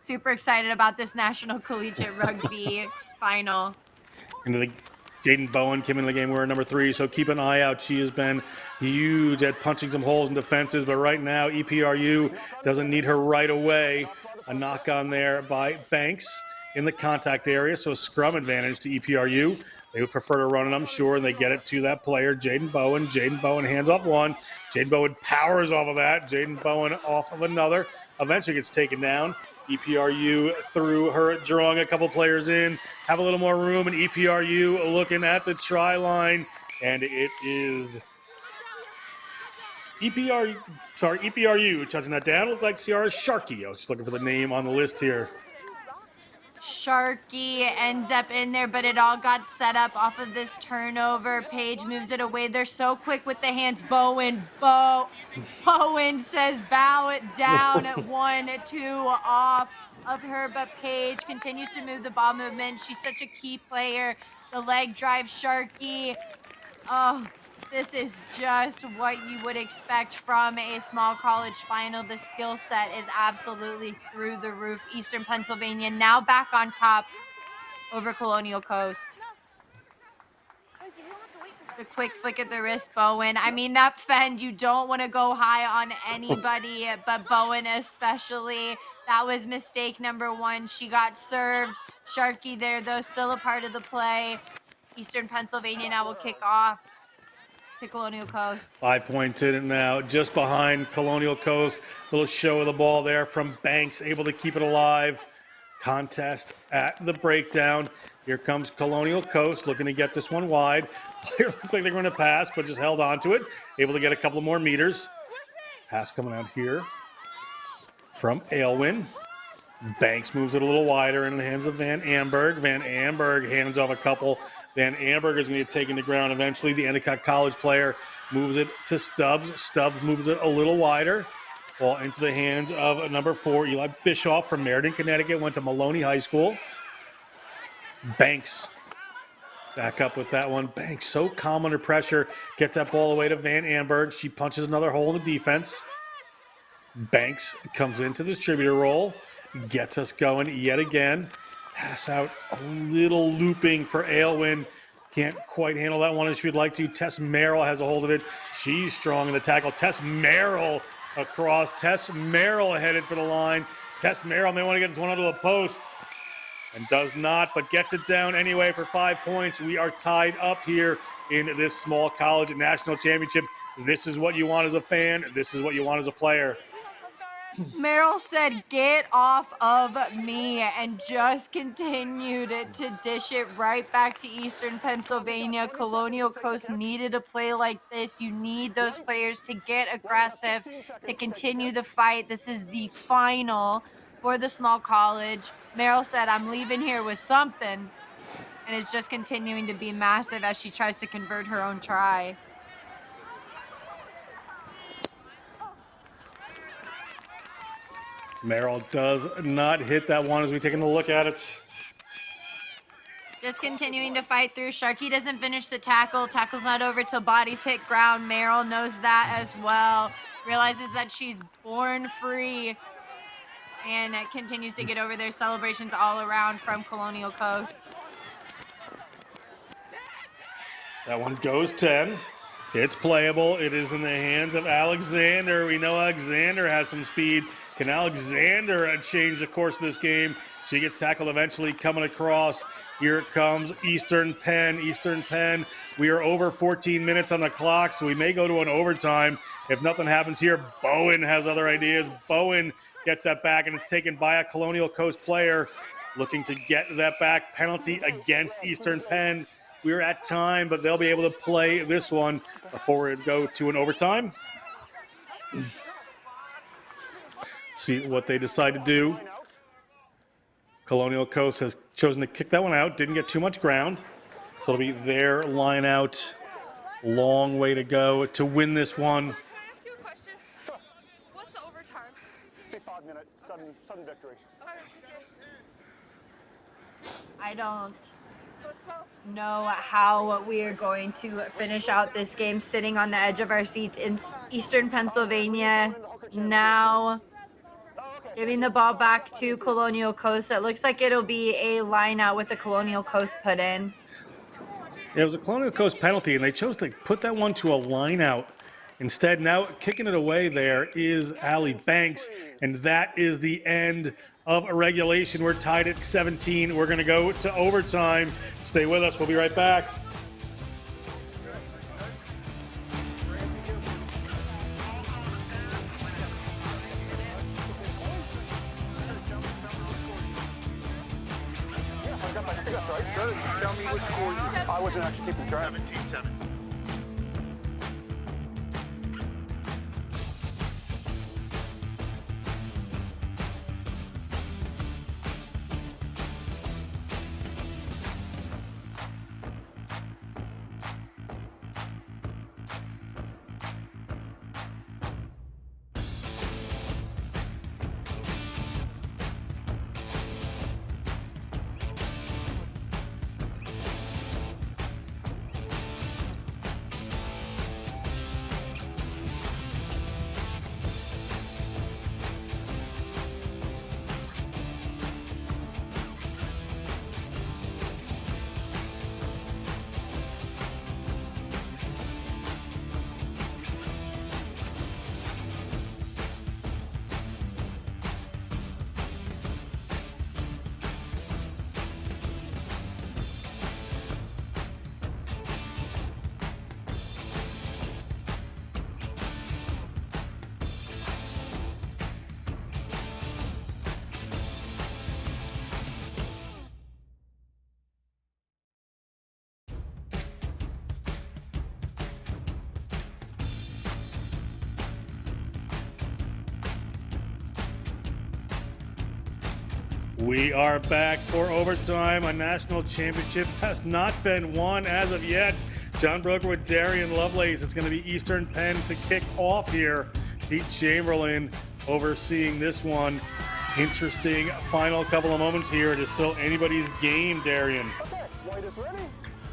Super excited about this National Collegiate Rugby final. Jaden Bowen came into the game wearing number 3, so keep an eye out. She has been huge at punching some holes in defenses, but right now EPRU doesn't need her right away. A knock on there by Banks in the contact area, so a scrum advantage to EPRU. They would prefer to run it, I'm sure, and they get it to that player, Jaden Bowen. Jaden Bowen hands off one. Jaden Bowen powers off of that. Jaden Bowen off of another. Eventually gets taken down. EPRU through her drawing a couple players in, have a little more room, and EPRU looking at the try line, and it is EPRU touching that down. It looked like Ciara Sharkey. I was just looking for the name on the list here. Sharkey ends up in there, but it all got set up off of this turnover. Page moves it away. They're so quick with the hands. Bowen says bow it down at 1-2 off of her, but Page continues to move the ball movement. She's such a key player. The leg drive, Sharkey. Oh, this is just what you would expect from a small college final. The skill set is absolutely through the roof. Eastern Pennsylvania now back on top over Colonial Coast. The quick flick of the wrist, Bowen. I mean, that fend, you don't want to go high on anybody, but Bowen especially. That was mistake number 1. She got served. Sharky there, though, still a part of the play. Eastern Pennsylvania now will kick off to Colonial Coast. 5-point to it now, just behind Colonial Coast. Little show of the ball there from Banks, able to keep it alive. Contest at the breakdown. Here comes Colonial Coast, looking to get this one wide. Players look like they're going to pass, but just held on to it. Able to get a couple more meters. Pass coming out here from Aylwin. Banks moves it a little wider in the hands of Van Amberg. Van Amberg hands off a couple. Van Amberg is going to get taken to ground eventually. The Endicott College player moves it to Stubbs. Stubbs moves it a little wider. Ball into the hands of number 4, Eli Bischoff from Meriden, Connecticut. Went to Maloney High School. Banks back up with that one. Banks so calm under pressure. Gets that ball away to Van Amberg. She punches another hole in the defense. Banks comes into the distributor role. Gets us going yet again. Pass out a little looping for Aylwin. Can't quite handle that one as she'd like to. Tess Merrill has a hold of it. She's strong in the tackle. Tess Merrill across. Tess Merrill headed for the line. Tess Merrill may want to get this one under the post. And does not, but gets it down anyway for 5 points. We are tied up here in this small college national championship. This is what you want as a fan. This is what you want as a player. Merrill said, "Get off of me," and just continued to dish it right back to Eastern Pennsylvania. Colonial Coast needed a play like this. You need those players to get aggressive, to continue the fight. This is the final for the small college. Merrill said, "I'm leaving here with something," and is just continuing to be massive as she tries to convert her own try. Merrill does not hit that one as we take a look at it. Just continuing to fight through. Sharky doesn't finish the tackle. Tackle's not over till bodies hit ground. Merrill knows that as well. Realizes that she's born free. And continues to get over their celebrations all around from Colonial Coast. That one goes 10. It's playable. It is in the hands of Alexander. We know Alexander has some speed. Can Alexander change the course of this game? She gets tackled eventually coming across. Here it comes, Eastern Penn. Eastern Penn, we are over 14 minutes on the clock, so we may go to an overtime. If nothing happens here, Bowen has other ideas. Bowen gets that back, and it's taken by a Colonial Coast player looking to get that back. Penalty against Eastern Penn. We're at time, but they'll be able to play this one before it go to an overtime. See what they decide to do. Colonial Coast has chosen to kick that one out. Didn't get too much ground. So it'll be their line out. Long way to go to win this one. Can I ask you a question? Sure. What's overtime? 5-minute sudden victory. I don't know how we are going to finish out this game sitting on the edge of our seats in Eastern Pennsylvania. Now giving the ball back to Colonial Coast. It looks like it'll be a line out with the Colonial Coast put in. It was a Colonial Coast penalty, and they chose to put that one to a line out. Instead, now kicking it away there is Allie Banks, and that is the end of a regulation. We're tied at 17. We're going to go to overtime. Stay with us. We'll be right back. I think that's right. Good. Tell me which score you. I wasn't actually keeping track. 17-7. We are back for overtime. A national championship has not been won as of yet. John Broker with Darian Lovelace. It's going to be Eastern Penn to kick off here. Pete Chamberlain overseeing this one. Interesting final couple of moments here. It is still anybody's game, Darian. Okay, white is ready.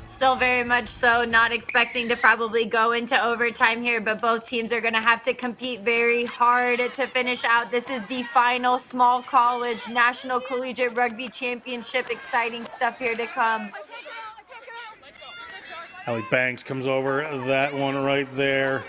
Still very much so, not expecting to probably go into overtime here, but both teams are going to have to compete very hard to finish out. This is the final small college national collegiate rugby championship. Exciting stuff here to come. Allie Banks comes over that one right there.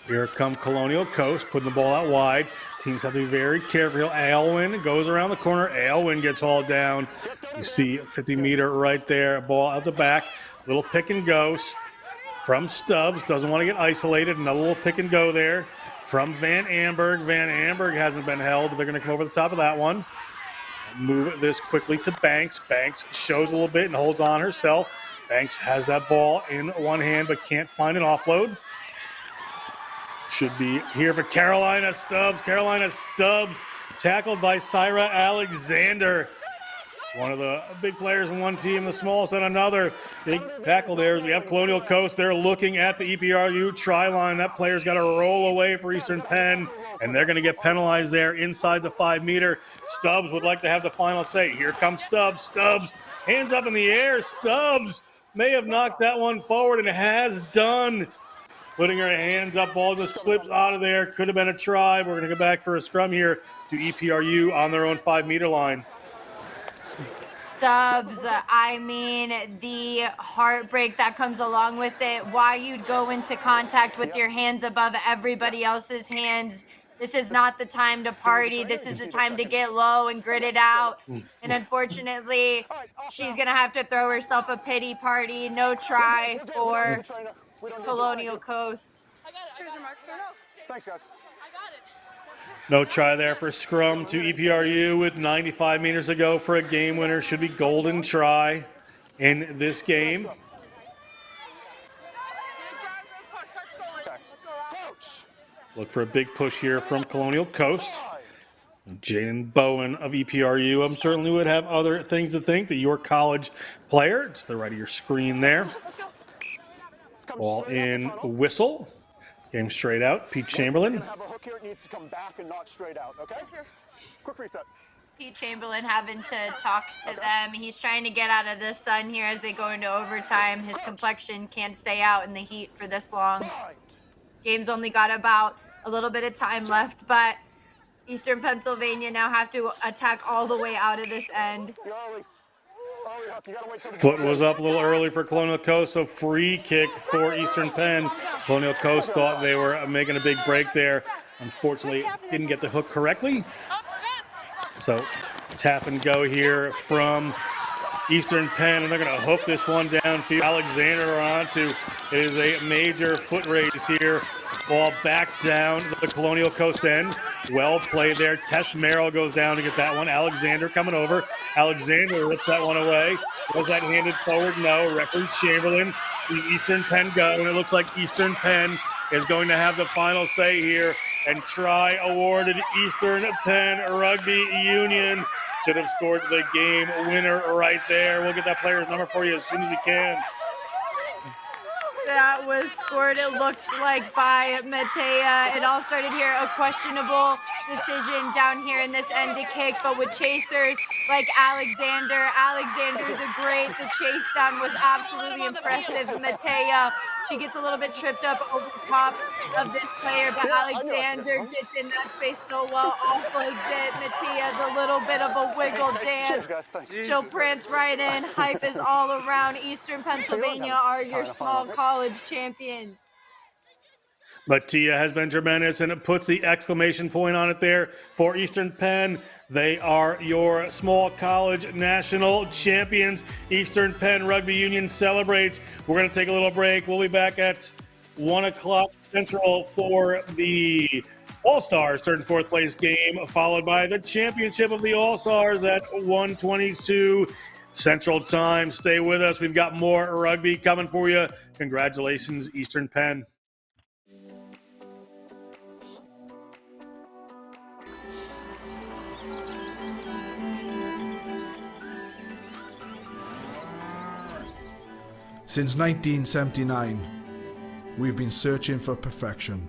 Here come Colonial Coast, putting the ball out wide. Teams have to be very careful. Aylwin goes around the corner. Aylwin gets hauled down. You see 50-meter right there. Ball out the back. Little pick and go from Stubbs. Doesn't want to get isolated. Another little pick and go there from Van Amberg. Van Amberg hasn't been held. They're going to come over the top of that one. Move this quickly to Banks. Banks shows a little bit and holds on herself. Banks has that ball in one hand but can't find an offload. Should be here for Carolina Stubbs. Carolina Stubbs tackled by Syra Alexander. One of the big players in one team, the smallest on another. Big tackle there. We have Colonial Coast. They're looking at the EPRU try line. That player's got to roll away for Eastern Penn, and they're going to get penalized there inside the 5-meter. Stubbs would like to have the final say. Here comes Stubbs. Stubbs, hands up in the air. Stubbs may have knocked that one forward and has done. Putting her hands up, ball just slips out of there. Could have been a try. We're going to go back for a scrum here to EPRU on their own 5-meter line. Stubbs, I mean, the heartbreak that comes along with it, why you'd go into contact with your hands above everybody else's hands. This is not the time to party. This is the time to get low and grit it out. And unfortunately, she's going to have to throw herself a pity party. No try for Colonial Coast. Thanks, guys. No try there for scrum to EPRU with 95 meters to go for a game winner. Should be golden try in this game. Look for a big push here from Colonial Coast. Jaden Bowen of EPRU certainly would have other things to think. The York College player. It's to the right of your screen there. Ball in whistle. Game straight out. Pete Chamberlain. Have a hook here. It needs to come back and not straight out. Okay. Quick reset. Pete Chamberlain having to talk to them. He's trying to get out of the sun here as they go into overtime. His complexion can't stay out in the heat for this long. Game's only got about a little bit of time left, but Eastern Pennsylvania now have to attack all the way out of this end. Foot was up a little early for Colonial Coast, so free kick for Eastern Penn. Colonial Coast thought they were making a big break there. Unfortunately, didn't get the hook correctly. So tap and go here from Eastern Penn, and they're going to hook this one downfield. Alexander onto. It is a major foot race here. Ball back down the Colonial Coast end. Well played there. Tess Merrill goes down to get that one. Alexander coming over. Alexander rips that one away. Was that handed forward? No. Referee Chamberlain. These Eastern Penn go, and it looks like Eastern Penn is going to have the final say here. And try awarded Eastern Penn Rugby Union. Should have scored the game winner right there. We'll get that player's number for you as soon as we can. That was scored, it looked like, by Matea. It all started here, a questionable decision down here in this end to kick, but with chasers like Alexander the Great, the chase down was absolutely impressive. Matea, she gets a little bit tripped up over the top of this player, but Alexander gets in that space so well, offloads it. Matea, the little bit of a wiggle dance. She'll prance right in. Hype is all around. Eastern Pennsylvania are your small college champions. Matea has been tremendous, and it puts the exclamation point on it there for Eastern Penn. They are your small college national champions. Eastern Penn Rugby Union celebrates. We're going to take a little break. We'll be back at 1 o'clock Central for the All-Stars third and fourth place game, followed by the championship of the All-Stars at 1:22 Central Time. Stay with us. We've got more rugby coming for you. Congratulations, Eastern Penn. Since 1979, we've been searching for perfection.